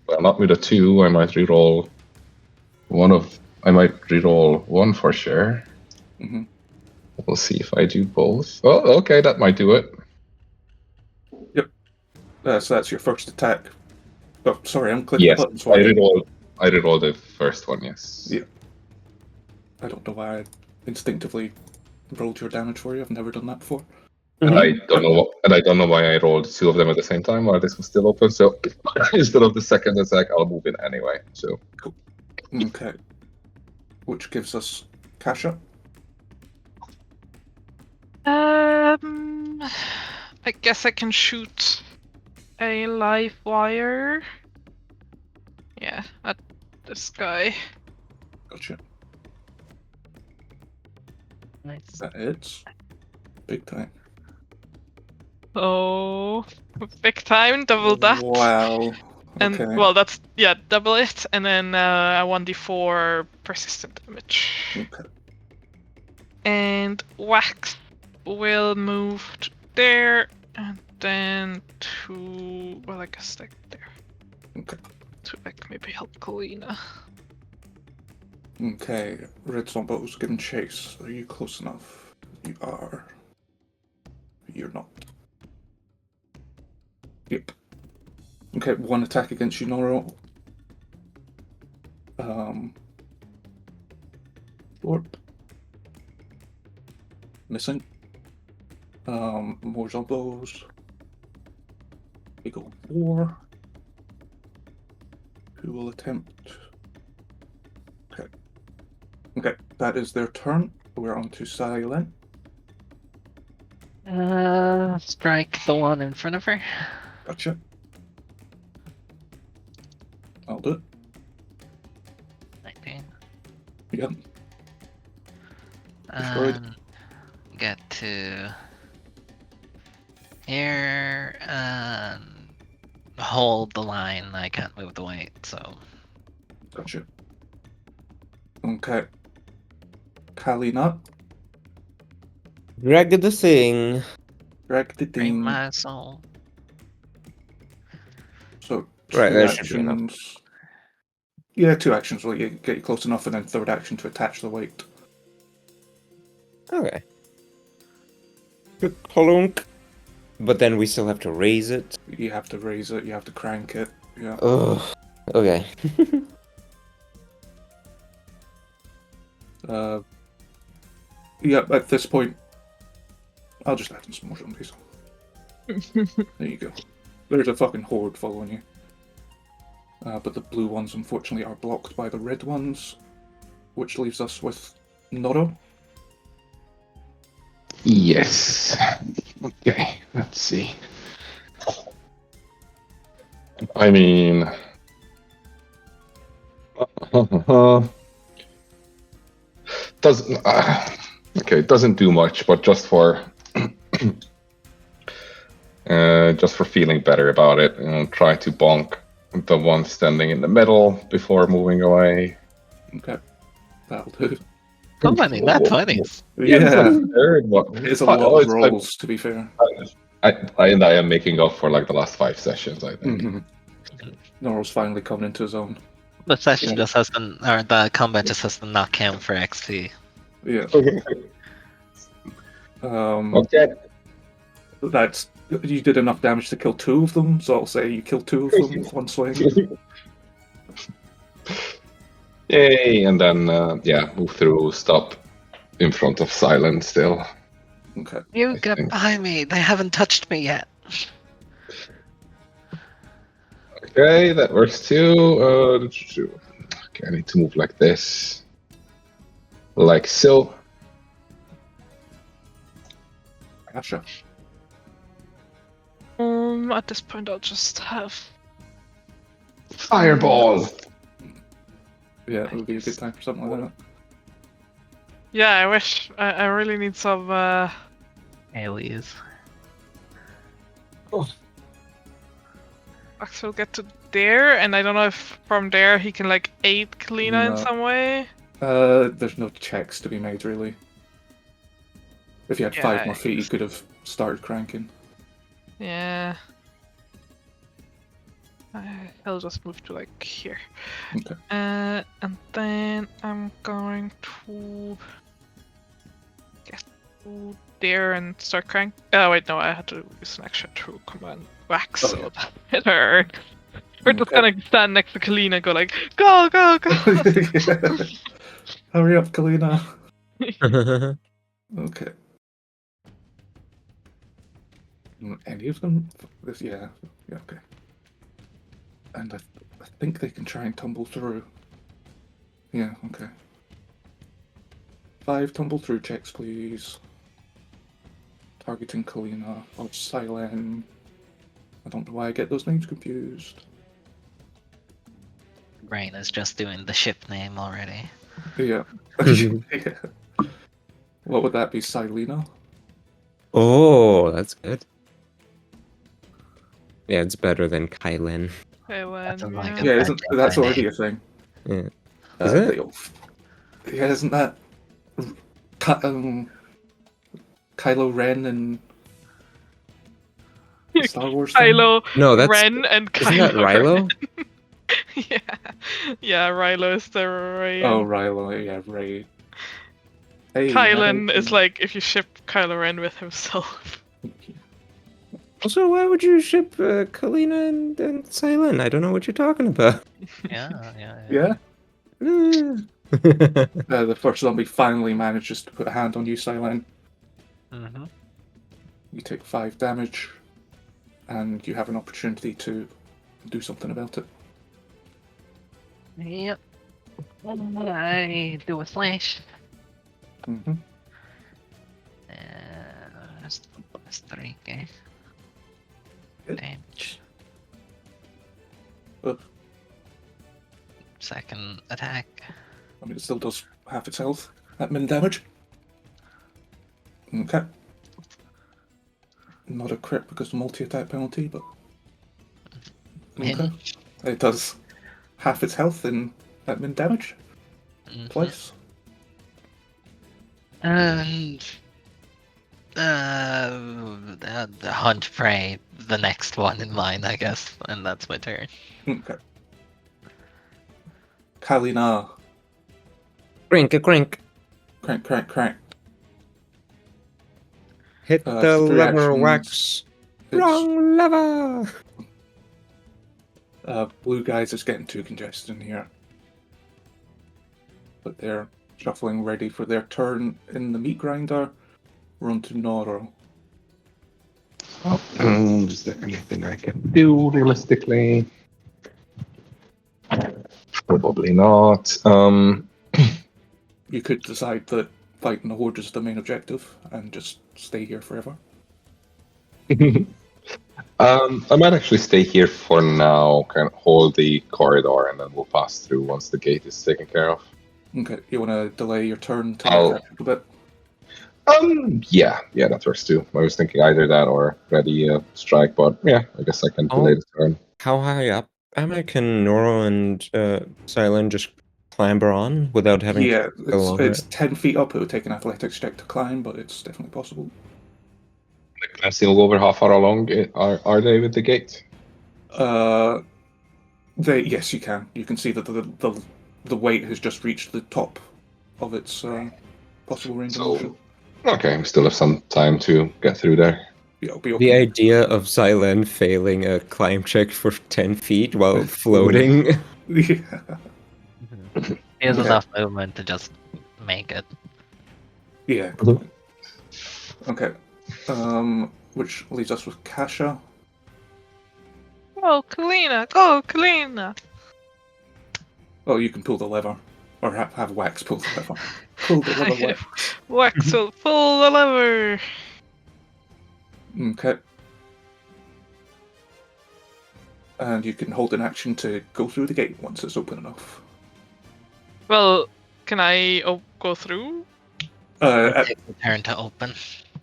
Well, not with a 2. I might reroll I might reroll 1 for sure. Mm-hmm. We'll see if I do both. Oh, okay, that might do it. So that's your first attack. Oh, sorry, I'm clicking Yes, buttons. I reroll the first one. Yes. Yeah. I don't know why I instinctively rolled your damage for you. I've never done that before. And I don't know why I rolled 2 of them at the same time while this was still open. So instead of the second attack, I'll move in anyway. So Okay. Which gives us Kasha? I guess I can shoot a live wire. Yeah, at this guy. Gotcha. Nice. That hits. Big time. Oh, big time, double that. Wow. And Okay. well, that's double it, and then a 1d4 persistent damage. Okay. And Wax will move to there, and then to I guess like there. Okay. To like maybe help Kalina. Okay. Red Zombo's giving chase. Are you close enough? You are. You're not. Yep. Okay, one attack against you, Noro. Warp. Missing. More Zombos. Big old 4. Who will attempt? Okay. Okay, that is their turn. We're on to Silent. Strike the one in front of her. Gotcha. I'll do it. 19. Yep. Destroyed. Get to here and hold the line. I can't move the weight, so Gotcha. Okay. Kalina. Drag the thing. Drag the bring thing. my soul. So Right, two that should be enough. actions. Yeah, 2 actions will get you close enough, and then third action to attach the weight. Okay. Clunk. But then we still have to raise it. You have to raise it. You have to crank it. Yeah. Ugh. Okay. Yeah. At this point, I'll just add in some more zombies. There you go. There's a fucking horde following you. But the blue ones, unfortunately, are blocked by the red ones, which leaves us with Noro. Yes. Okay, let's see. I mean, doesn't okay, it doesn't do much, but just for feeling better about it, try to bonk the one standing in the middle before moving away. Okay. That'll do. How many? Not 20s. Yeah. It's It's a lot of rolls, to be fair. I am making up for like the last 5 sessions, I think. Mm-hmm. Noro's finally coming into his own. The session just has to, or the combat just has to not count for XP. Yeah. Okay. That's you did enough damage to kill 2 of them, so I'll say you killed 2 of them with one swing. Yay! And then move through, stop in front of Silent still. Okay. You get behind me. They haven't touched me yet. Okay, that works too. Okay, I need to move like this. Like so. Gotcha. At this point, I'll just have. Fireball! Yeah, it would be a good time for something like that. Yeah, I wish. I really need some. Alias. Max will get to there, and I don't know if from there he can like aid Kalina in No. some way. There's no checks to be made, really. If you had 5 Yeah, more feet, you could have started cranking. Yeah. I'll just move to like here. Okay. And then I'm going to get to there and start crank. Oh wait, no, I had to use an action to command Wax, Oh, so that hit her. We're just Okay. gonna stand next to Kalina and go like, go, go, go! Yeah. Hurry up, Kalina. Okay. Any of them? Yeah, okay. And I think they can try and tumble through. Yeah, okay. 5 tumble through checks, please. Targeting Kalina or Silen. I don't know why I get those names confused. Brain is just doing the ship name already. Yeah. Yeah. What would that be, Silena? Oh, that's good. Yeah, it's better than Kylan. That's like Yeah. a Yeah, bad isn't Jedi that's already name. a thing? Yeah. Is it? Yeah, isn't that Kylo Ren and the Star Wars thing? Kylo No, that's Ren and isn't Kylo that Rilo? Ren. Yeah, Rilo is the Ray. Oh, Rilo, yeah, Ray. Hey, Kylan now- is like if you ship Kylo Ren with himself. Also, why would you ship Kalina and Silen? I don't know what you're talking about. Yeah. Uh, The first zombie finally manages to put a hand on you, Silent. Mm-hmm. You take 5 damage, and you have an opportunity to do something about it. Yep. I do a slash. Mm-hmm. That's 3, okay. Good. Damage. But, Second attack. I mean, it still does half its health at min damage. Okay. Not a crit because of multi-attack penalty, but okay. Min. It does half its health in at min damage Mhm. twice. And the hunt prey, the next one in line, I guess, and that's my turn. Okay. Kalina, Crink a crink. crank, crank, crank. Hit For the 3 lever actions, wax. it's, Wrong lever. blue guys is getting too congested in here. But they're shuffling ready for their turn in the meat grinder. Run to Noro. Is there anything I can do realistically? Probably not. You could decide that fighting the Horde is the main objective and just stay here forever. I might actually stay here for now, kind of hold the corridor, and then we'll pass through once the gate is taken care of. Okay, you want to delay your turn to I'll- catch up a bit? Yeah, that works too. I was thinking either that or ready strike, but yeah, I guess I can delay the turn. How high up am I? Can Noro and Silen just clamber on without having Yeah, to go over it's it? 10 feet up. It would take an athletics check to climb, but it's definitely possible. Can I still go over how far along are they with the gate? Yes, you can. You can see that the weight has just reached the top of its possible range of So- motion. Okay, we still have some time to get through there. Yeah, it'll be The okay. idea of Silen failing a climb check for 10 feet while floating. Yeah. He has Okay. enough movement to just make it. Yeah. Okay. Which leaves us with Kasha. Go, Kalina! Go, Kalina! Oh, you can pull the lever, or have Wax pull the lever. Pull the lever, Wax. Wax will pull the lever! Okay. And you can hold an action to go through the gate once it's open enough. Well, can I go through? At, Take the turn to open.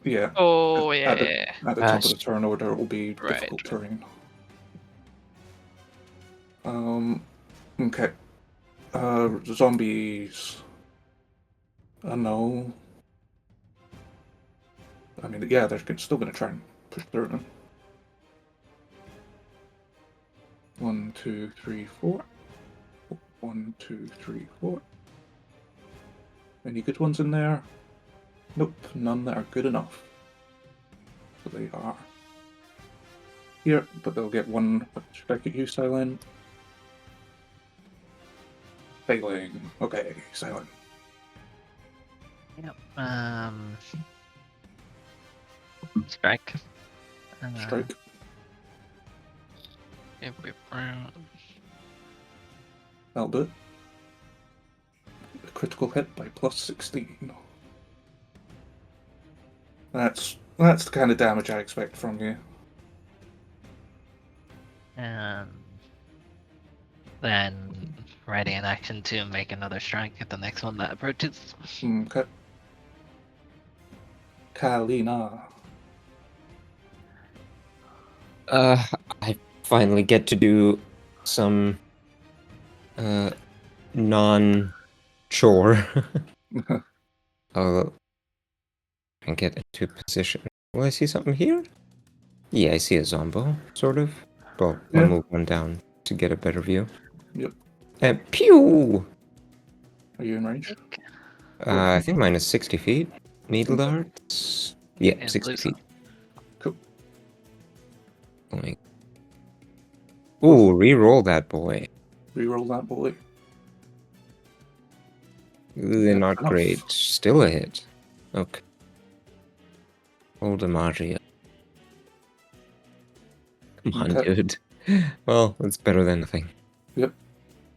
yeah. Oh, At the- yeah. At the top of the turn order, it will be Right. difficult terrain. Okay. Zombies. No. I mean, yeah, they're still going to try and push through them. 1, 2, 3, 4. 1, 2, 3, 4. Any good ones in there? Nope, none that are good enough. So they are here, but they'll get one strike at you, Silent. Failing. Okay, Silent. Yep. Strike. Strike. That'll do it. A critical hit by plus 16. That's the kind of damage I expect from you. And then ready in action to make another strike at the next one that approaches. Okay. Kalina. I finally get to do some non-chore. I'll and get into position. Will I see something here? Yeah, I see a zombo, sort of. Well, I'll Yeah. move one down to get a better view. Yep. Pew! Are you in range? I think mine is 60 feet. Needle Okay. darts? Yeah, And 60 blue feet. Cool. Like... Ooh, re-roll that boy. Reroll that boy. They're not enough. great. Still a hit. Okay. Hold a Magia. Come on, Okay. dude. Well, it's better than nothing. Yep.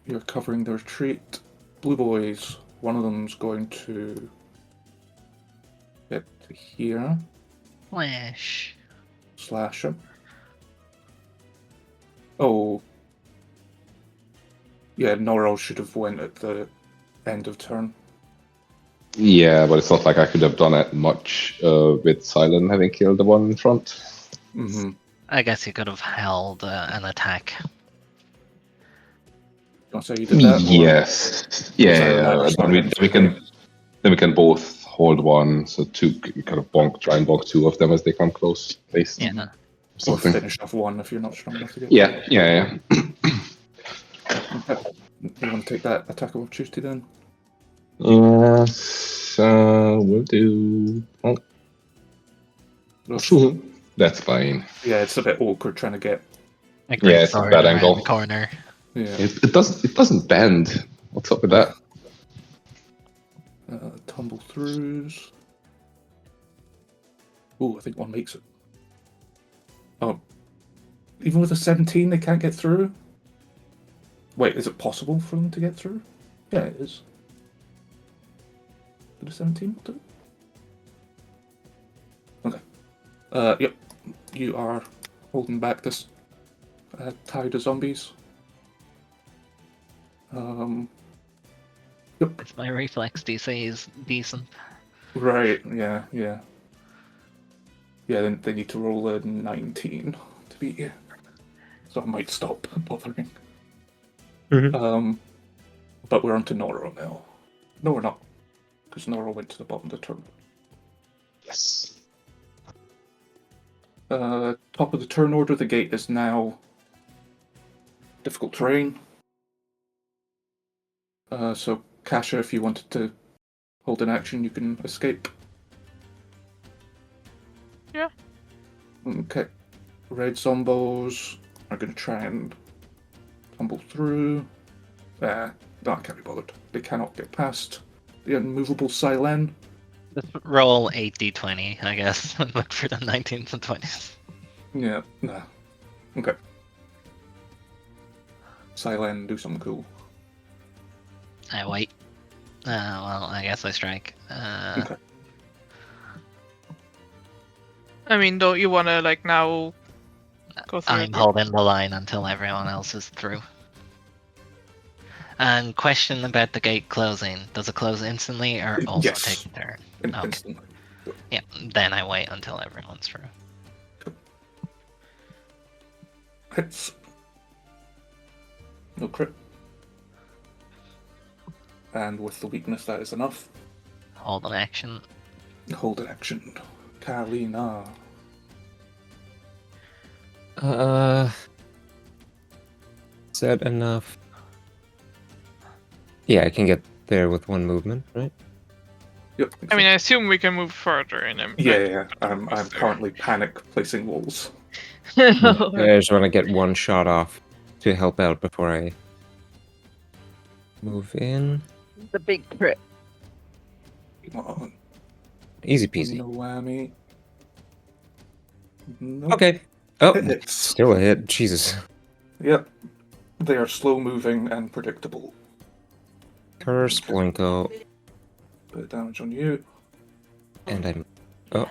You're covering the retreat. Blue boys. One of them's going to get to here. Flash. Slash him. Oh. Yeah, Norrell should have went at the end of turn. Yeah, but it's not like I could have done it much with Silent having killed the one in front. Mm-hmm. I guess you could have held an attack. You want to say you did that? Or Yes. there Yeah. another Then we can both hold one, so two kind of try and bonk two of them as they come close, at least. Yeah. or Something. finish off one if you're not strong enough to get. Yeah. Okay. You want to take that attack of opportunity then? Yes, we'll do. Oh. That's fine. Yeah, it's a bit awkward trying to get. A Yeah, it's a sword bad around angle. the corner. Yeah. It doesn't bend. What's up with that? Tumble throughs. Oh, I think one makes it. Oh. Even with a 17, they can't get through? Wait, is it possible for them to get through? Yeah, it is. Did a 17 do it? Okay. Yep. You are holding back this tide of zombies. Yep. If my reflex DC is decent. Right, yeah. Yeah, then they need to roll a 19 to beat you. So I might stop bothering. Mhm. But we're on to Noro now. No, we're not. Because Noro went to the bottom of the turn. Yes. Top of the turn order, the gate is now difficult terrain. So, Kasha, if you wanted to hold an action, you can escape. Yeah. Okay. Red zombos are going to try and tumble through. No, I can't be bothered. They cannot get past the unmovable Silen. Just roll 8d20, I guess, and look for the 19s and 20s. Yeah, nah. Okay. Silen, do something cool. I wait. Well, I guess I strike. Okay. I mean, don't you want to like now go through? I'm holding the line until everyone else is through. And question about the gate closing. Does it close instantly or also Yes. take a turn? Okay. Instantly. Yeah, then I wait until everyone's through. Hits. No crit. And with the weakness, that is enough. Hold an action. Hold an action. Kalina. Is that enough? Yeah, I can get there with one movement, right? Yep. I mean, I assume we can move further in him. Yeah. I'm currently panic placing walls. I just want to get one shot off to help out before I move in. The big crit. Come on. Easy peasy. No whammy. Nope. Okay. Oh, It hits. still a hit. Jesus. Yep. They are slow moving and predictable. Curse, Blanco, Bit of damage on you. and I'm... Oh,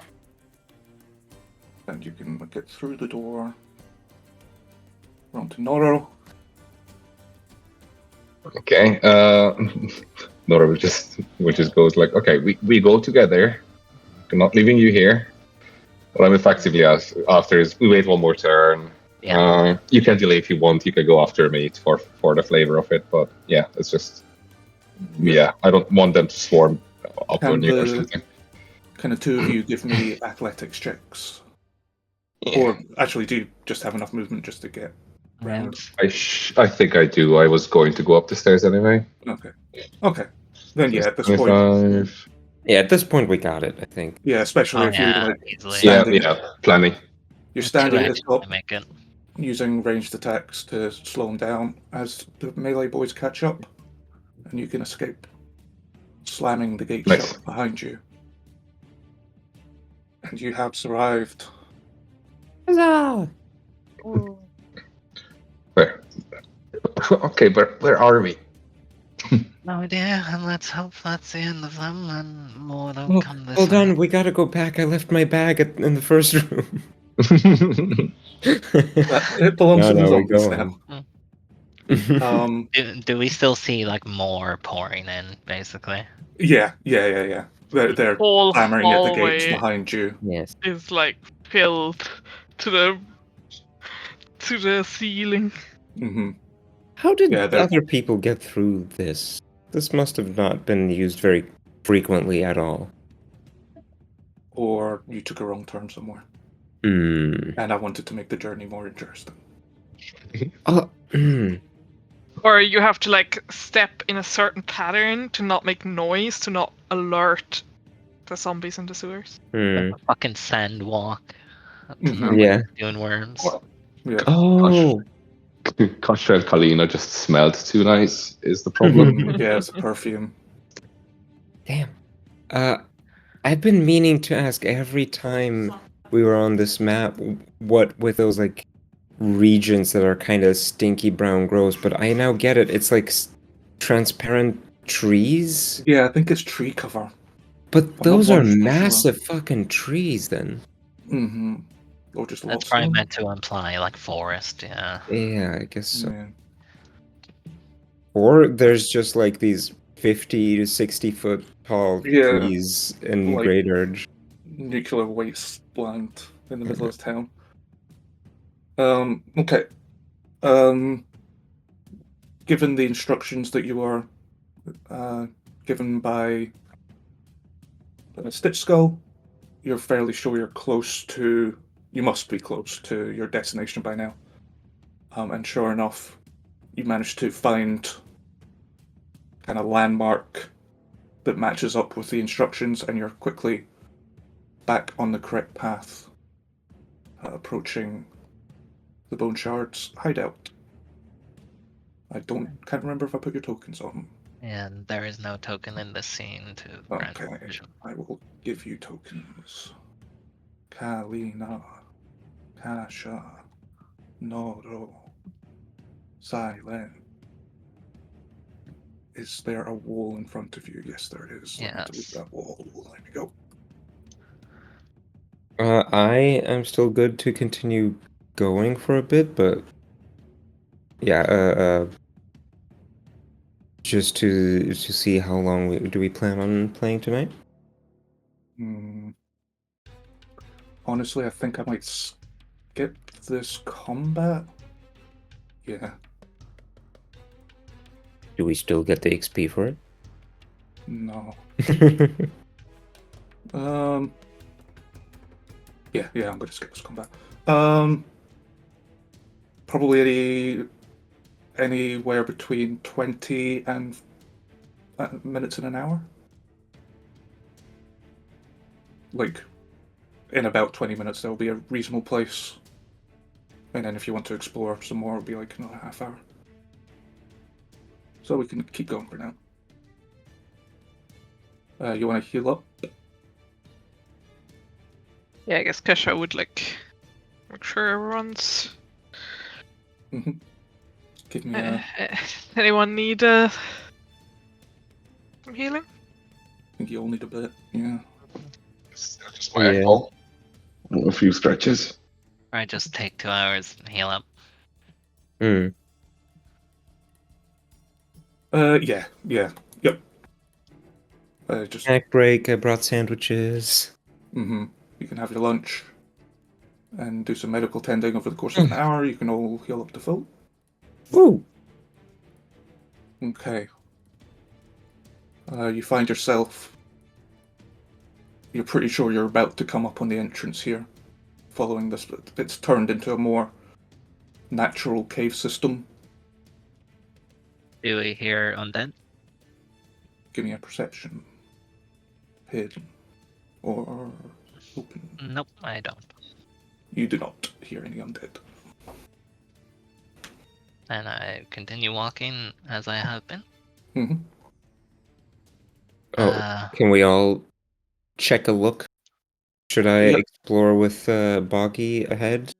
And you can get through the door. Run to Noro. Okay. Nora will just goes like, okay, we go together. I'm not leaving you here. What I'm effectively after is we wait one more turn. Yeah. You can delay if you want. You can go after meat for the flavor of it, but yeah, it's just I don't want them to swarm up on you or something. Can the two of you give me athletics checks? Yeah. Or actually, do you just have enough movement just to get round? I think I do. I was going to go up the stairs anyway. Okay. Then yeah, at this point, 25. Yeah, at this point we got it, I think. yeah, especially if you're like easily. standing, Plenty. you're standing at the Two top, to make it. using ranged attacks to slow them down as the melee boys catch up, and you can escape, slamming the gate Nice. shut behind you. And you have survived. Huzzah! Where? Okay, but where are we? No idea, and let's hope that's the end of them, and more don't come this Hold way. on, we gotta go back. I left my bag in the first room. It belongs to the we zombies go now. on. Do we still see like more pouring in, basically? Yeah. They're Whole clamoring at the gates hallway behind you. Yes. is like filled to the ceiling. Hmm. How did Yeah, they're- other people get through this? This must have not been used very frequently at all. Or you took a wrong turn somewhere. Hmm. And I wanted to make the journey more interesting. Oh, Or you have to like step in a certain pattern to not make noise, to not alert the zombies in the sewers. Like a fucking sand walk. To not Yeah. like doing worms. Yeah. Oh. Kasha and Kalina just smelled too nice, is the problem. Yeah, it's a perfume. Damn. I've been meaning to ask every time we were on this map what with those like regions that are kind of stinky brown gross, but I now get it. It's like transparent trees. Yeah, I think it's tree cover. But not those are 100% sure. massive fucking trees then. Mm-hmm. Or just That's lots probably of them. meant to imply like forest, yeah. Yeah, I guess so. Yeah. Or there's just like these 50 to 60 foot tall Yeah, trees in like- Great Urge. Nuclear wasteland in the middle of town. Okay. Given the instructions that you are given by Stitch Skull, you're fairly sure you're close to. You must be close to your destination by now. And sure enough, you managed to find kind of landmark that matches up with the instructions, and you're quickly back on the correct path, approaching the Boneshards hideout. Can't remember if I put your tokens on. And there is no token in this scene to grant Okay, permission. I will give you tokens. Kalina, Kasha, Noro, Silent. Is there a wall in front of you? Yes, there is. Let me delete Yes. that wall. There we go. I am still good to continue going for a bit, but yeah, just to see how long do we plan on playing tonight? Honestly, I think I might skip this combat. Yeah. Do we still get the XP for it? No. Yeah, I'm gonna skip this combat. Probably anywhere between 20 and minutes and an hour. Like, in about 20 minutes, there'll be a reasonable place. And then if you want to explore some more, it'll be like another half hour. So we can keep going for now. You want to heal up? Yeah, I guess Kesha would like make sure everyone's. Give me a... Anyone need some healing? I think you'll need a bit, yeah. It's just my Yeah. eyeball. A few stretches. I just take 2 hours and heal up. Hmm. Yeah. Yep. Just Snack break. I brought sandwiches. You can have your lunch and do some medical tending over the course of an hour. You can all heal up to full. Woo! Okay. You find yourself. You're pretty sure you're about to come up on the entrance here, following this. It's turned into a more natural cave system. Do we hear undead? Give me a perception. Hidden. Or open. Nope, I don't. You do not hear any undead. And I continue walking as I have been. Mm-hmm. Oh, can we all check a look? Should I Yep. explore with Boggy ahead?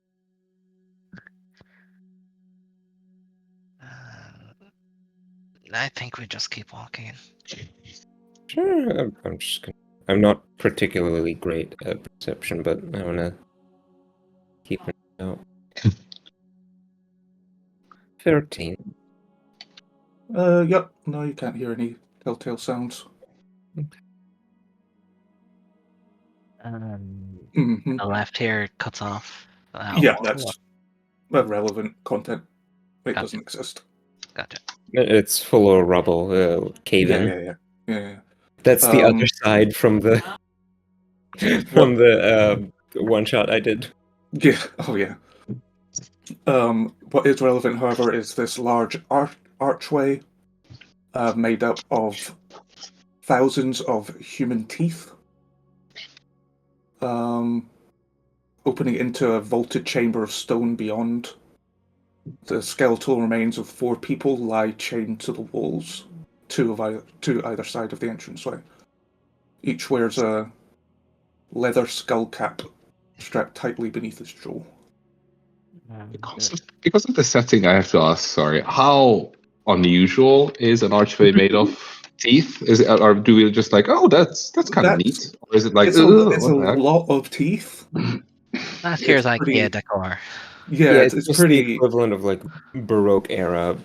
I think we just keep walking. Sure. I'm just gonna. I'm not particularly great at perception, but I wanna keep an eye out. 13. Yep. No, you can't hear any telltale sounds. Mm-hmm. The left here cuts off. Yeah, that's irrelevant content. It Gotcha. doesn't exist. Gotcha. It's full of rubble, cave-in. Yeah. That's the other side from the one shot I did. Yeah. Oh yeah. What is relevant, however, is this large archway made up of thousands of human teeth, opening into a vaulted chamber of stone beyond. The skeletal remains of 4 people lie chained to the walls, to either side of the entranceway. Each wears a leather skull cap strapped tightly beneath his jaw. Because of the setting, I have to ask, sorry, how unusual is an archway made of teeth? Is it, or do we just like, oh, that's kind of neat? Or is it like, It's a what the heck? lot of teeth. Last year's It's pretty- IKEA decor. Yeah, it's just the pretty. equivalent of like Baroque era.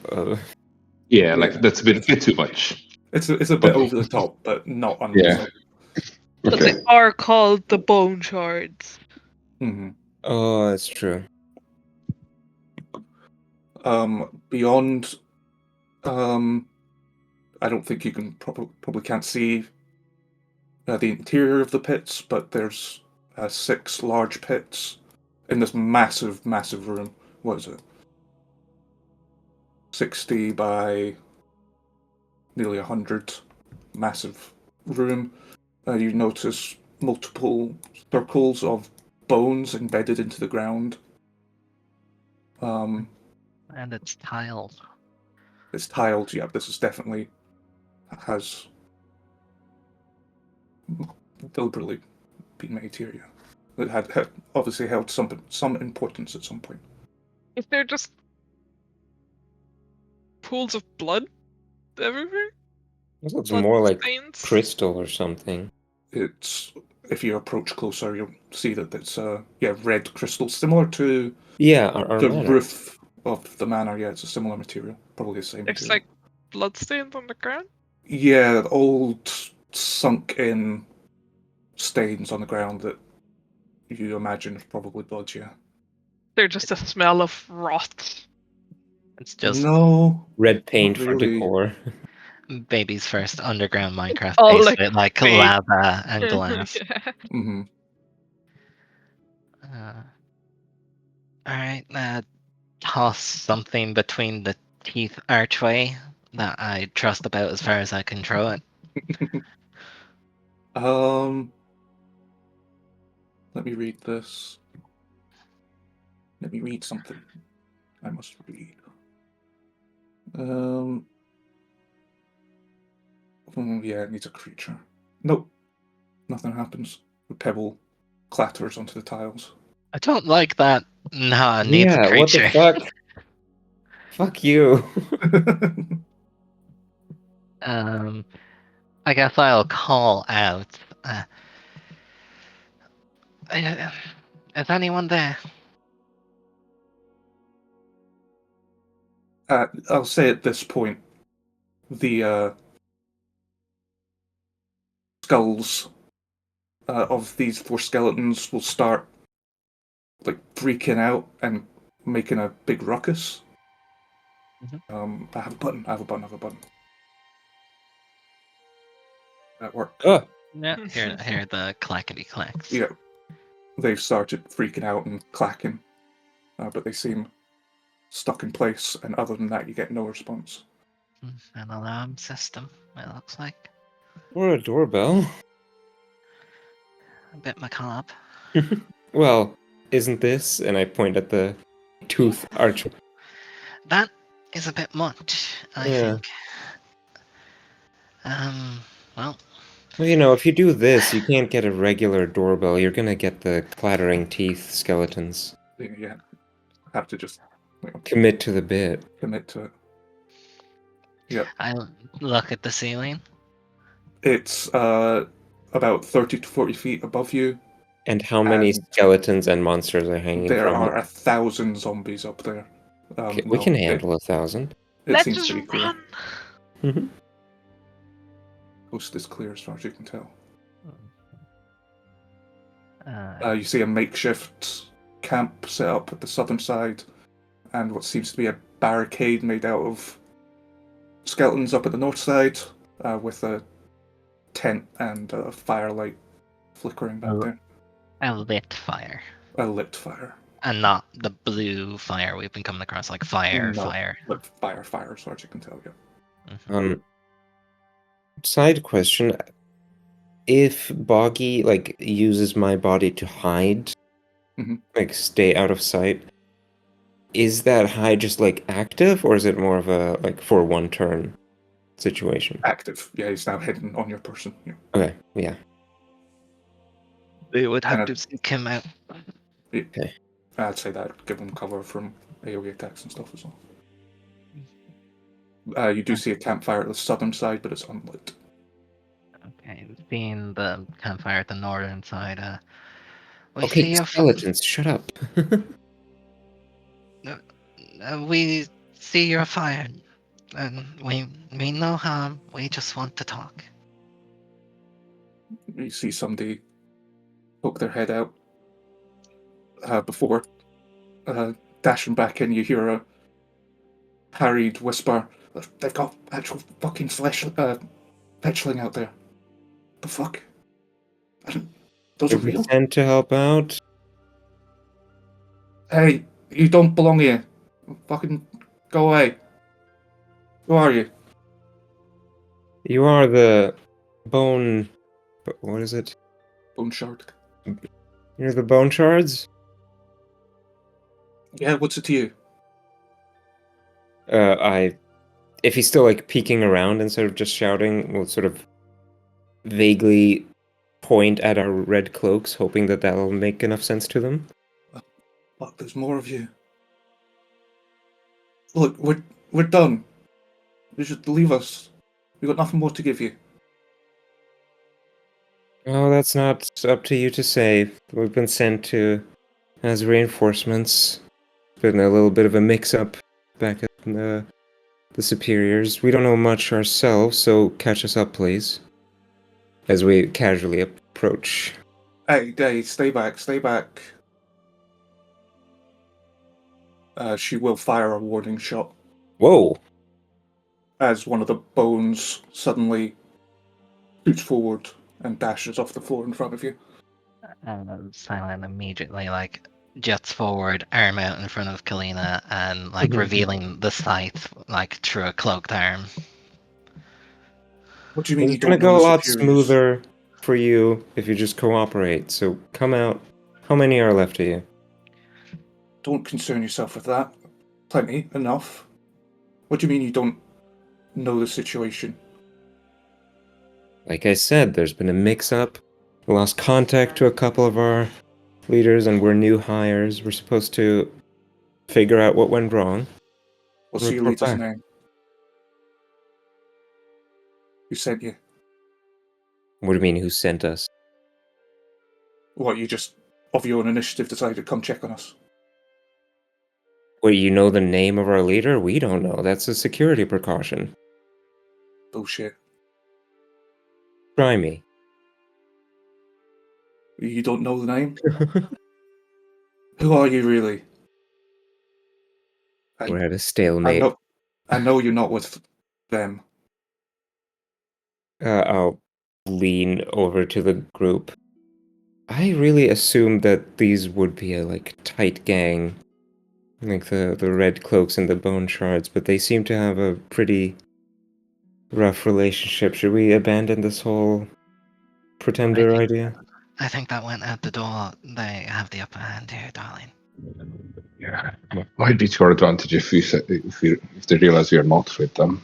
Yeah, like that's a bit too much. It's a bit over the top, but not unreasonable. But Okay. they are called the Boneshards. Mm-hmm. Oh, that's true. Beyond, I don't think you can probably can't see the interior of the pits, but there's 6 large pits in this massive room. What is it? 60 by nearly 100, massive room. You notice multiple circles of bones embedded into the ground. And it's tiled. It's tiled. Yeah, this is definitely has deliberately been made here. Yeah, it had obviously held some importance at some point. Is there just pools of blood everywhere? It looks Blood more like stains? crystal or something. It's if you approach closer, you'll see that it's red crystal, similar to Yeah, our the manor. roof of the manor. Yeah, it's a similar material, probably the same There's material. like blood stains on the ground? Yeah, old sunk-in stains on the ground that you imagine is probably blood. Yeah. They're just a smell of rot. It's just No. Red paint Not for really. decor. baby's first underground Minecraft Oh, base like with like big- lava and glass. Yeah. Mm-hmm. Alright, toss something between the teeth archway that I trust about as far as I can throw it. Let me read this. Let me read something. I must read. Yeah, it needs a creature. Nope. Nothing happens. The pebble clatters onto the tiles. I don't like that. No, it needs a Yeah, what the creature. fuck? Fuck you. I guess I'll call out. Is anyone there? I'll say at this point, the skulls of these 4 skeletons will start like freaking out and making a big ruckus. I have a button. I have a button. That worked. Oh, Yeah. Hear the clackety clacks. Yeah, they've started freaking out and clacking, but they seem stuck in place. And other than that, you get no response. An alarm system, it looks like. or a doorbell. A bit macabre. Well, isn't this? And I point at the tooth arch. That is a bit much, I Yeah. think. Well, Well, if you do this, you can't get a regular doorbell. You're gonna get the clattering teeth skeletons. Yeah, have to just Commit to the bit. commit to it. Yeah, I look at the ceiling. it's about 30 to 40 feet above you. And how many And skeletons and monsters are hanging there from are it? 1,000 zombies up there. Okay, we can handle 1,000. It Let's seems just pretty clear. run. Mm-hmm. Coast is clear as far as you can tell. Uh, You see a makeshift camp set up at the southern side, and what seems to be a barricade made out of skeletons up at the north side, with a tent and a firelight flickering back there. a lit fire. A lit fire. And not the blue fire we've been coming across, like fire. Lit fire, as far as you can tell, yeah. Mhm. Side question. If Boggy, uses my body to hide, Mhm. stay out of sight, is that hide just, active, or is it more of a, for one turn situation? Active. Yeah, he's now hidden on your person. Yeah. Okay, yeah. We would have And to seek him out. I'd say that, give him cover from AoE attacks and stuff as well. You do see a campfire at the southern side, but it's unlit. Okay, being the campfire at the northern side, we Okay, see your skeletons, shut up. we see your fire, and we mean no harm. We just want to talk. You see somebody poke their head out. Before dashing back in, you hear a harried whisper. They've got actual fucking fetchling out there. The fuck? Those are Did we real? send to help out? Hey, you don't belong here. Fucking go away. Who are you? You are the bone... What is it? Boneshard. You're the Boneshards? Yeah, what's it to you? If he's still, peeking around instead of just shouting, we'll sort of vaguely point at our red cloaks, hoping that that'll make enough sense to them. Fuck, there's more of you. Look, we're done. You should leave us. We've got nothing more to give you. Oh, that's not up to you to say. We've been sent to as reinforcements. Been a little bit of a mix-up back at the superiors. We don't know much ourselves, so catch us up, please. As we casually approach. Hey, stay back, stay back. She will fire a warning shot Whoa! as one of the bones suddenly shoots forward and dashes off the floor in front of you. Silent immediately jets forward, arm out in front of Kalina, and revealing the scythe through a cloaked arm. What do you mean It's you gonna don't know go a the lot superiors? smoother for you if you just cooperate, so come out. How many are left of you? Don't concern yourself with that. Plenty, enough. What do you mean you don't know the situation? Like I said, there's been a mix-up. We lost contact to a couple of our leaders, and we're new hires. We're supposed to figure out what went wrong. What's your Report leader's back. name? Who sent you? What do you mean, who sent us? What, you just of your own initiative, decided to come check on us. Well, you know the name of our leader? We don't know. That's a security precaution. Bullshit. Try me. You don't know the name? Who are you really? We're at a stalemate. I know you're not with them. I'll lean over to the group. I really assumed that these would be a tight gang, like the Red Cloaks and the Boneshards, but they seem to have a pretty rough relationship. Should we abandon this whole pretender idea? I think that went out the door. They have the upper hand here, darling. Yeah, might be to our advantage if they realize we are not with them.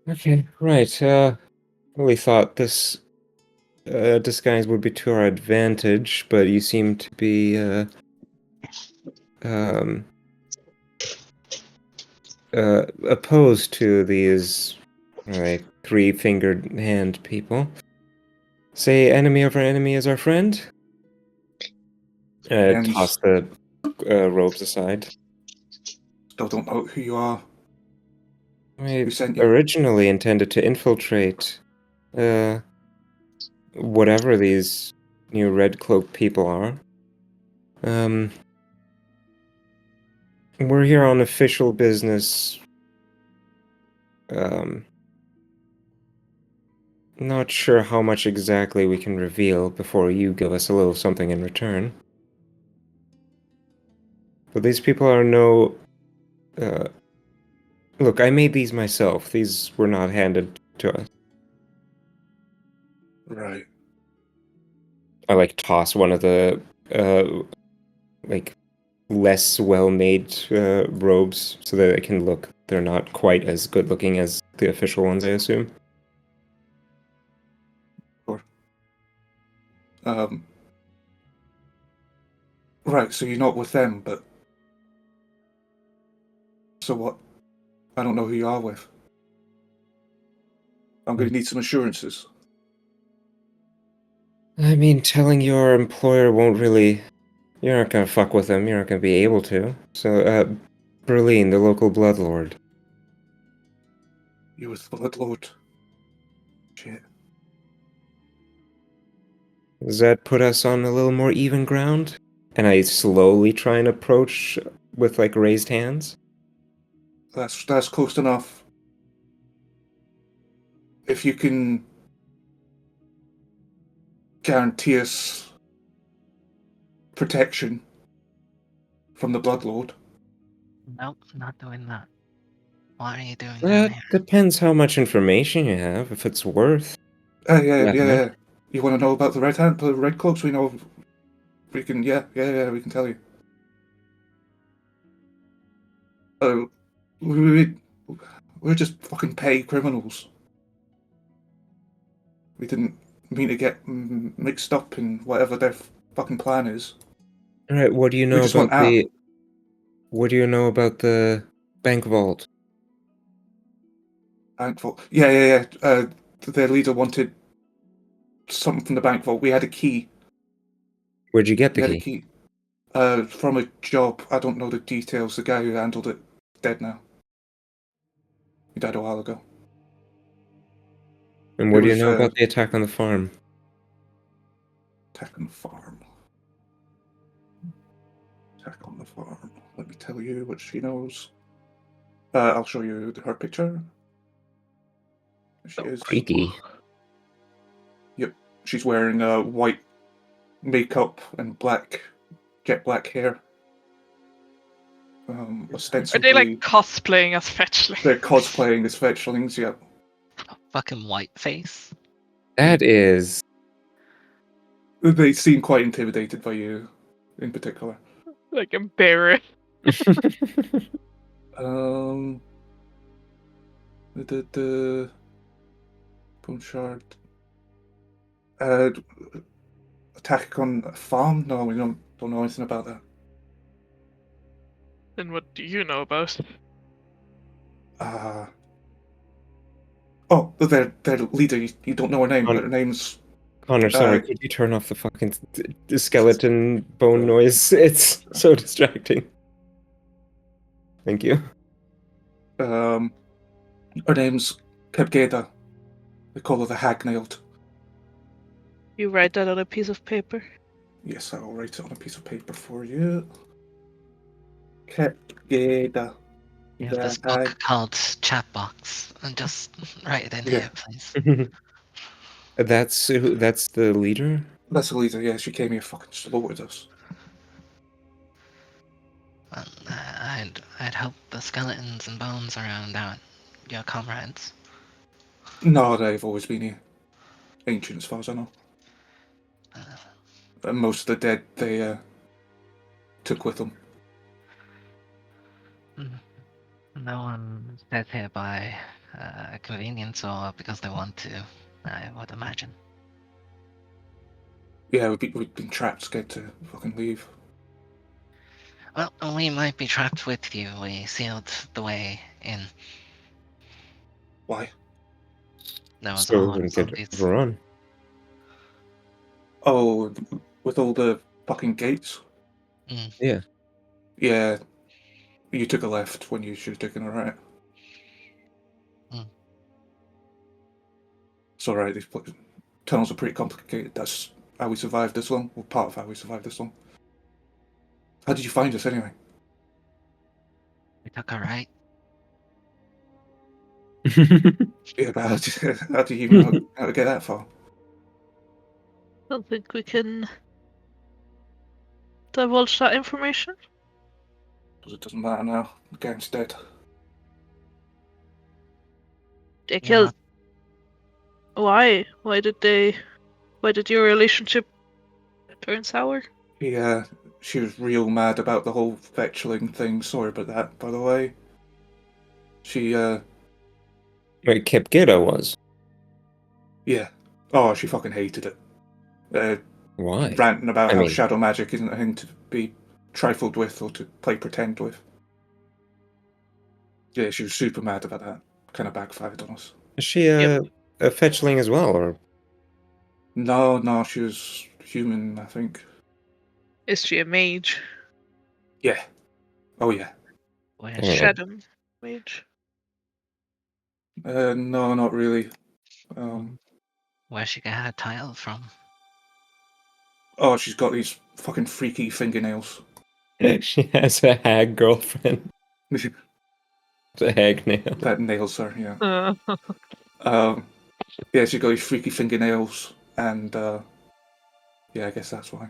Okay, right. Really thought this disguise would be to our advantage, but you seem to be opposed to these three-fingered hand people. Say enemy of our enemy is our friend. Toss the robes aside. Still don't know who you are. We sent you? originally intended to infiltrate whatever these new Red Cloak people are. We're here on official business. Not sure how much exactly we can reveal before you give us a little something in return. But these people are no... Look, I made these myself. These were not handed to us. Right. I toss one of the less well-made robes so that they're not quite as good looking as the official ones, I assume. Sure. Right, so you're not with them, but so what? I don't know who you are with. I'm going to need some assurances. I mean, telling your employer won't really... You're not gonna fuck with them, you're not gonna be able to. So, Berlin, the local Bloodlord. You with Bloodlord? Shit. Does that put us on a little more even ground? And I slowly try and approach with, raised hands? That's close enough. If you can guarantee us protection from the Bloodlord. Nope, not doing that. What are you doing down That here? depends how much information you have, if it's worth. Yeah. You want to know about the Red Cloaks? We know. We can, we can tell you. We're just fucking paid criminals. We didn't mean to get mixed up in whatever their fucking plan is. Alright, what do you know about the... What do you know about the bank vault? Bank vault? Yeah. Their leader wanted something from the bank vault. We had a key. Where'd you get the We had key? a key. From a job. I don't know the details. The guy who handled it is dead now. He died a while ago. And what do you know about the attack on the farm? Attack on the farm. Attack on the farm. Let me tell you what she knows. I'll show you her picture. There she is. Freaky. Yep. She's wearing white makeup and jet black hair. Ostensibly, Are they cosplaying as fetchlings? They're cosplaying as fetchlings, yeah. Fucking white face. That is... They seem quite intimidated by you, in particular. Embarrassed. The Boneshard. Attack on a farm? No, we don't know anything about that. Then what do you know about? Oh, their leader. You don't know her name, but her name's Connor, sorry, could you turn off the fucking skeleton bone noise? It's so distracting. Thank you. Her name's Kebgeda. They call her the Hag-Nailed. You write that on a piece of paper. Yes, I'll write it on a piece of paper for you. Kebgeda. You have this book called Chatbox, and just write it in here, please. That's the leader? That's the leader, yeah. She came here fucking slaughtered us. Well, I'd hope the skeletons and bones around out your comrades. No, they've always been here. Ancient, as far as I know. And most of the dead they took with them. No one is dead here by convenience or because they want to, I would imagine. Yeah, we've been trapped, scared to fucking leave. Well, we might be trapped with you. We sealed the way in. Why? There was a So lot we of could zombies. run. Oh, with all the fucking gates? Yeah. Yeah. You took a left when you should have taken a right. It's alright, these tunnels are pretty complicated. That's how we survived this long. Well, part of how we survived this long. How did you find us anyway? We took a right. Yeah, but how do you even know how to get that far? Don't think we can divulge that information. Because it doesn't matter now. The game's dead. They killed. Why? Why did your relationship turn sour? Yeah, she was real mad about the whole fetchling thing. Sorry about that, by the way. She, Wait, Kipgeda was? yeah. Oh, she fucking hated it. Why? Ranting about I how mean- shadow magic isn't a thing to be trifled with or to play pretend with. Yeah, she was super mad about that. Kind of backfired on us. Is she a fetchling as well, or? No, she was human, I think. Is she a mage? Yeah. Oh, yeah. Where's Yeah. Shadow mage. No, not really. Where's she get her title from? Oh, she's got these fucking freaky fingernails. She has a hag girlfriend. The hag nail. That nails her, yeah. Yeah, she's got these freaky fingernails, and yeah, I guess that's why.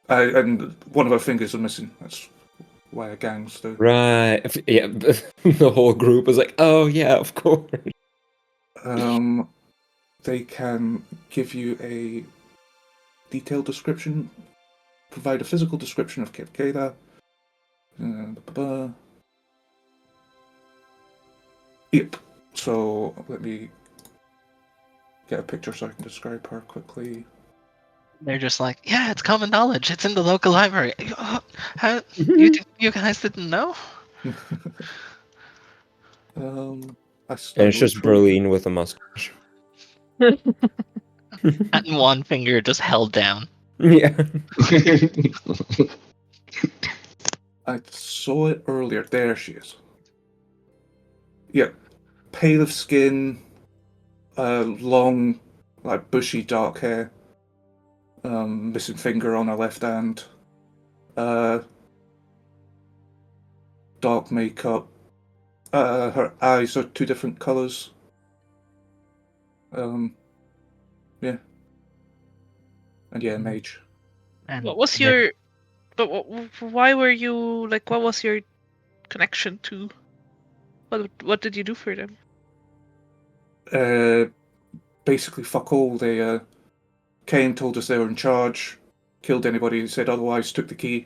And one of her fingers are missing. That's why her gangs do. Right. Yeah. The whole group was like, "Oh yeah, of course." They can give you a detailed description, provide a physical description of Kipgeda. Yep. So let me get a picture so I can describe her quickly. They're just like, yeah, it's common knowledge. It's in the local library. How you guys didn't know? And it's just Berlin with a mustache. And one finger just held down. Yeah. I saw it earlier. There she is. Yeah, pale of skin, long, like bushy dark hair, missing finger on her left hand, dark makeup. Her eyes are two different colours. Yeah, and yeah, mage. And What was your? But why were you like? What was your connection to? What did you do for them? Basically, fuck all. They came, told us they were in charge, killed anybody who said otherwise, took the key,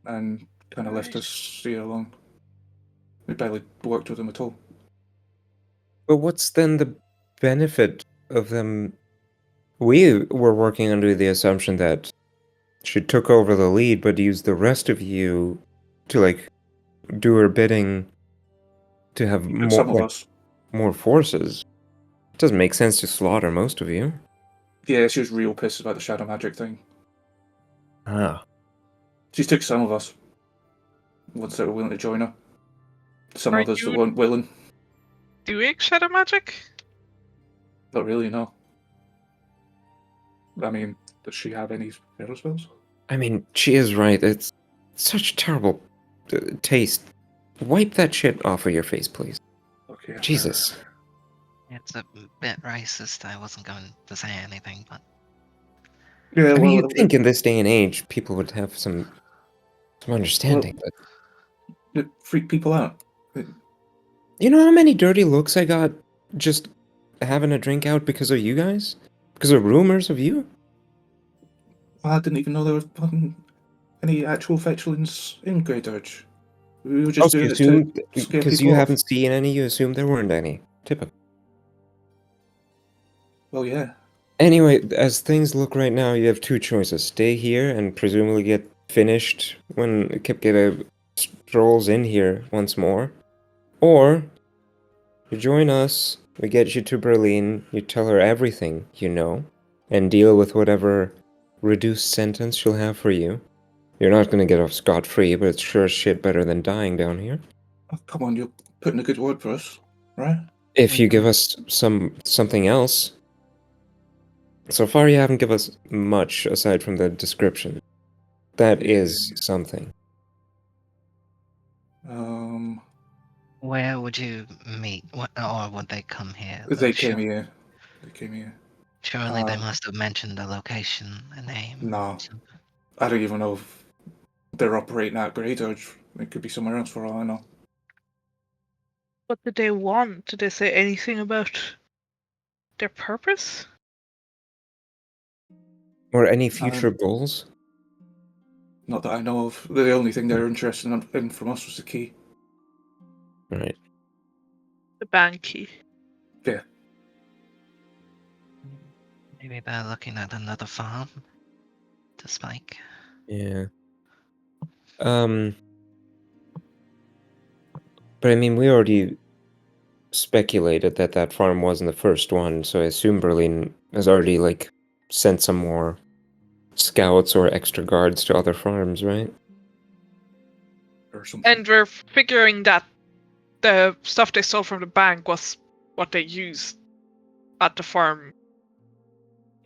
and kind of left us see it alone. We barely worked with them at all. But what's then the benefit of them? We were working under the assumption that she took over the lead, but used the rest of you to like do her bidding to have Some of us. more forces. Doesn't make sense to slaughter most of you. Yeah, she was real pissed about the shadow magic thing. Ah. She took some of us. Ones that were willing to join her. Some Are others that you- weren't willing. Doing shadow magic? Not really, no. I mean, does she have any spell spells? I mean, she is right. It's such terrible taste. Wipe that shit off of your face, please. Okay. Jesus. It's a bit racist. I wasn't going to say anything, but Yeah, I mean, well, you'd think in this day and age, people would have some understanding, but... it freak people out. You know how many dirty looks I got just having a drink out because of you guys? Because of rumors of you? I didn't even know there was any actual fetchlings in Grey Dirge. We were just doing it to scare because people you off. haven't seen any, you assume there weren't any. Typical. Well, yeah. Anyway, as things look right now, you have two choices. Stay here and presumably get finished when Kipkita strolls in here once more. Or, you join us, we get you to Berlin, you tell her everything you know, and deal with whatever reduced sentence she'll have for you. You're not gonna get off scot-free, but it's sure as shit better than dying down here. Oh, come on, you're putting a good word for us, right? If you give us something else. So far you haven't given us much aside from the description. That is something. where would you meet? Or would they come here? They came here. They came here. Surely they must have mentioned a location, a name. No. I don't even know if they're operating at Grey Dirge. It could be somewhere else for all I know. What did they want? Did they say anything about their purpose? Or any future goals? Not that I know of. The only thing they're interested in from us was the key. Right. The bank key. Yeah. Maybe they're looking at another farm to spike. Yeah. But I mean, we already speculated that that farm wasn't the first one, so I assume Berlin has already, like, sent some more scouts or extra guards to other farms, right? Or something. And we're figuring that the stuff they stole from the bank was what they used at the farm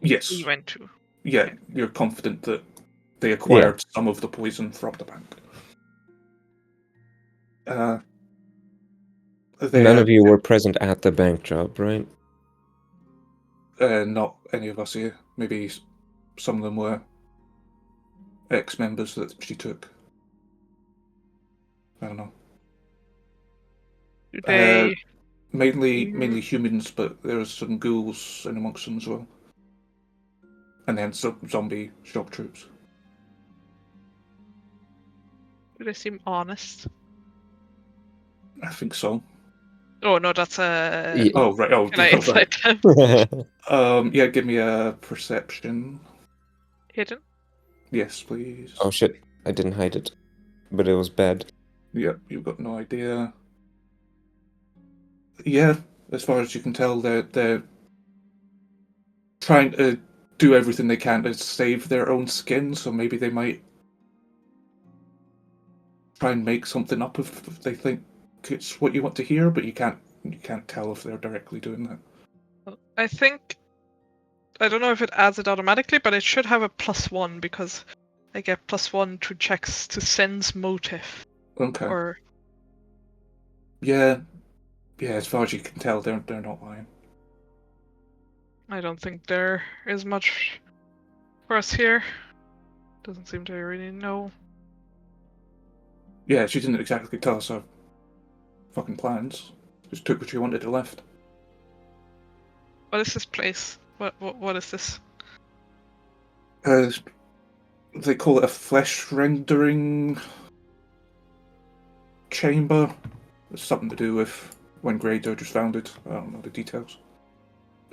Yes. we went to. Yeah, you're confident that they acquired some of the poison from the bank. None of you were present at the bank job, right? Not any of us here. Maybe some of them were ex-members that she took. I don't know. Do they... Mainly humans, but there was some ghouls in amongst them as well. And then some zombie shock troops. Do they seem honest? I think so. Oh no, that's a... Yeah. Oh, right. Oh, Can I insight them? yeah, give me a perception. Hidden? Yes, please. Oh shit, I didn't hide it. But it was bad. Yep, you've got no idea. Yeah, as far as you can tell, they're trying to do everything they can to save their own skin, so maybe they might try and make something up if they think it's what you want to hear, but you can't tell if they're directly doing that. I think... I don't know if it adds it automatically, but it should have a +1 because I get +1 to checks to sense motive. Okay. Or... Yeah, as far as you can tell, they're not lying. I don't think there is much for us here. Doesn't seem to really know. Yeah, she didn't exactly tell us her fucking plans. Just took what she wanted and left. What is this place? What is this? They call it a flesh rendering chamber. It's something to do with when Grey Dirge was founded. I don't know the details.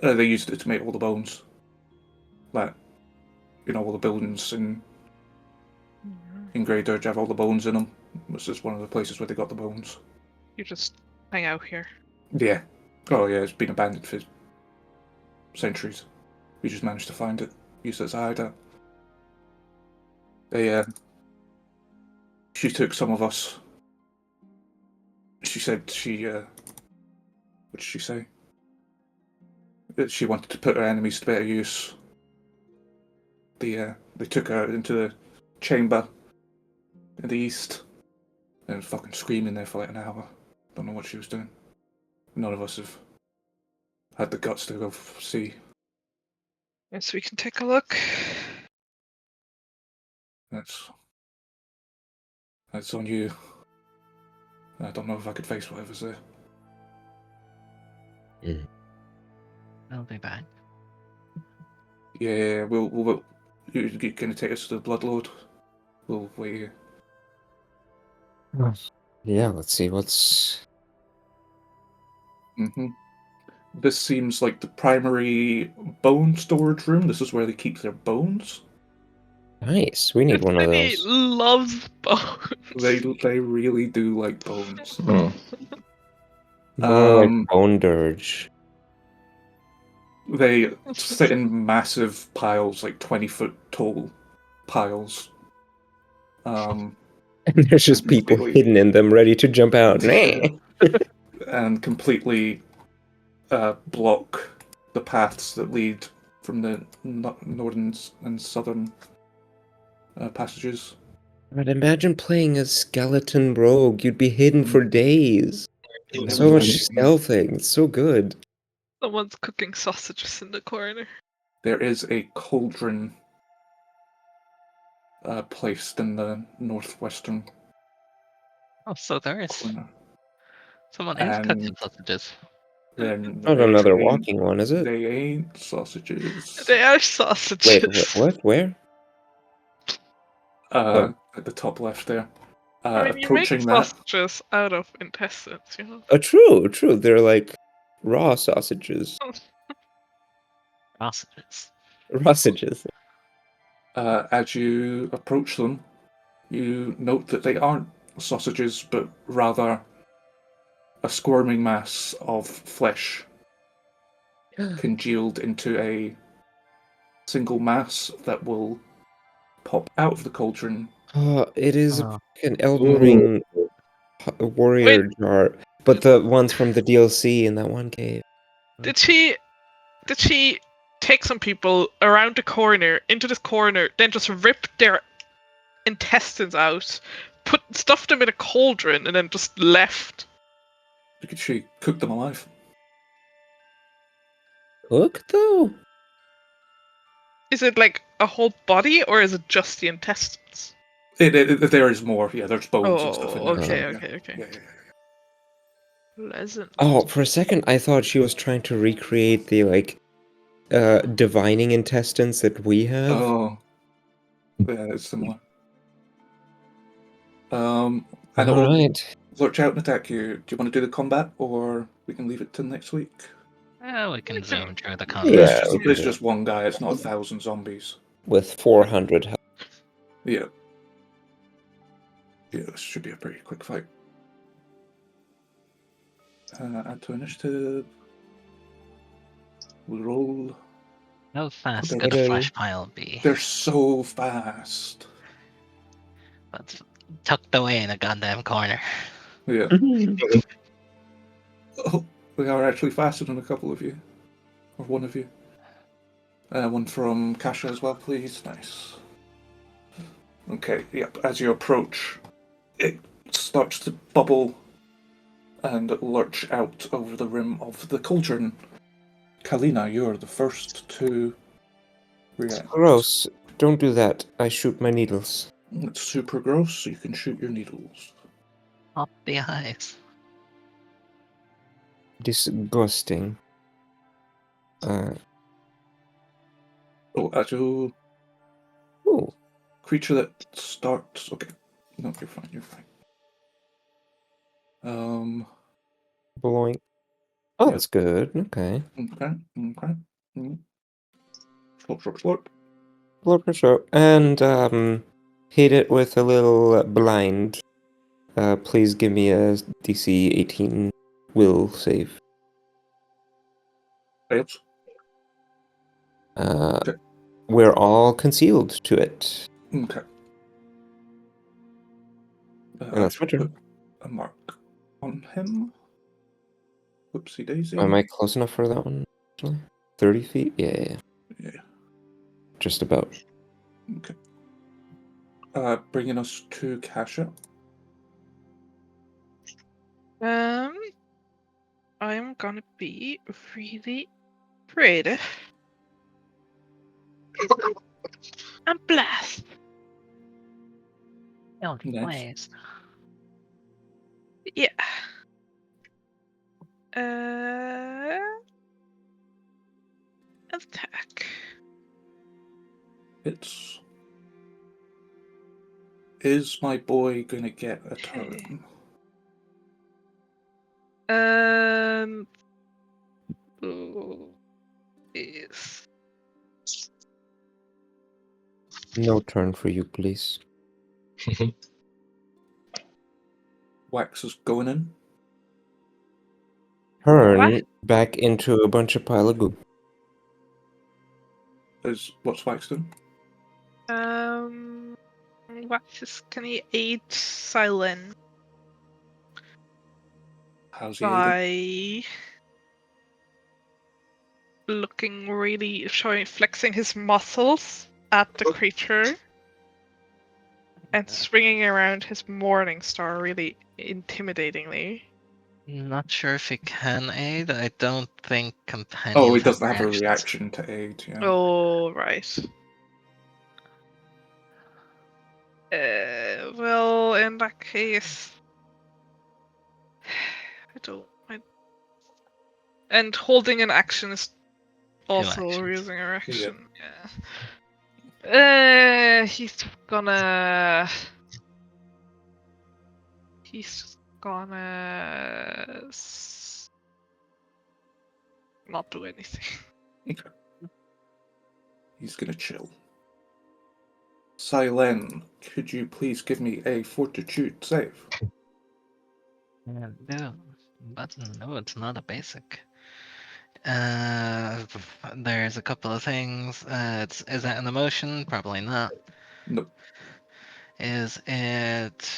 They used it to make all the bones. Like, all the buildings in Grey Dirge have all the bones in them. This is one of the places where they got the bones. You just hang out here. Yeah. Oh yeah, it's been abandoned for sentries. We just managed to find it. Used it as a hideout. She took some of us. She said what did she say? That she wanted to put her enemies to better use. They took her into the chamber in the east and was fucking screaming there for like an hour. Don't know what she was doing. None of us have had the guts to go see. Yes, we can take a look. That's on you. I don't know if I could face whatever's there. I'll be back. Yeah, we'll you're gonna take us to the Bloodlord. We'll wait here. Yeah, let's see what's. This seems like the primary bone storage room. This is where they keep their bones. Nice. We need This one of city those. loves bones. They really do like bones. Hmm. More like Um, bone dirge. They sit in massive piles, like 20-foot tall piles. And there's just people completely- hidden in them, ready to jump out. And completely block the paths that lead from the northern and southern passages. But imagine playing a skeleton rogue. You'd be hidden for days. So much stealthing. It's so good. Someone's cooking sausages in the corner. There is a cauldron placed in the northwestern Oh, so there is. corner. Someone is cooking And sausages. then Not another walking one, is it? They ain't sausages. They are sausages. Wait, what? Where? At the top left there. I mean, you make Approaching that, sausages out of intestines, you know? True. They're like raw sausages. Sausages. Sausages. as you approach them, you note that they aren't sausages, but rather a squirming mass of flesh congealed into a single mass that will pop out of the cauldron. Oh, it is Oh. an Elden Ring warrior jar, but the ones from the DLC in that one cave. Did she take some people around the corner, into this corner, then just rip their intestines out, stuffed them in a cauldron, and then just left? She cooked them alive. Cooked though? Is it like a whole body, or is it just the intestines? There is more. Yeah, there's bones and stuff in there. Okay. Yeah. Pleasant. Oh, for a second I thought she was trying to recreate the divining intestines that we have. Oh. Yeah, it's similar. And it'll Alright. lurch out and attack you. Do you want to do the combat, or we can leave it till next week? We can zoom through the Yeah, comments. It's just one guy. It's not 1,000 zombies. With 400 health. Yeah. Yeah, this should be a pretty quick fight. Add to initiative. We'll roll. How fast They're could a good. flesh pile be? They're so fast. That's tucked away in a goddamn corner. Yeah. Oh, they are actually faster than a couple of you. Or one of you. One from Kasha as well, please. Nice. Okay, yep. As you approach, it starts to bubble and lurch out over the rim of the cauldron. Kalina, you're the first to react. Gross. Don't do that. I shoot my needles. It's super gross, so you can shoot your needles. Up the eyes. Disgusting. Oh, as you Ooh. creature that starts. Okay, no, you're fine. Blowing. Oh, Yeah. that's good. Okay. Okay. Slurp. Blow for sure. And hit it with a little blind. Please give me a DC 18 will save. Fails. Okay. We're all concealed to it. Okay. And I that's my should turn. put a mark on him. Whoopsie daisy. Am I close enough for that one? Actually? 30 feet? Yeah. Yeah. Just about. Okay. Bringing us to Kasha. I'm gonna be really creative and blast. Nice. Ways. Yeah. Attack. Is my boy gonna get a Okay. turn? Who is No turn for you, please. Wax is going in. Turn What? back into a bunch of pile of goo. What's Wax doing? can he aid Silent How's he aiding? by looking really flexing his muscles at the creature and swinging around his morning star really intimidatingly? Not sure if he can aid. I don't think companions. Oh, he doesn't have a reactions. reaction to aid, yeah. Oh, right. Well, in that case, and holding an action is also actions. using a action. Yeah. He's gonna not do anything. Okay. He's gonna chill. Silen, could you please give me a fortitude save? No, but no, it's not a basic. There's a couple of things. Is that an emotion? Probably not. No. Is it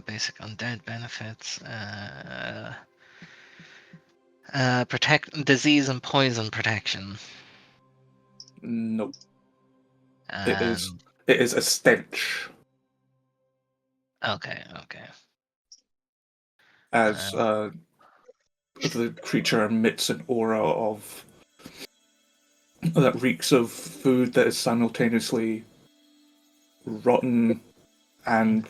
basic undead benefits? Protect disease and poison protection. No. And It is a stench. okay. As the creature emits an aura of that reeks of food that is simultaneously rotten and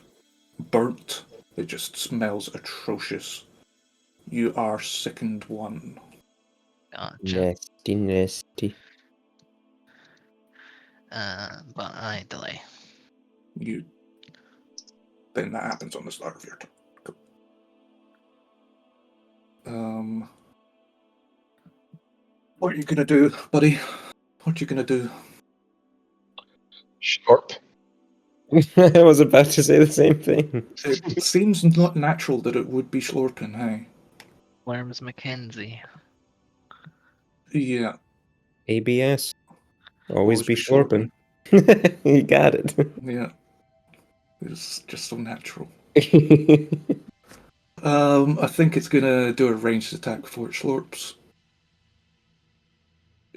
burnt. It just smells atrocious. You are sickened one. Gotcha. Nasty. But I delay. Then that happens on the start of your turn. Cool. What are you gonna do, buddy? What are you gonna do? Sharp. I was about to say the same thing. It seems not natural that it would be Schlorpen, hey? Worms Mackenzie. Yeah. ABS. Always be be Schlorpen. You got it. Yeah. It's just so natural. Yeah. I think it's gonna do a ranged attack before it slurps.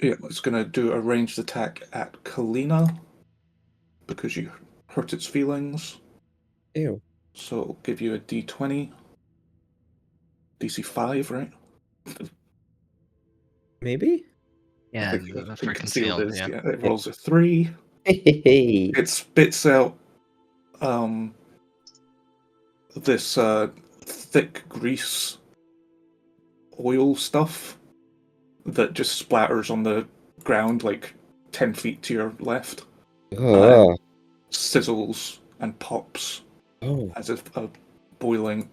Yeah, it's gonna do a ranged attack at Kalina because you hurt its feelings. Ew. So it'll give you a D20. DC 5, right? Maybe? Yeah, I think for concealed concealed. is, Yeah. It rolls a 3. Hey. It spits out this thick grease oil stuff that just splatters on the ground like 10 feet to your left. Sizzles and pops as if a boiling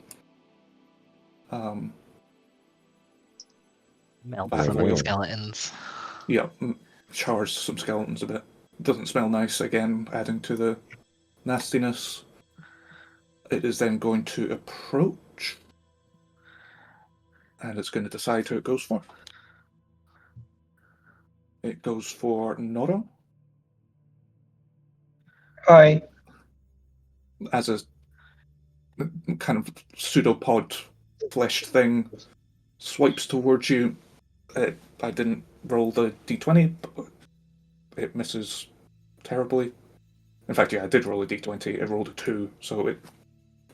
Melt bath some oil. skeletons. Yeah, chars some skeletons a bit. Doesn't smell nice again, adding to the nastiness. It is then going to approach, and it's going to decide who it goes for. It goes for Nora Hi. as a kind of pseudopod fleshed thing. Swipes towards you. I didn't roll the d20, but it misses terribly. In fact, yeah, I did roll a d20. It rolled a 2, so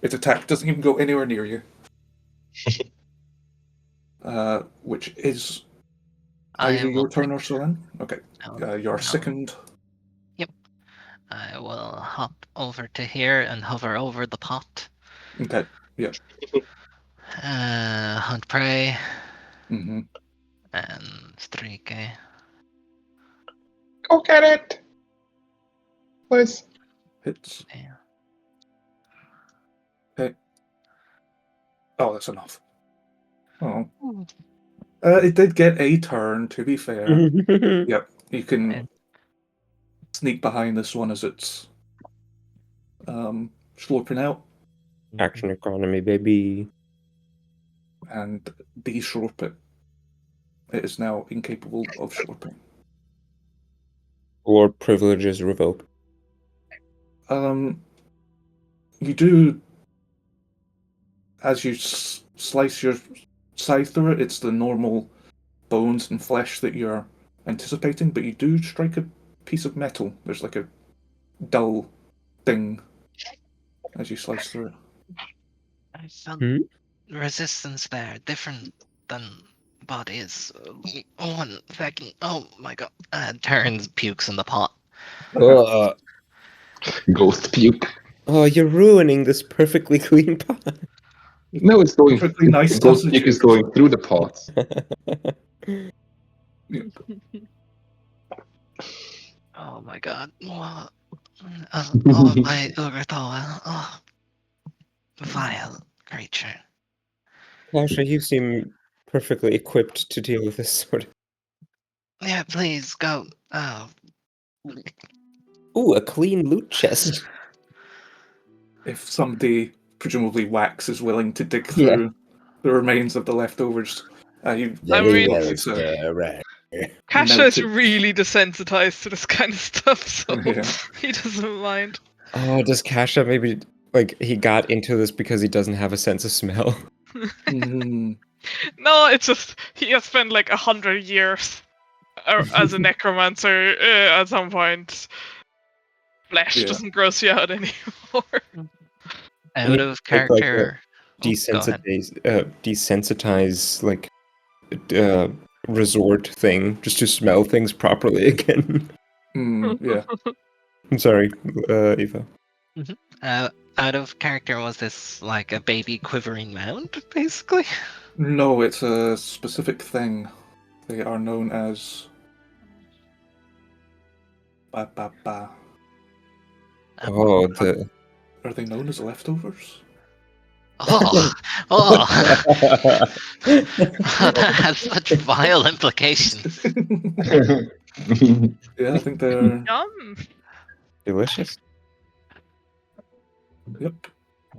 its attack doesn't even go anywhere near you. Which is either your turn or so then? Okay. Your second. Yep. I will hop over to here and hover over the pot. Okay, yeah. Hunt prey. Mm-hmm. And streak. Go get it. Please. Hits. Yeah. Okay. Oh, that's enough. Oh. It did get a turn, to be fair. Yep, you can sneak behind this one as it's slurping out. Action economy, baby. And de-slurp it. It is now incapable of slurping. Or privileges revoked. You do, as you slice your side through it, it's the normal bones and flesh that you're anticipating, but you do strike a piece of metal. There's like a dull thing as you slice through it. I felt resistance there, different than bodies. 1 second. Oh my god. Turns, pukes in the pot. Ghost puke. Oh, you're ruining this perfectly clean pot. No, it's going. Perfectly nice Ghost sausage puke is juice. going through the pot. Oh my god. Oh my Uratoa. Oh, vile creature. Lasha, you seem perfectly equipped to deal with this sort of... Yeah, please go. Oh. Ooh, a clean loot chest. If somebody, presumably Wax, is willing to dig Yeah. through the remains of the leftovers, you I mean, it's right. Kasha is melted. really desensitized to this kind of stuff, so Yeah. he doesn't mind. Oh, does Kasha maybe, like, he got into this because he doesn't have a sense of smell? Mm, No, it's just he has spent like 100 years as a necromancer. At some point, flesh Yeah. doesn't gross you out anymore. Out of Take, like, a character. Oh, go ahead. desensitize, like, resort thing, just to smell things properly again. yeah. I'm sorry, Eva. Out of character, was this like a baby quivering mound, basically? No, it's a specific thing. They are known as ba ba ba. Oh, the... Are they known as leftovers? Oh, that has such vile implications. Yeah, I think they're. Yum. Delicious. Yep.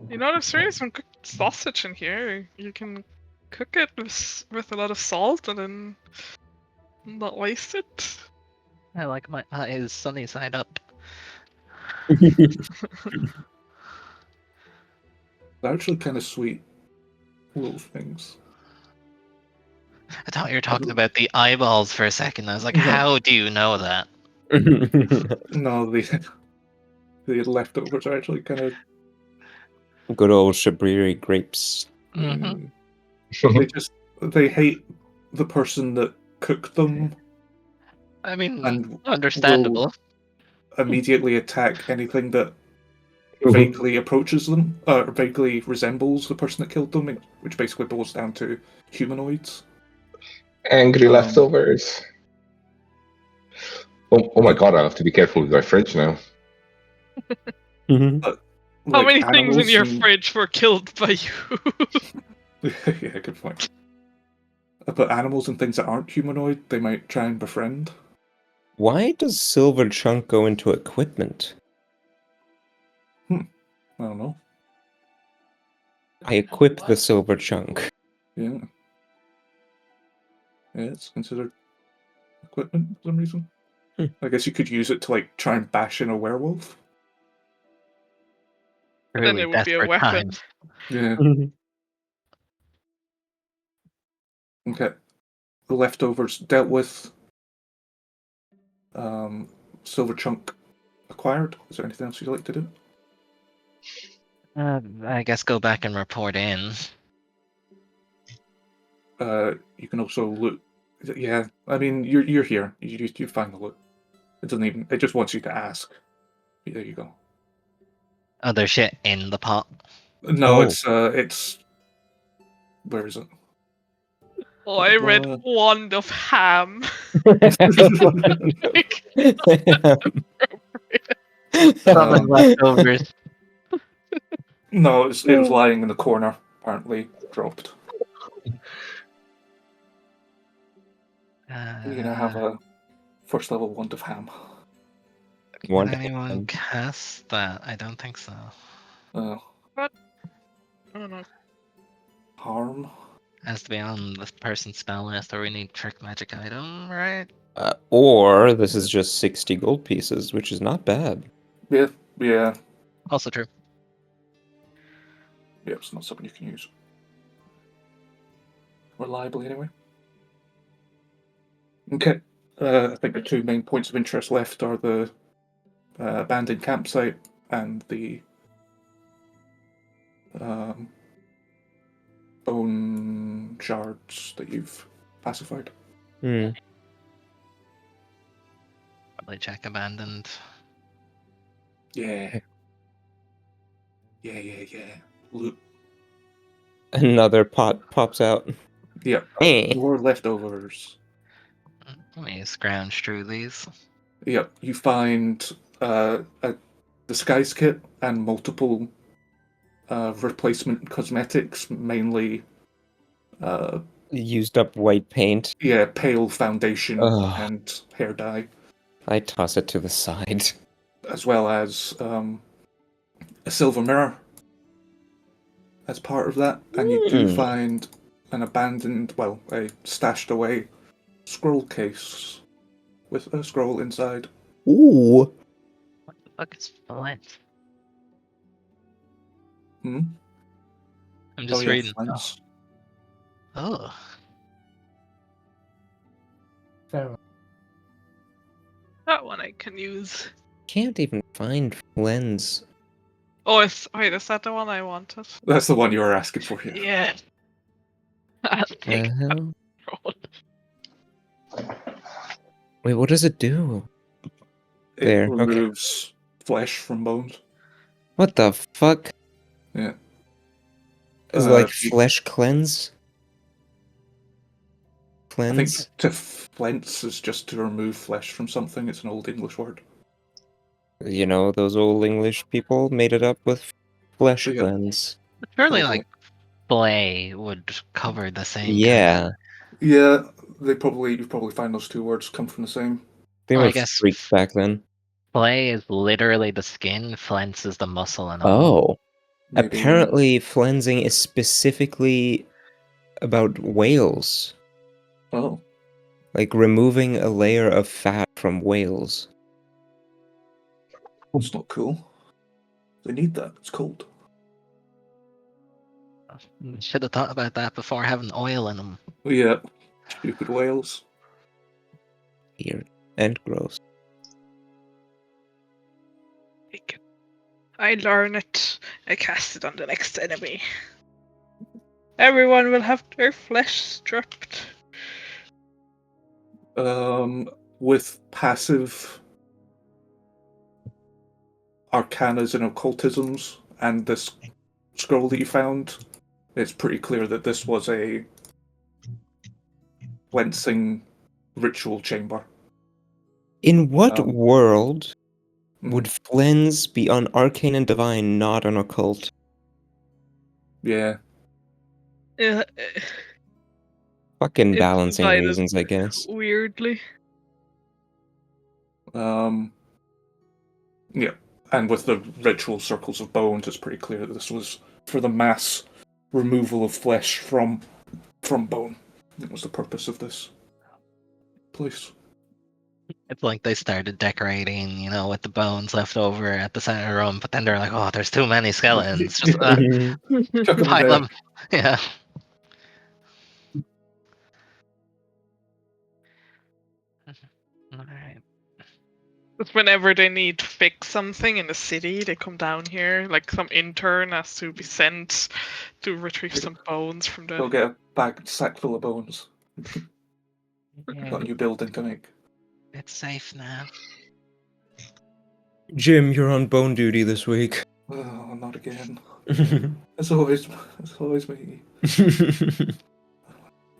You know, there's really some cooked sausage in here. You can cook it with a lot of salt and then not waste it. I like my eyes sunny side up. They're actually kind of sweet little things. I thought you were talking about the eyeballs for a second. I was like, No. how do you know that? No, the leftovers are actually kind of. Good old Shabriri grapes. Mm-hmm. They hate the person that cooked them I mean, and understandable. will immediately attack anything that vaguely approaches them, or vaguely resembles the person that killed them, which basically boils down to humanoids. Angry leftovers. Oh my god, I have to be careful with my fridge now. But, How like, many things in animals your and- fridge were killed by you? Yeah, good point. But animals and things that aren't humanoid, they might try and befriend. Why does silver chunk go into equipment? I don't know. I equip the silver chunk. Yeah. Yeah, it's considered equipment for some reason. Hmm. I guess you could use it to like try and bash in a werewolf. And then Really it would be a desperate weapon. times. Yeah. Okay. The leftovers dealt with. Silver chunk acquired. Is there anything else you'd like to do? I guess go back and report in. You can also loot. Yeah, I mean you're here. You find the loot. It doesn't even. It just wants you to ask. There you go. Other shit in the pot. No, Oh. it's. Where is it? Oh, I read wand of ham. Like, Summon leftovers. No, it was lying in the corner. Apparently dropped. You now have a first level wand of ham. Can anyone cast that? I don't think so. oh no. Harm. Has to be on the person's spell list, or we need trick magic item, right? Or this is just 60 gold pieces, which is not bad. Yeah. Also true. Yeah, it's not something you can use reliably anyway. Okay. I think the two main points of interest left are the abandoned campsite and the bone shards that you've pacified. Hmm. Probably check abandoned. Yeah. Loot. Another pot pops out. Yeah. Hey. More leftovers. Let me scrounge through these. Yep. You find a disguise kit and multiple replacement cosmetics, mainly Used up white paint. pale foundation Ugh. and hair dye, I toss it to the side. as well as a silver mirror as part of that. And you do find an abandoned, a stashed away scroll case with a scroll inside. Ooh. What the fuck is flint? Hmm? I'm just yeah, reading. flints. Oh. That one I can use. Can't even find Flynn's. Oh, wait, is that the one I wanted? That's the one you were asking for here. Yeah. I'll take hell? roll. Wait, what does it do? It There, okay. removes flesh from bones. What the fuck? Yeah. Is it like flesh cleanse? I think Cleanse? to flints is just to remove flesh from something. It's an old English word. You know, those old English people made it up with flesh Yeah. cleanse. Surely, Totally. like, flay would cover the same. Yeah. Yeah, you probably find those two words come from the same. They Well, were I guess freaks back then. flay is literally the skin, flens is the muscle and all. Oh. Maybe, Apparently, flensing is specifically about whales. Oh, Like removing a layer of fat from whales. that's not cool. They need that. It's cold. Should have thought about that before having oil in them. Yeah, stupid whales. Weird and gross. I learn it. I cast it on the next enemy. Everyone will have their flesh stripped. With passive arcanas and occultisms and this scroll that you found, it's pretty clear that this was a cleansing ritual chamber. In what world Mhm. would Flens be on arcane and divine, not on occult? Yeah. Fucking It's balancing divided reasons, I guess. Weirdly. Yeah. And with the ritual circles of bones, it's pretty clear that this was for the mass removal of flesh from bone. That was the purpose of this place. It's like they started decorating, with the bones left over at the center of the room, but then they're like, "Oh, there's too many skeletons. Just Chuck 'em in pile there. them." Yeah. All right. Just whenever they need to fix something in the city, they come down here. Like some intern has to be sent to retrieve some bones from Go the. get a sack full of bones. Yeah, Got a new building to make. it's safe now. Jim, you're on bone duty this week. Oh, not again. It's always me.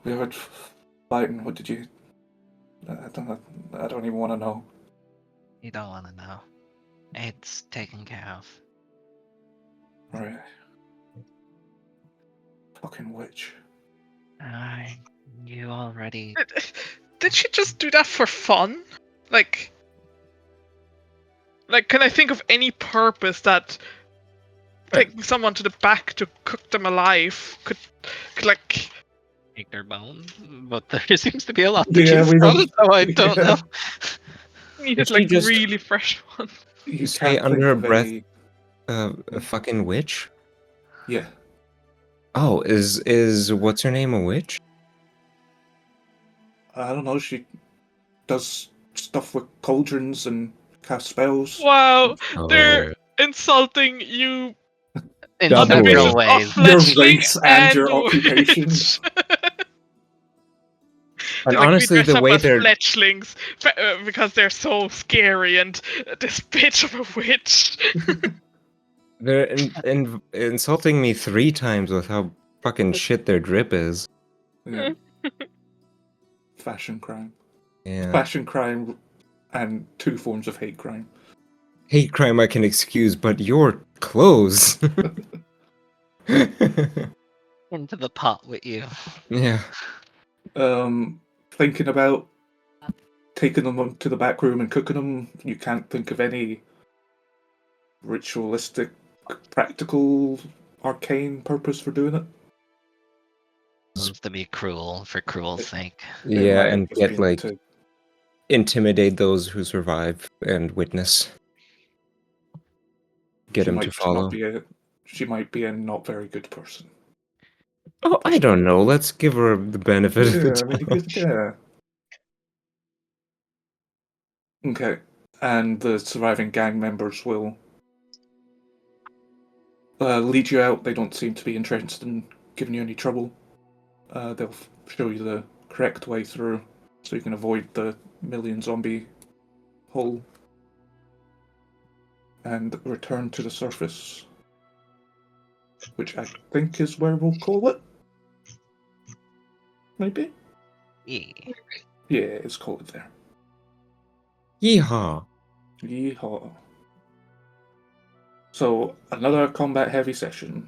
We heard fighting. What did you? I don't even want to know. You don't want to know. It's taken care of. Right. Fucking witch. Alright. You already. Did she just do that for fun? Like, can I think of any purpose that taking someone to the back to cook them alive could like? Take their bones, but there seems to be a lot to Yeah, choose we from, don't- so I don't know. Needed she like just- really fresh one. You Say can't under think her of breath, any- a fucking witch? Yeah. Oh, is what's her name a witch? I don't know. She does stuff with cauldrons and cast spells. Wow, Oh. they're insulting you In Double. several of ways. Your fletchling race and your witch. occupation. And They're like, honestly, we dress the up way as they're fletchlings because they're so scary and this bitch of a witch. insulting me 3 times with how fucking shit their drip is. Yeah. Fashion crime. Yeah. Fashion crime and 2 forms of hate crime. Hate crime I can excuse, but your clothes. Into the pot with you. Yeah. Thinking about taking them to the back room and cooking them, you can't think of any ritualistic, practical, arcane purpose for doing it. Supposed to be cruel for cruel's sake. It Yeah, might have and just get been like to- intimidate those who survive and witness. Get she them to might follow. She might be a not very good person. Oh, I don't know. Let's give her the benefit of Yeah, the I mean, doubt. yeah. Okay, and the surviving gang members will lead you out. They don't seem to be interested in giving you any trouble. They'll show you the correct way through, so you can avoid the million zombie hole and return to the surface, which I think is where we'll call it. Maybe? Yeah. Yeah, it's called there. Yeehaw. Yeehaw. So, another combat heavy session.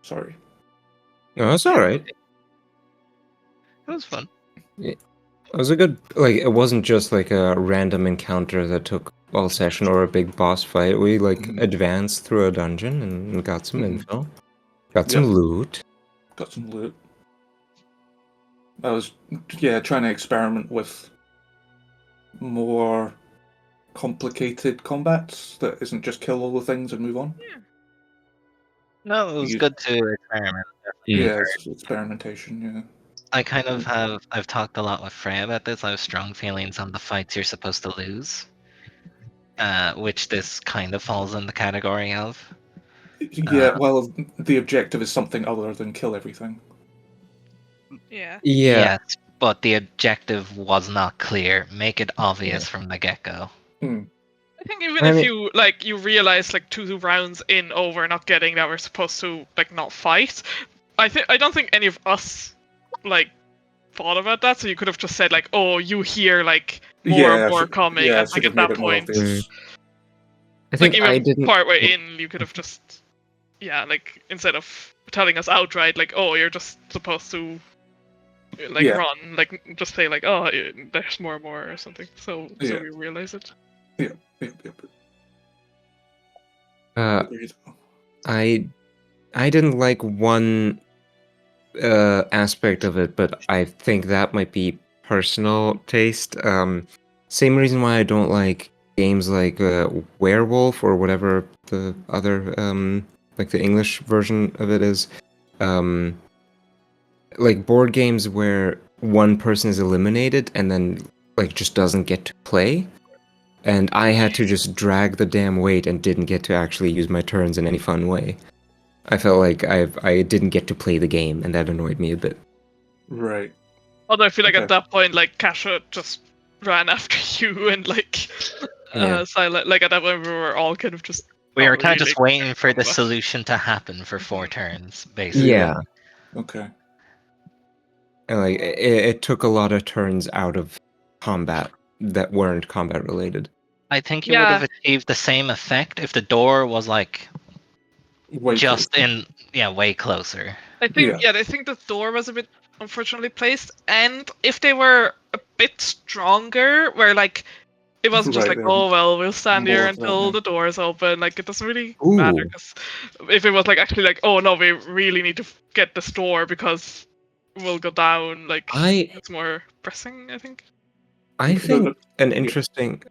Sorry. No, that's alright. It was fun. It was a good, like, it wasn't just like a random encounter that took all session or a big boss fight. We, like, Mhm. advanced through a dungeon and got some Mhm. info. Got some Yep. loot. Got some loot. I was, trying to experiment with more complicated combats that isn't just kill all the things and move on. No, it was You- good to experiment. Yeah, it's experimentation, yeah. I kind of I've talked a lot with Freya about this. I have strong feelings on the fights you're supposed to lose. Which this kind of falls in the category of. Yeah, well, the objective is something other than kill everything. Yeah. Yeah. Yes, but the objective was not clear. Make it obvious from the get-go. I think even I if mean- you realize like 2 rounds in over not getting that we're supposed to like not fight, I don't think any of us like thought about that. So you could have just said like, oh, you hear like more and more coming, Yeah, I and like should have at made that it more point, obvious. I like think I even didn't. partway in, you could have just like instead of telling us outright like, oh, you're just supposed to like Yeah. run, like just say like, oh, there's more and more or something. So Yeah. we realize it. Yep. Agreed. I didn't like one aspect of it, but I think that might be personal taste. Same reason why I don't like games like Werewolf or whatever the other like the English version of it is. Like board games where one person is eliminated and then like just doesn't get to play. And I had to just drag the damn weight and didn't get to actually use my turns in any fun way. I felt like I didn't get to play the game, and that annoyed me a bit. Right. Although I feel like Okay. at that point, like Kasha just ran after you and like Yeah. Silent. Like at that point, we were all kind of just. We were not kind of just really waiting for the combat. solution to happen for 4 turns, basically. Yeah. Okay. And like it took a lot of turns out of combat that weren't combat related. I think you would have Yeah. achieved the same effect if the door was like Way just closer. way closer. I think Yeah. I think the door was a bit unfortunately placed, and if they were a bit stronger, where like it wasn't just Right, like, they're oh well, we'll stand here more until threatening. the door's open. Like it doesn't really matter, Ooh. because if it was like actually like, oh no, we really need to get this door because we'll go down. Like it's more pressing, I think. I Okay, think an yeah. interesting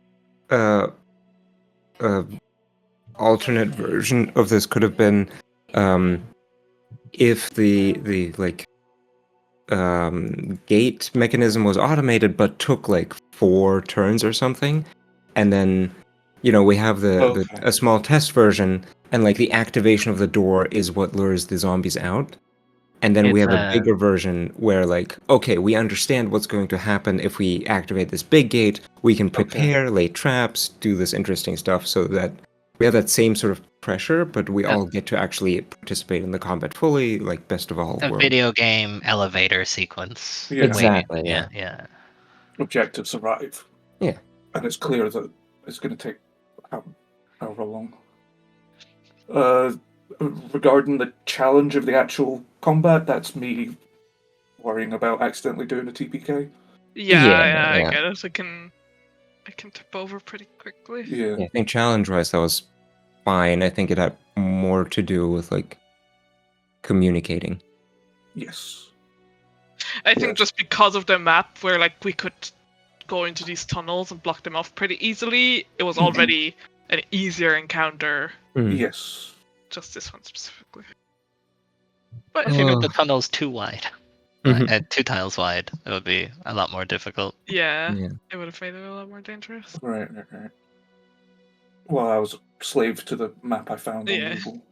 alternate version of this could have been if the like gate mechanism was automated but took like 4 turns or something, and then we have Okay. a small test version, and like the activation of the door is what lures the zombies out. And then we It's, have a bigger version where, like, okay, we understand what's going to happen if we activate this big gate. We can prepare, lay traps, do this interesting stuff, so that we have that same sort of pressure, but we all get to actually participate in the combat fully, like best of all a worlds. video game elevator sequence. Yeah. Exactly, Waiting. yeah. Yeah. Objective survive. Yeah. And it's clear that it's going to take however long. Regarding the challenge of the actual combat, that's me worrying about accidentally doing a TPK. Yeah, I yeah. get it. I can tip over pretty quickly. Yeah. I think challenge-wise, that was fine. I think it had more to do with, like, communicating. Yes. I think just because of the map, where like we could go into these tunnels and block them off pretty easily, it was already an easier encounter. Yes. Just this one specifically. But I think if the tunnel's too wide, 2 tiles wide, it would be a lot more difficult. yeah, it would have made it a lot more dangerous. Right. Well, I was a slave to the map I found on Yeah. Google.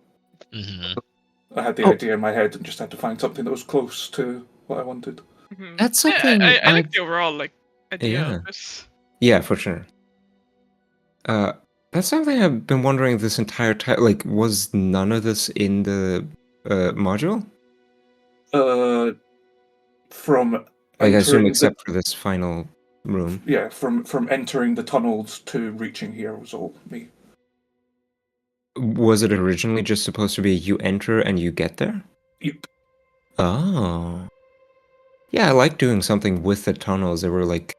Mm-hmm. I had the idea in my head and just had to find something that was close to what I wanted. Mhm. That's something Yeah, I like the overall like idea Yeah. of this. Yeah, for sure. That's something I've been wondering this entire time. Like, was none of this in the module? From Like, I assume entering except for this final room. Yeah, from entering the tunnels to reaching here was all me. Was it originally just supposed to be you enter and you get there? Yep. Oh. Yeah, I like doing something with the tunnels. They were like,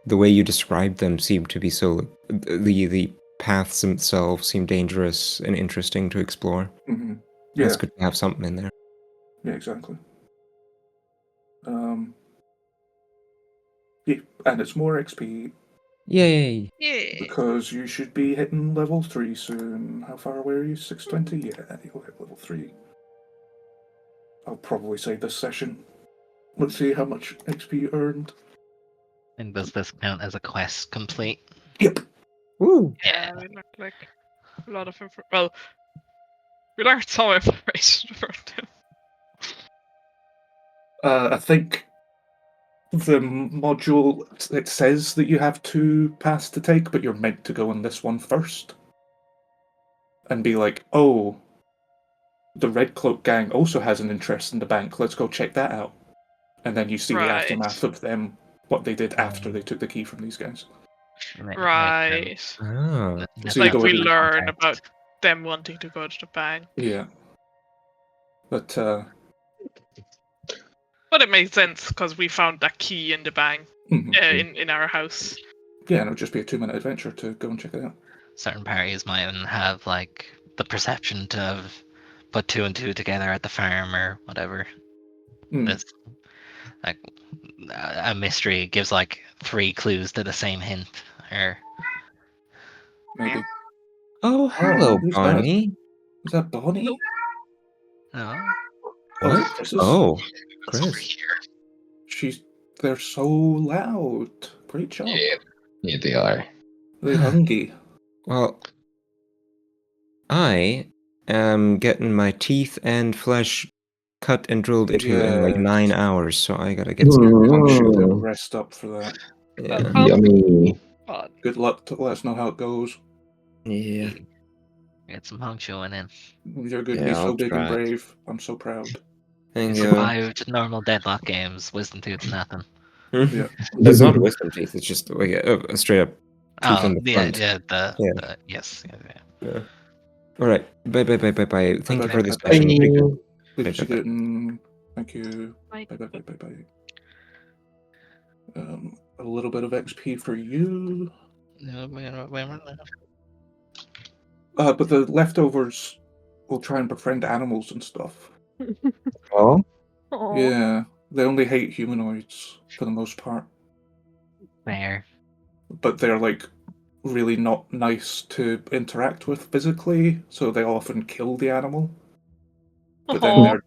the way you described them seemed to be so, the paths themselves seem dangerous and interesting to explore. Mm-hmm. Yeah. It's good to have something in there. Yeah, exactly. Yeah, and it's more XP Yay! Yeah. because you should be hitting level 3 soon. How far away are you? 620? Yeah, you'll hit level 3. I'll probably save this session. Let's see how much XP you earned. And does this count as a quest complete? Yep. Woo! Yeah, we learned like a lot of information. Well, we learned some information from them. I think the module, it says that you have 2 paths to take, but you're meant to go on this one first. And be like, oh, the Red Cloak gang also has an interest in the bank. Let's go check that out. And then you see the aftermath of them, what they did after they took the key from these guys. Right. Oh. It's So you like go we in and learn about them wanting to go to the bank. Yeah. But it made sense because we found that key in the bank in our house. Yeah, and it'll just be a 2-minute adventure to go and check it out. Certain parties might even have like the perception to have put 2 and 2 together at the farm or whatever. Like a mystery gives like 3 clues to the same hint. Or Maybe. Oh, hello, who's that? Bonnie. Is that Bonnie? no. Oh, is What? it Chris's? Oh, It's over Chris. here. They're so loud. Great job. Yeah, they are. They're hungry. Well, I am getting my teeth and flesh cut and drilled into in like Yes. 9 hours, so I gotta get some Should function. rest up for that. Yeah. Yummy. God. Good luck to let us know how it goes. Yeah. Get some hung chewing in. You're going to Yeah, be so I'll big and try. brave. I'm so proud. Thank You you. survived normal deadlock games, wisdom tooth, nothing. Yeah. It's not wisdom teeth, it's just like a straight up tooth Oh, in the front. yeah, Yeah. yes. Yeah. Alright. Bye. Thank you for this Bye-bye. session. Take care. Leave Bye, it to bye, bye. getting. Thank you. Bye. Bye. A little bit of XP for you. But the leftovers will try and befriend animals and stuff. Oh, Aw. Yeah. They only hate humanoids for the most part. Fair. But they're like really not nice to interact with physically, so they often kill the animal. But then Aw.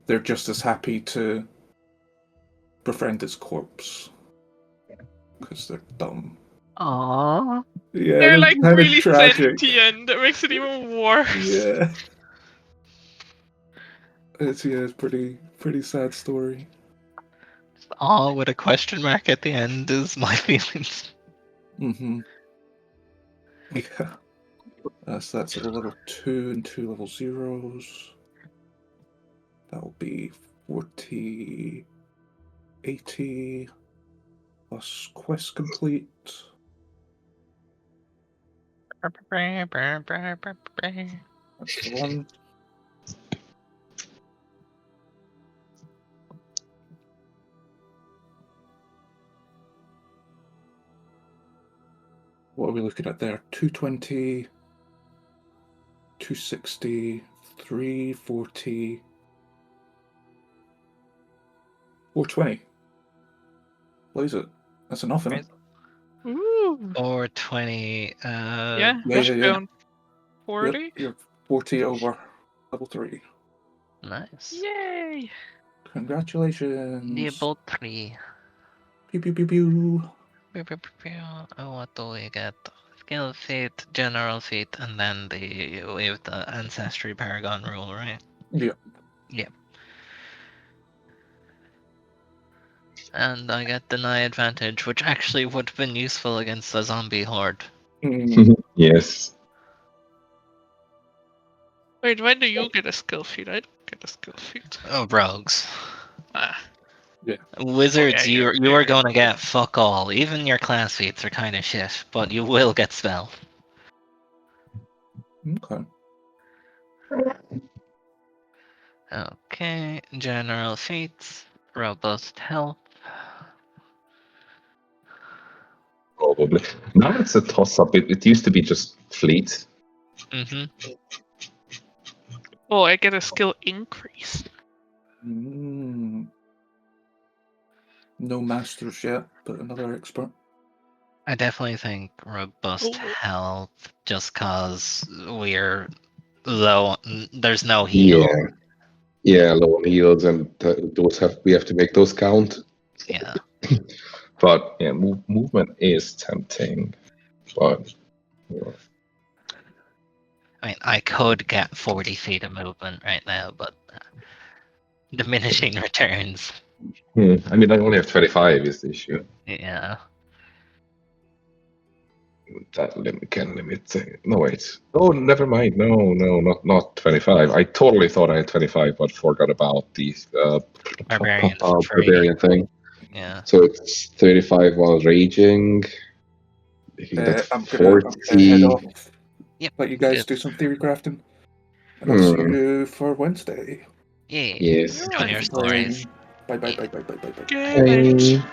they're just as happy to befriend its corpse. Because they're dumb. Aww. Yeah, They're that's like kind really of tragic. sentient. That makes it even worse. Yeah. It's pretty sad story. Aw with a question mark at the end is my feelings. Mm-hmm. Yeah. So that's a level 2 and 2 level 0s. That'll be 40, 80 plus quest complete. That's the one. What are we looking at there? 220, 260, 340, 420. What is it? That's enough, isn't it? Ooh. 420. Yeah, Yeah. around 40. Yep, you're 40 over level 3. Nice. Yay! Congratulations. Level 3. Pew pew pew pew. Oh, what do we get? Skill feat, general feat, and then we have the ancestry paragon rule, right? Yeah. Yep. And I get deny advantage, which actually would have been useful against the zombie horde. yes. Wait, when do you get a skill feat? I don't get a skill feat. Oh, rogues. Ah. Wizards, Oh, yeah, you are going to get fuck all. Even your class feats are kind of shit, but you will get spell. Okay. Okay, general feats, robust health. Probably. Now it's a toss-up. It used to be just fleet. Mm-hmm. Oh, I get a skill increase. No masters yet, but another expert. I definitely think robust health, just cause we're low. There's no heal. Yeah, low on heals, and we have to make those count. Yeah. But yeah, movement is tempting. But I mean, I could get 40 feet of movement right now, but diminishing returns. I mean, I only have 25 is the issue. Yeah. That can limit. No, wait. Oh, never mind. No, not 25. I totally thought I had 25, but forgot about the barbarian thing. Yeah. So it's 35 while raging. You can get I'm 40. gonna head off. Yep. Let you guys do some theory crafting. And I'll see you for Wednesday. Yeah. Yes. Enjoy your stories. Bye. Good night.